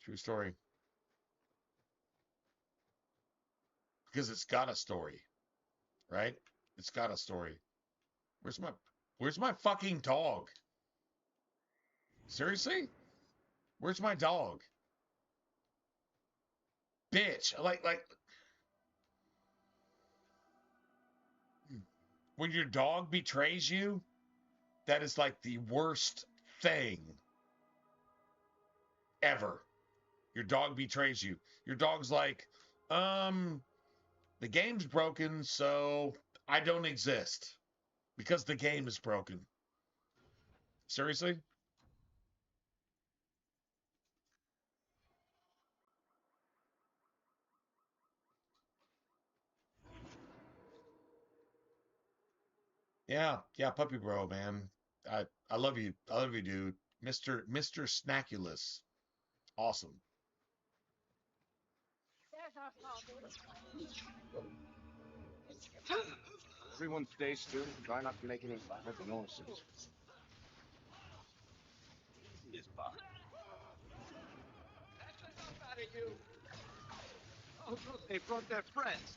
True story. Because it's got a story, right? It's got a story. Where's my fucking dog? Seriously? Where's my dog? Bitch. Like when your dog betrays you, that is like the worst thing ever. Your dog betrays you. Your dog's like, the game's broken, so I don't exist because the game is broken. Seriously? Yeah, puppy bro, man. I love you. I love you, dude. Mr. Snackulous. Awesome. Everyone stay still. Try not to make any violent noises. This bug. That's enough out of you. Oh, look, they brought their friends.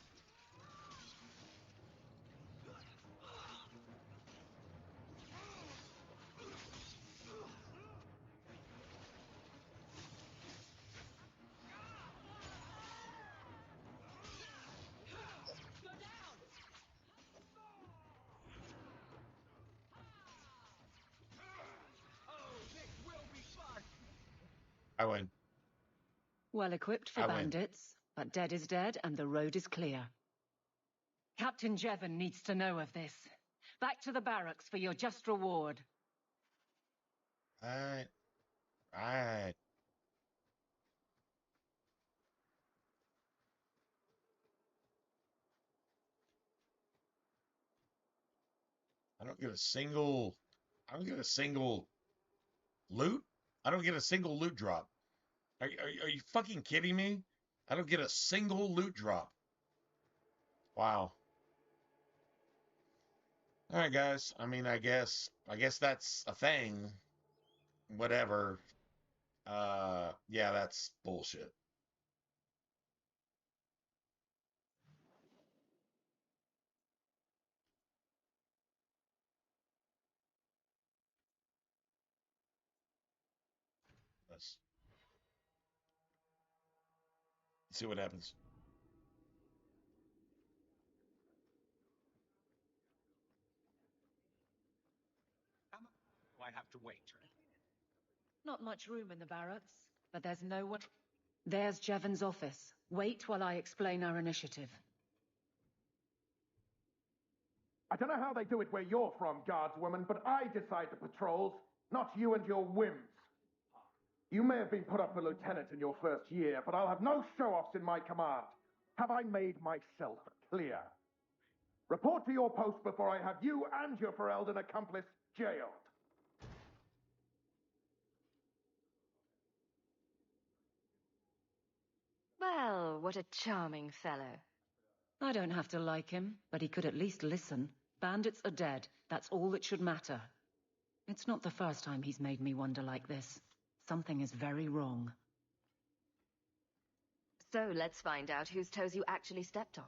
I win. Well equipped for I win. bandits, but dead is dead and the road is clear. Captain Jevon needs to know of this. Back to the barracks for your just reward. Alright. Alright. I don't get a single loot. I don't get a single loot drop. Are you fucking kidding me? I don't get a single loot drop. Wow. All right, guys. I mean, I guess that's a thing. Whatever. Yeah, that's bullshit. Let's see what happens. How much do I have to wait? Not much room in the barracks, but there's no one... There's Jevon's office. Wait while I explain our initiative. I don't know how they do it where you're from, guardswoman, but I decide the patrols, not you and your whims. You may have been put up for lieutenant in your first year, but I'll have no show-offs in my command. Have I made myself clear? Report to your post before I have you and your Ferelden accomplice jailed. Well, what a charming fellow. I don't have to like him, but he could at least listen. Bandits are dead. That's all that should matter. It's not the first time he's made me wonder like this. Something is very wrong. So let's find out whose toes you actually stepped on.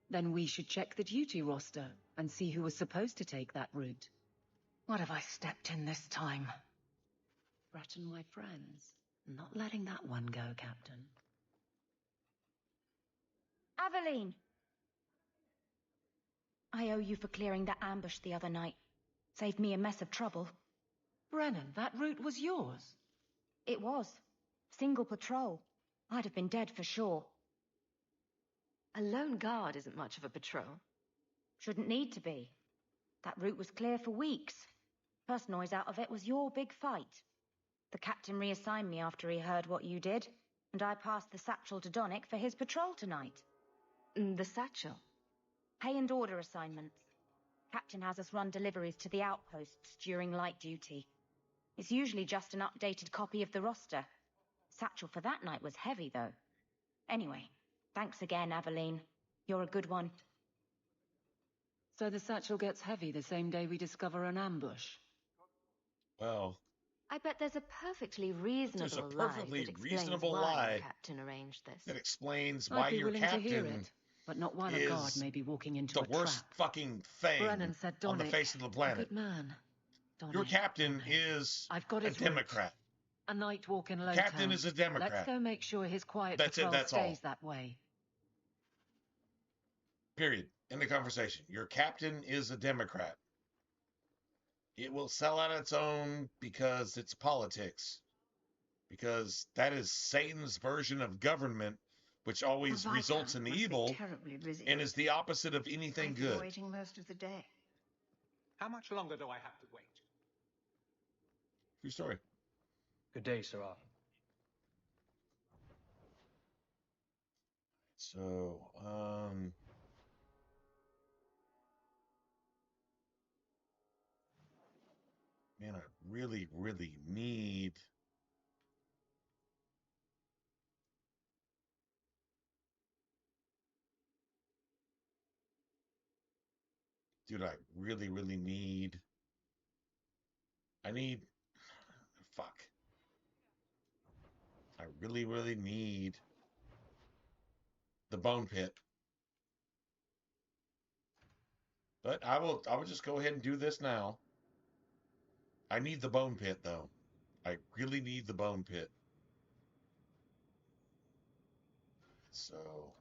Then we should check the duty roster and see who was supposed to take that route. What have I stepped in this time? Threaten my friends. Not letting that one go, Captain. Aveline! I owe you for clearing that ambush the other night. Saved me a mess of trouble. Brennan, that route was yours. It was. Single patrol. I'd have been dead for sure. A lone guard isn't much of a patrol. Shouldn't need to be. That route was clear for weeks. First noise out of it was your big fight. The captain reassigned me after he heard what you did, and I passed the satchel to Donnick for his patrol tonight. The satchel? Pay and order assignments. Captain has us run deliveries to the outposts during light duty. It's usually just an updated copy of the roster. Satchel for that night was heavy, though. Anyway, thanks again, Aveline. You're a good one. So the satchel gets heavy the same day we discover an ambush? Well... I bet there's a perfectly reasonable lie that explains why the captain arranged this. That explains why your captain to hear it, but not while a guard may be walking into the worst fucking thing on the face of the planet. Good man. Your captain is a Democrat. A night walk in Lowtown. Captain is a Democrat. Let's go make sure his quiet patrol stays that way. Period. End of conversation. Your captain is a Democrat. It will sell on its own because it's politics. Because that is Satan's version of government, which always results in evil and is the opposite of anything good. Waiting most of the day. How much longer do I have to wait? True story. Good day, Sarah. So, man, I really, really need... Dude, I really, really need... I need Fuck. I really, really need the bone pit. But I will just go ahead and do this now. I need the bone pit though. I really need the bone pit. So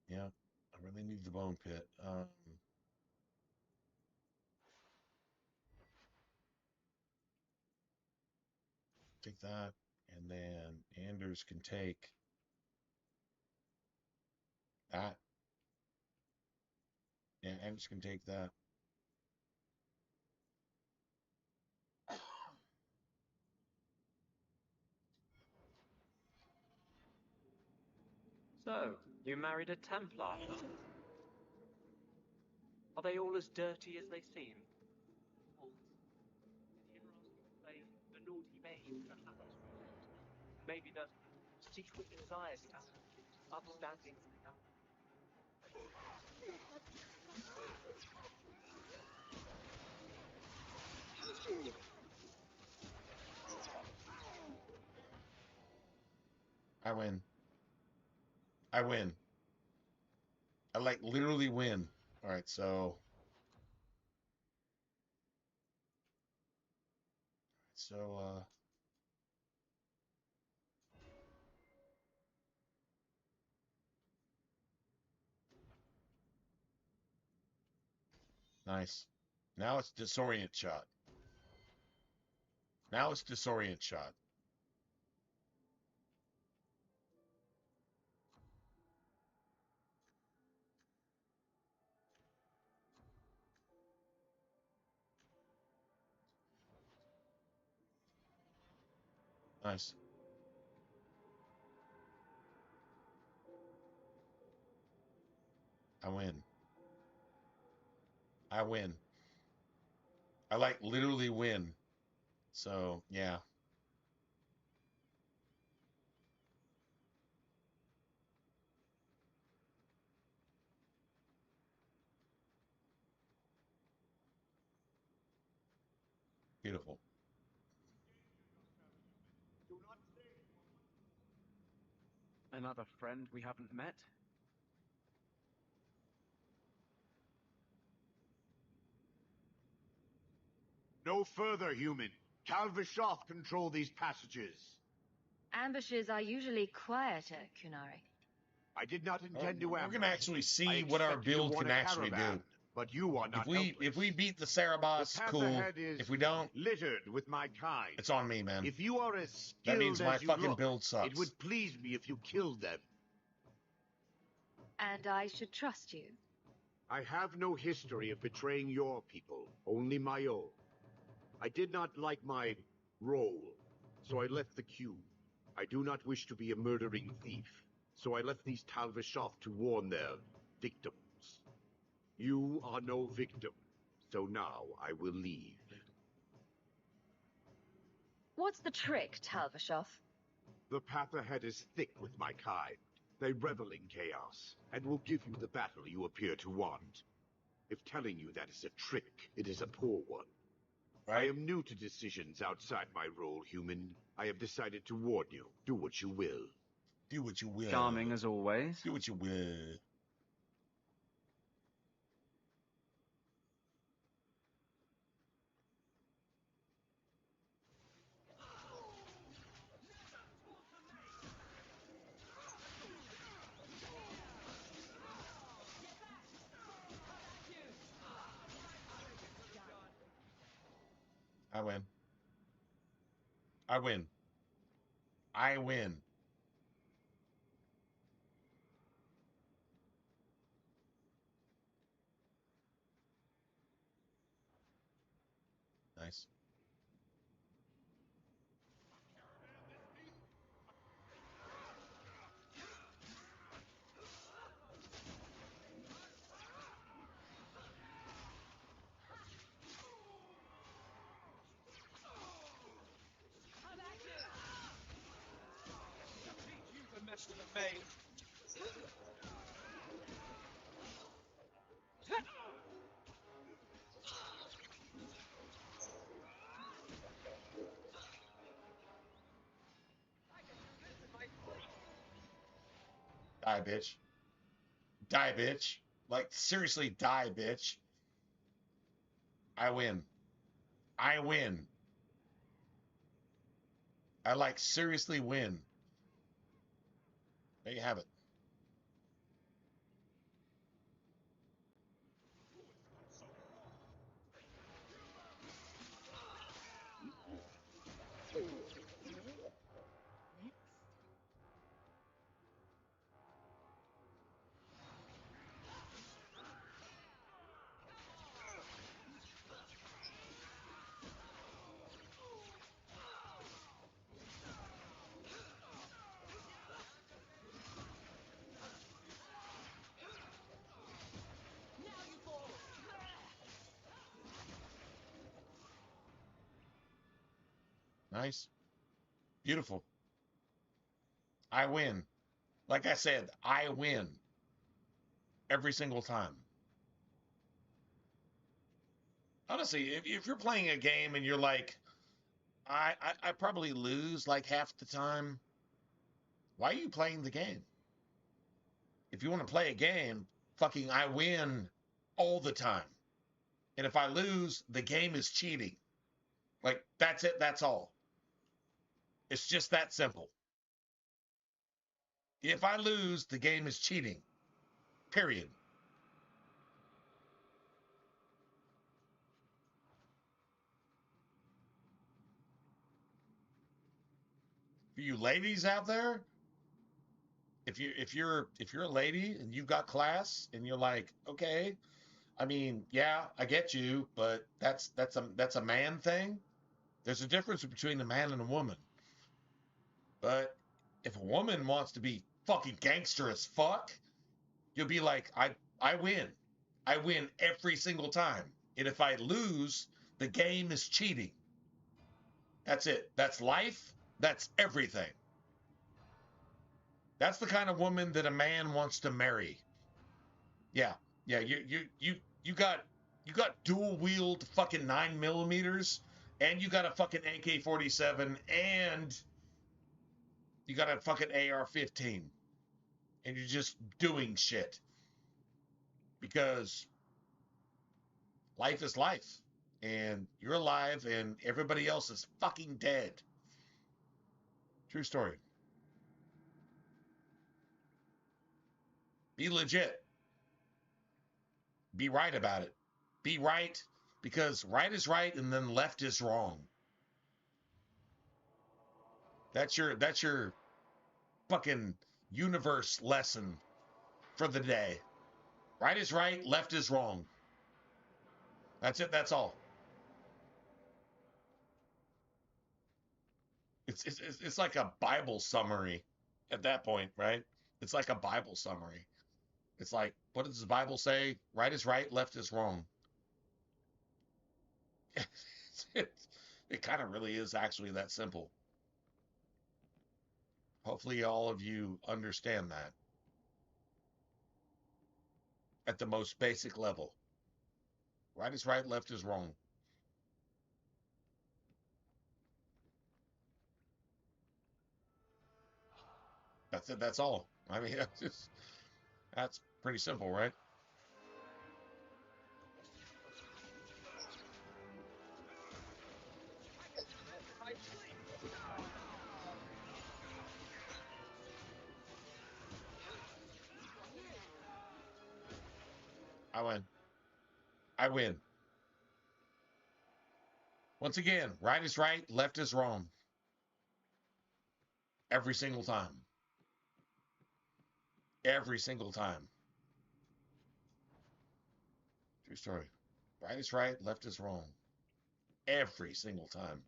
yeah, I really need the bone pit. Take that, and then Anders can take that. Yeah, Anders can take that. So, you married a Templar? Are they all as dirty as they seem? The naughty maid, perhaps. Maybe the secret desires upstanding. I win. I win. I like literally win. All right, so nice. Now it's disorient shot. Now it's disorient shot. Nice. I win. I win. I like literally win. So, yeah. Beautiful. Another friend we haven't met? No further, human. Tal Vishoth control these passages. Ambushes are usually quieter, Kunari. I did not intend to We're ambush. gonna actually see I what our expected to build warn can a actually caravan, do. but you are not If we beat the The Saraboss, path cool. ahead is If we don't, littered with my kind. it's on me, man. If you are as That means skilled my as you fucking look, build sucks. it would please me if you killed them. And I should trust you. I have no history of betraying your people, only my own. I did not like my role, so I left the queue. I do not wish to be a murdering thief, so I left these Tal Vishoth to warn their victims. You are no victim, so now I will leave. What's the trick, Talvashoth? The path ahead is thick with my kind. They revel in chaos, and will give you the battle you appear to want. If telling you that is a trick, it is a poor one. Right? I am new to decisions outside my role, human. I have decided to warn you. Do what you will. Do what you will. Charming as always. Do what you will. I win. I win. I win. Nice. The mess with the maid. Die, bitch. Die, bitch. Like, seriously, die, bitch. I win. I win. I, like, seriously win. There you have it. Nice. Beautiful. I win. Like I said, I win. Every single time. Honestly, if you're playing a game and you're like, I probably lose like half the time, why are you playing the game? If you want to play a game, fucking I win all the time. And if I lose, the game is cheating. Like, that's it, that's all. It's just that simple. If I lose, the game is cheating. Period. For you ladies out there, if you're a lady and you've got class and you're like, okay, I mean, yeah, I get you, but that's a man thing. There's a difference between a man and a woman. But if a woman wants to be fucking gangster as fuck, you'll be like, I win. I win every single time. And if I lose, the game is cheating. That's it. That's life. That's everything. That's the kind of woman that a man wants to marry. Yeah. Yeah, you got dual wield fucking 9mm, and you got a fucking AK-47, and you got a fucking AR-15, and you're just doing shit because life is life, and you're alive, and everybody else is fucking dead. True story. Be legit. Be right about it. Be right, because right is right, and then left is wrong. That's your fucking universe lesson for the day. Right is right, left is wrong. That's it, that's all. It's like a Bible summary at that point, right? It's like a Bible summary. It's like, what does the Bible say? Right is right, left is wrong. It kind of really is actually that simple. Hopefully all of you understand that at the most basic level. Right is right, left is wrong. That's it, that's all. I mean, that's pretty simple, right? I win. I win. Once again, right is right, left is wrong. Every single time. Every single time. True story. Right is right, left is wrong. Every single time.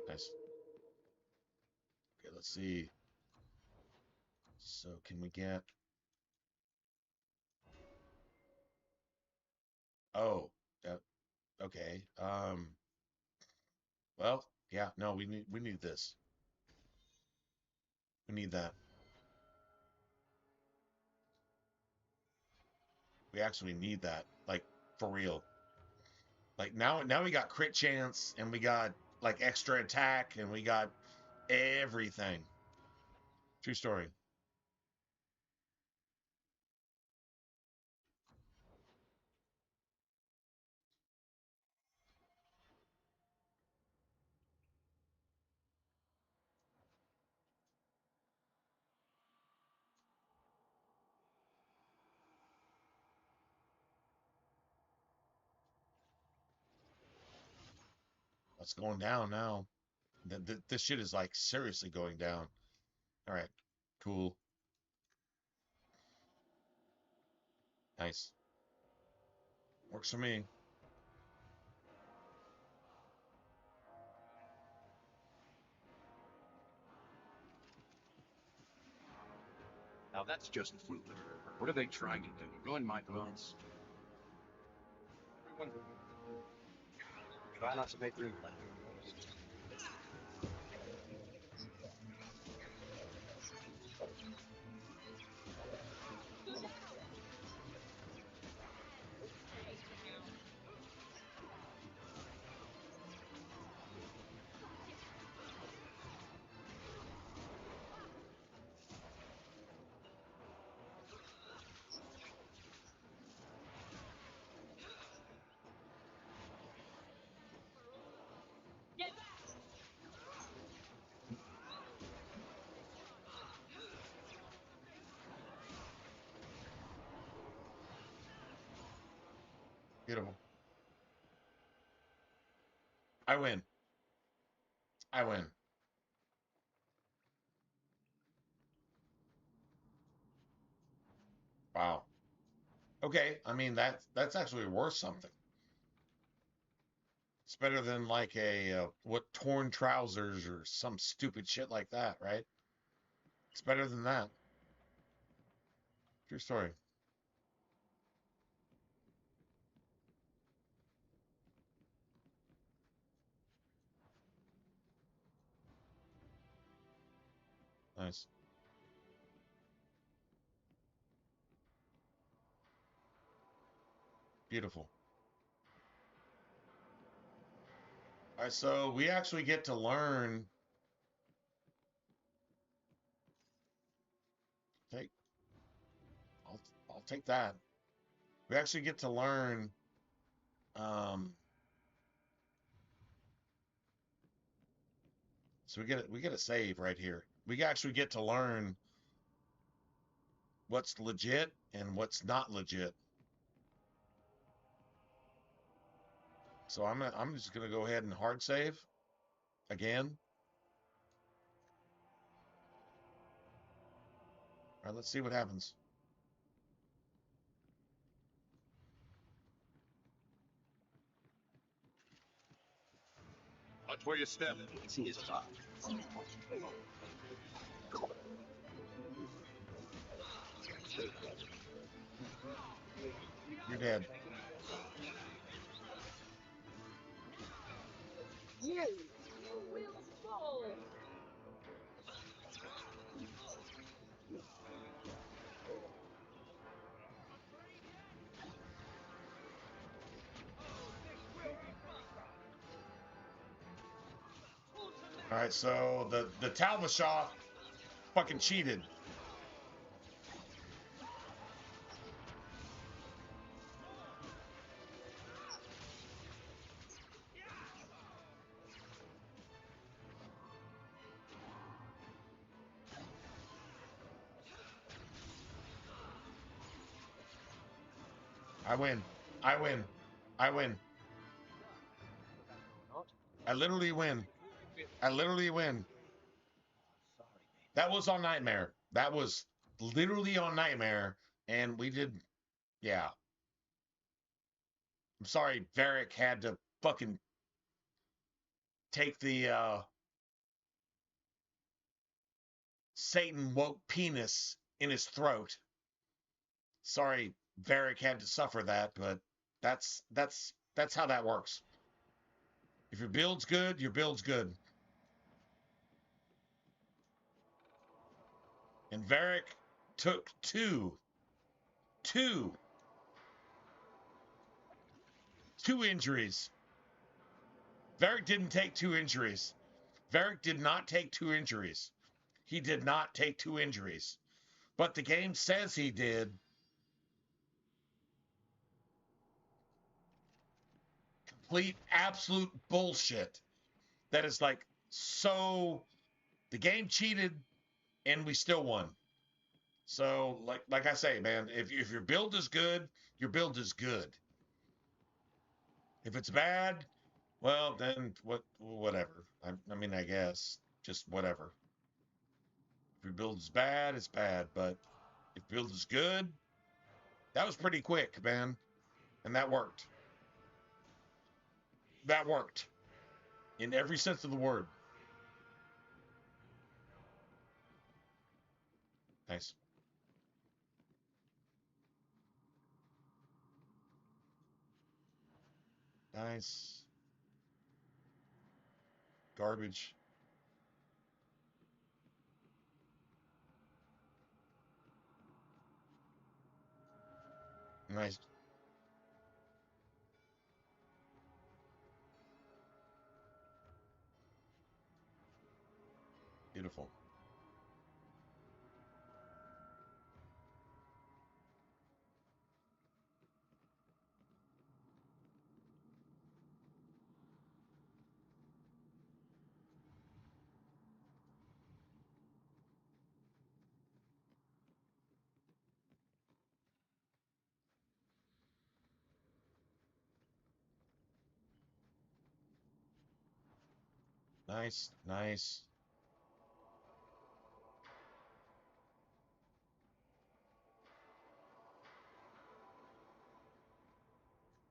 Nice. Okay, let's see. So can we get... Oh, okay. Well, yeah, no, we need this. We need that. We actually need that. Like, for real. Like, now we got crit chance, and we got, like, extra attack, and we got everything. True story. It's going down now. This shit is like seriously going down. All right, cool, nice, works for me. Now that's just food. What are they trying to do? Ruin my plans. Everyone, Try not to make room. Beautiful. I win. I win. Wow. Okay, I mean that's actually worth something. It's better than like a what torn trousers or some stupid shit like that, right? It's better than that. True story. Nice. Beautiful. All right, so we actually get to learn. Take. I'll take that. We actually get to learn. Um, so we get a save right here. We actually get to learn what's legit and what's not legit. So I'm just gonna go ahead and hard save again. All right, let's see what happens. watch where you step. See his top. You're dead. You will fall. All right, so the Talbashah fucking cheated. I win. I win. I win. I literally win. I literally win. That was on Nightmare. That was literally on Nightmare, and we did. Yeah. I'm sorry, Varric had to fucking take the Satan woke penis in his throat. Sorry, Varric had to suffer that, but that's how that works. If your build's good, your build's good. And Varric took two injuries. Varric didn't take 2 injuries. Varric did not take 2 injuries. He did not take 2 injuries. But the game says he did. Complete, absolute bullshit. That is like, so the game cheated and we still won. So like I say, man, if your build is good, your build is good. If it's bad, well, then whatever. I mean, I guess just whatever. If your build is bad, it's bad. But if build is good, that was pretty quick, man, and that worked. That worked in every sense of the word. Nice. Nice. Garbage. Nice. Beautiful. Nice. Nice.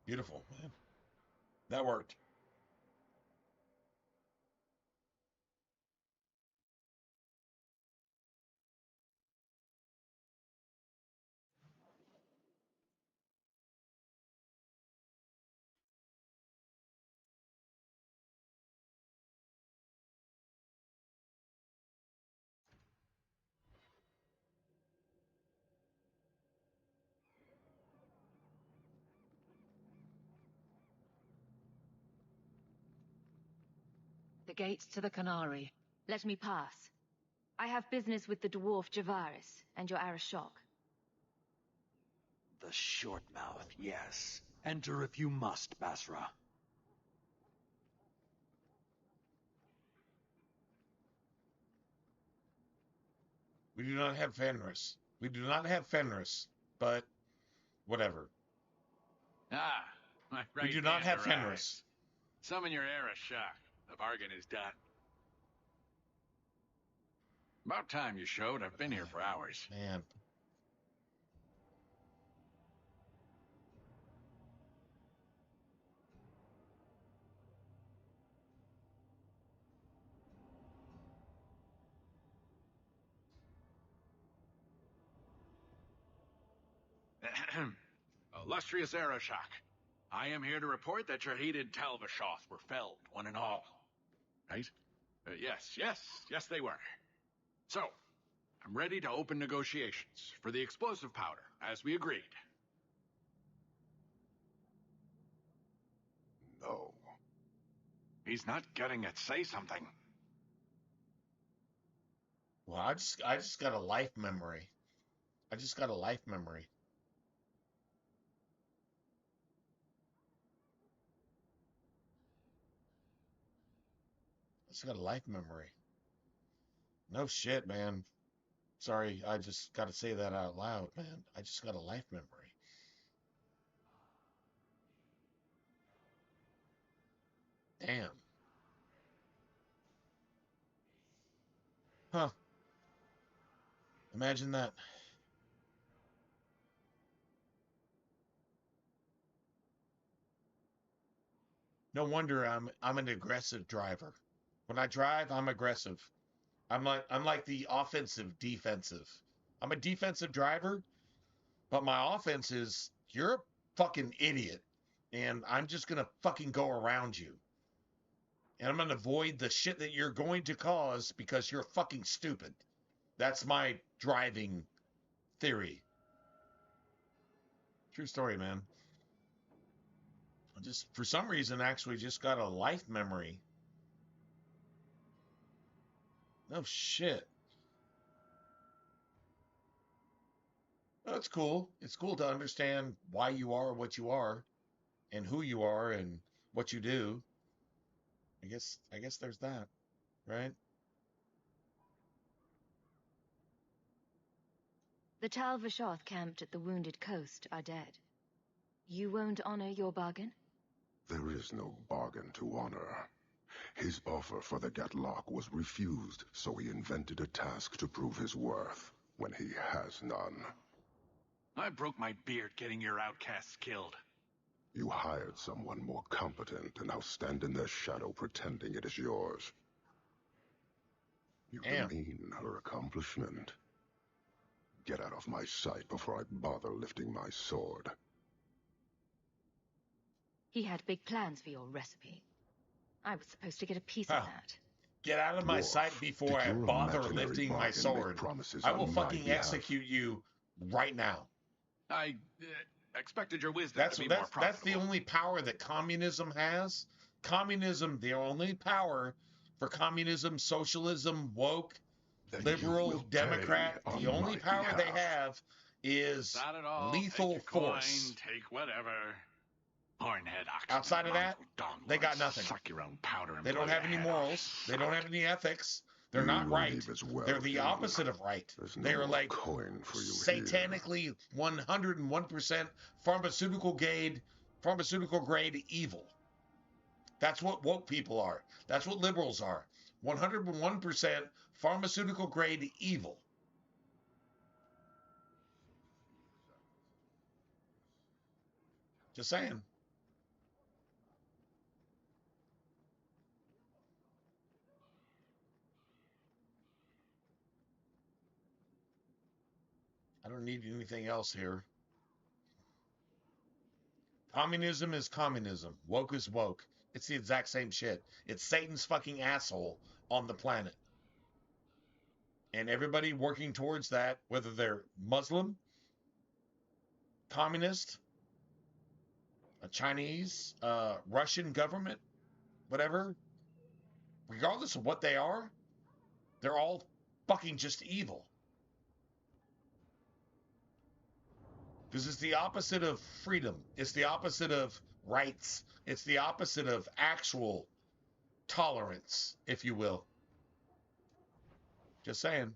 Beautiful, man. That worked. The gates to the Canary. Let me pass. I have business with the dwarf Javaris and your Arashok. The short mouth, yes. Enter if you must, Basra. We do not have Fenris. We do not have Fenris, but whatever. Ah, my right We do not hand have arrives. Fenris. Summon your Arashok. The bargain is done. About time you showed. I've been here for hours. Man. Illustrious Arashok, I am here to report that your hated Talvashoth were felled, one and all. Right? Yes, they were. So, I'm ready to open negotiations for the explosive powder, as we agreed. No. He's not getting it. Say something. Well, I just got a life memory. I just got a life memory. I just got a life memory. No shit, man. Sorry, I just got to say that out loud, man. I just got a life memory. Damn. Huh. Imagine that. No wonder I'm an aggressive driver. When I drive, I'm aggressive. I'm like the offensive defensive. I'm a defensive driver, but my offense is you're a fucking idiot, and I'm just gonna fucking go around you, and I'm gonna avoid the shit that you're going to cause because you're fucking stupid. That's my driving theory. True story, man. I just for some reason actually just got a life memory. No shit. No, it's cool. It's cool to understand why you are what you are, and who you are, and what you do. I guess there's that, right? The Tal Vashoth camped at the Wounded Coast are dead. You won't honor your bargain? There is no bargain to honor. His offer for the Gatlock was refused, so he invented a task to prove his worth, when he has none. I broke my beard getting your outcasts killed. You hired someone more competent and now stand in their shadow pretending it is yours. You demean her accomplishment. Get out of my sight before I bother lifting my sword. He had big plans for your recipe. I was supposed to get a piece of that. Get out of my sight before I bother lifting my sword. I will fucking execute you right now. I expected your wisdom to be more profitable. That's the only power that communism has. Communism, the only power for communism, socialism, woke, liberal, Democrat, the only power they have is lethal force. Take whatever. Hornhead ox. Outside of that, they got nothing. Suck your own powder and they don't have any morals. They don't have any ethics. They're not right. They're the opposite of right. They are like satanically 101% pharmaceutical grade evil. That's what woke people are. That's what liberals are. 101% pharmaceutical grade evil. Just saying. I don't need anything else here. Communism is communism. Woke is woke. It's the exact same shit. It's Satan's fucking asshole on the planet. And everybody working towards that, whether they're Muslim, communist, a Chinese, Russian government, whatever, regardless of what they are, they're all fucking just evil. Because it's the opposite of freedom. It's the opposite of rights. It's the opposite of actual tolerance, if you will. Just saying.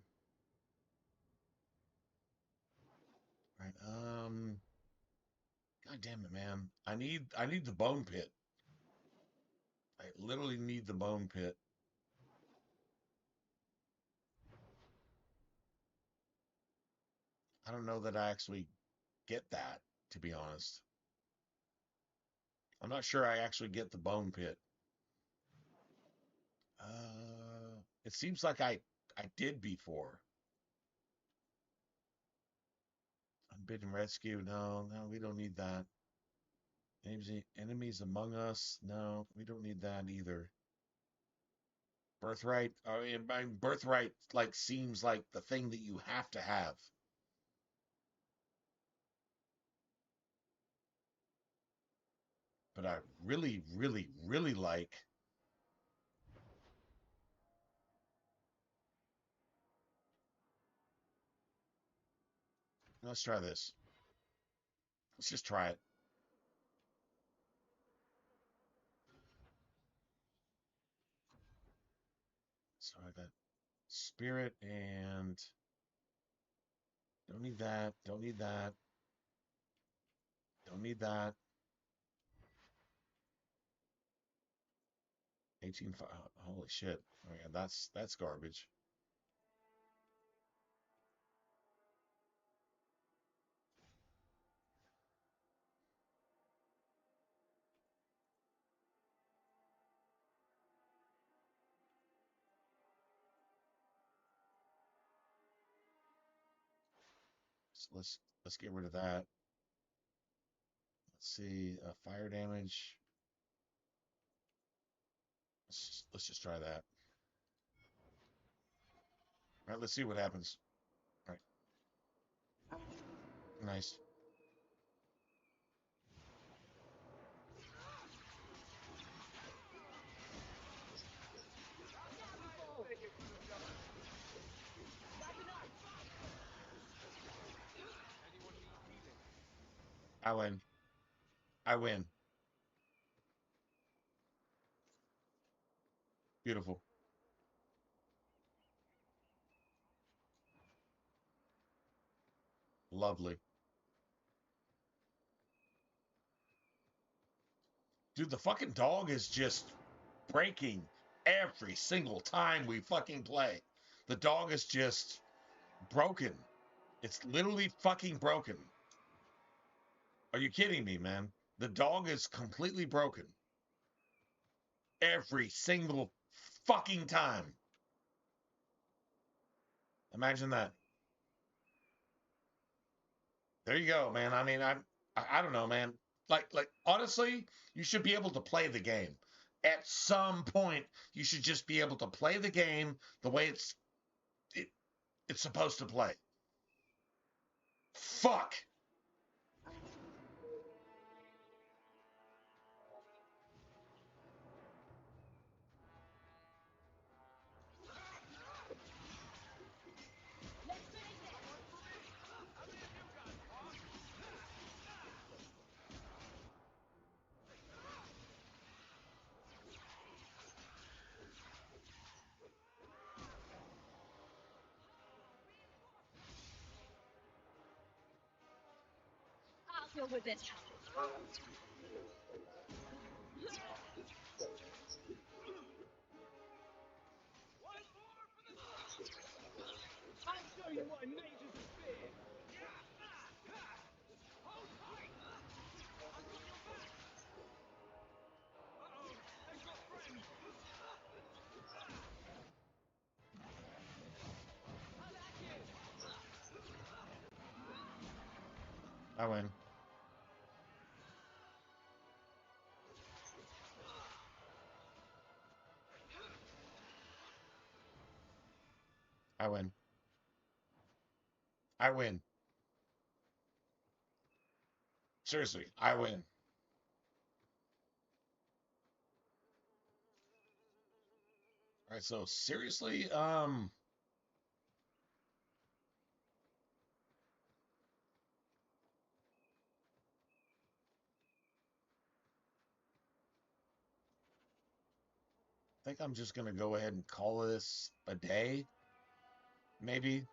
Right. God damn it, man. I need the bone pit. I literally need the bone pit. I don't know that I actually get that, to be honest. I'm not sure I actually get the bone pit. It seems like I did before. Unbidden rescue. No, we don't need that. Enemies among us. No, we don't need that either. Birthright. Birthright like seems like the thing that you have to have. But I really, really, really like. Let's try this. Let's just try it. So I got spirit and don't need that. Don't need that. Don't need that. 18. Holy shit. Oh yeah, that's garbage. So let's get rid of that. Let's see, fire damage. Let's just try that. All right, let's see what happens. All right. Nice. I win. I win. Beautiful. Lovely. Dude, the fucking dog is just breaking every single time we fucking play. The dog is just broken. It's literally fucking broken. Are you kidding me, man? The dog is completely broken. Every single fucking time. Imagine that. There you go, man. I mean, I don't know, man. Like honestly, you should be able to play the game. At some point, you should just be able to play the game the way it's supposed to play. Fuck. I'll deal with this. I'll show you why Mage is a spear. Hold tight. I've got your back. Uh-oh, they've got friends. How about you? I win. I win. I win. Seriously, I win. All right, so seriously, I think I'm just gonna go ahead and call this a day. Maybe.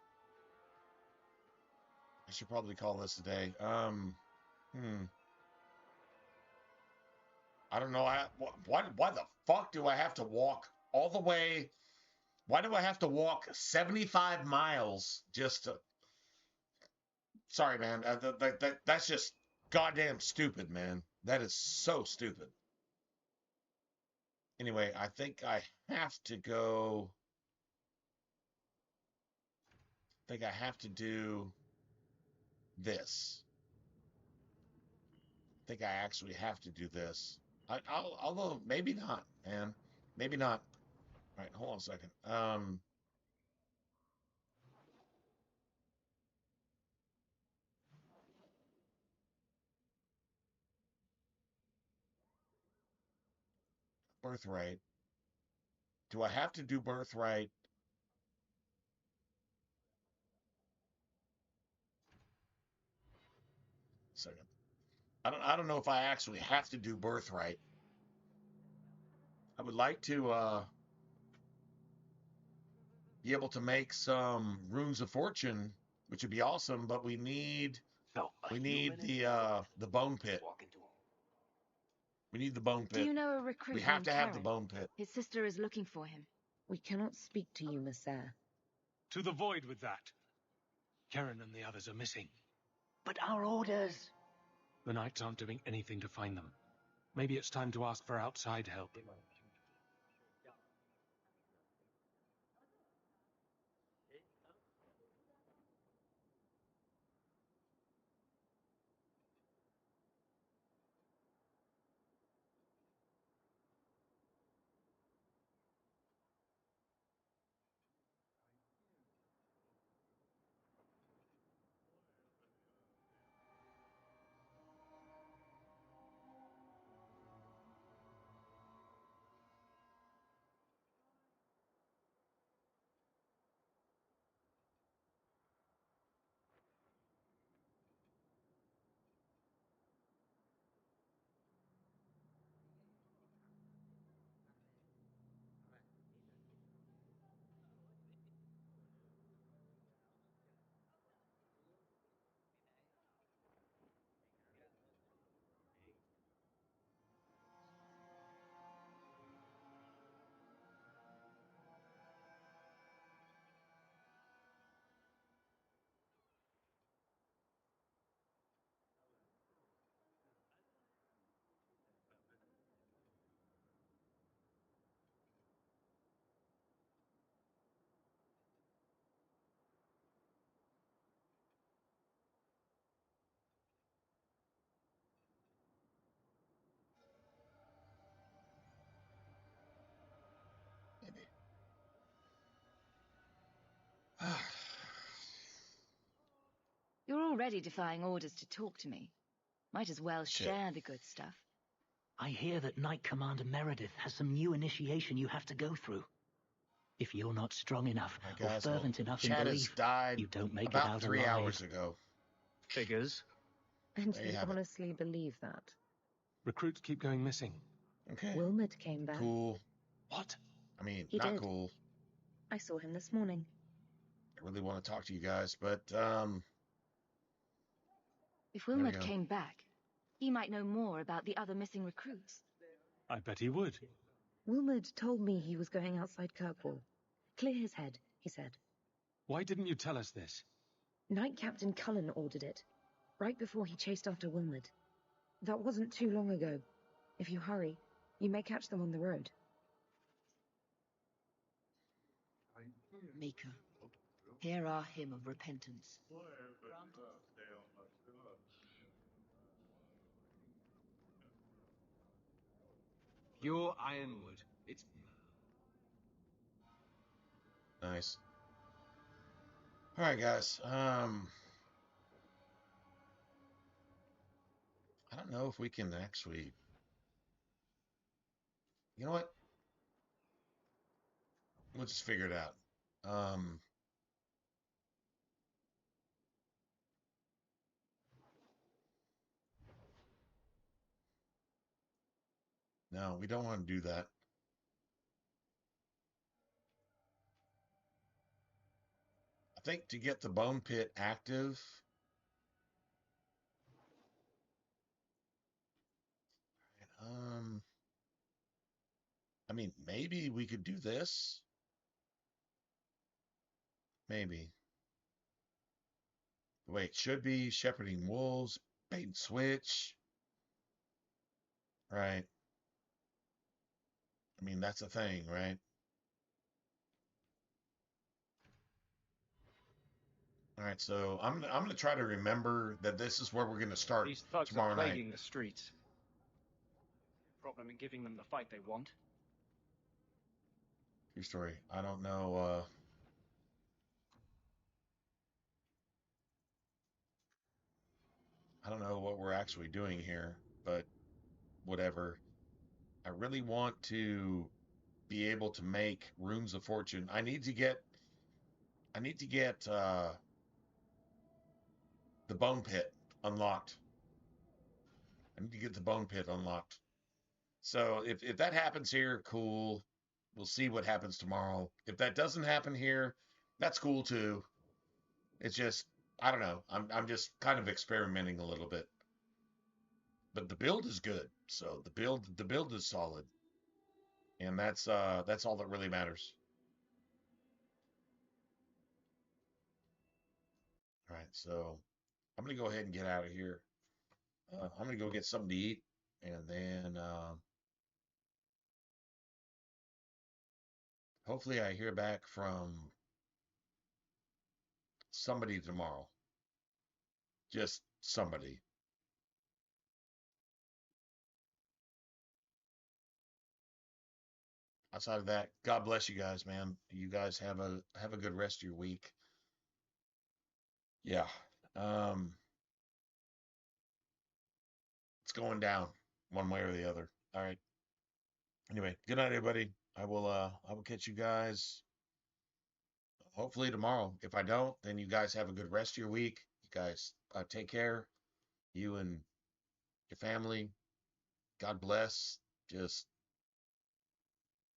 I should probably call this a day. I don't know. Why the fuck do I have to walk all the way? Why do I have to walk 75 miles just to? Sorry, man. That's just goddamn stupid, man. That is so stupid. Anyway, I think I have to go. I think I have to do this. I think I actually have to do this. Although maybe not, man. Maybe not. All right, hold on a second. Birthright. Do I have to do birthright? Second. I don't know if I actually have to do birthright. I would like to be able to make some runes of fortune, which would be awesome, but we need the bone pit. We need the bone Do pit. you know a We recruit have named to have the Karen? bone pit. His sister is looking for him. We cannot speak to you, Messer. To the void with that. Karen and the others are missing. But our orders. The Knights aren't doing anything to find them. Maybe it's time to ask for outside help. already defying orders to talk to me. Might as well share the good stuff. I hear that Knight Commander Meredith has some new initiation you have to go through. If you're not strong enough or fervent enough in belief, you don't make it out about 3 alive. hours ago. Figures. And There you you have it. honestly believe that? Recruits keep going missing. Okay. Wilmot came back. Cool. What? I mean, He not did. cool. I saw him this morning. I really want to talk to you guys, but If there we Wilmot go. came back, he might know more about the other missing recruits. I bet he would. Wilmot told me he was going outside Kirkwall. Clear his head, he said. Why didn't you tell us this? Knight Captain Cullen ordered it, right before he chased after Wilmot. That wasn't too long ago. If you hurry, you may catch them on the road. Mika, hear our hymn of repentance. Pure ironwood. It's nice. All right, guys. I don't know if we can actually. You know what? We'll just figure it out. No, we don't want to do that. I think to get the bone pit active, I mean, maybe we could do this. Maybe. The way it should be, shepherding wolves, bait and switch. Right. I mean, that's a thing, right? All right, so I'm gonna try to remember that this is where we're gonna start these thugs tomorrow are night. plaguing the streets. Problem in giving them the fight they want. True story. I don't know. I don't know what we're actually doing here, but whatever. I really want to be able to make runes of fortune. I need to get the bone pit unlocked. I need to get the bone pit unlocked. So if that happens here, cool. We'll see what happens tomorrow. If that doesn't happen here, that's cool too. It's just I don't know. I'm just kind of experimenting a little bit. But the build is good. So the build is solid. And that's all that really matters. All right, so I'm gonna go ahead and get out of here. I'm gonna go get something to eat, and then hopefully I hear back from somebody tomorrow. Just somebody. Outside of that, God bless you guys, man. You guys have a good rest of your week. Yeah. It's going down one way or the other. All right. Anyway, good night, everybody. I will catch you guys hopefully tomorrow. If I don't, then you guys have a good rest of your week. You guys take care. You and your family. God bless. Just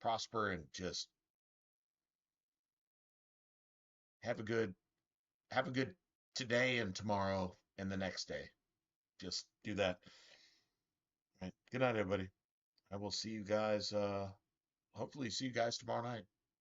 prosper and just have a good today and tomorrow and the next day. Just do that. All right. Good night, everybody. I will see you guys hopefully see you guys tomorrow night.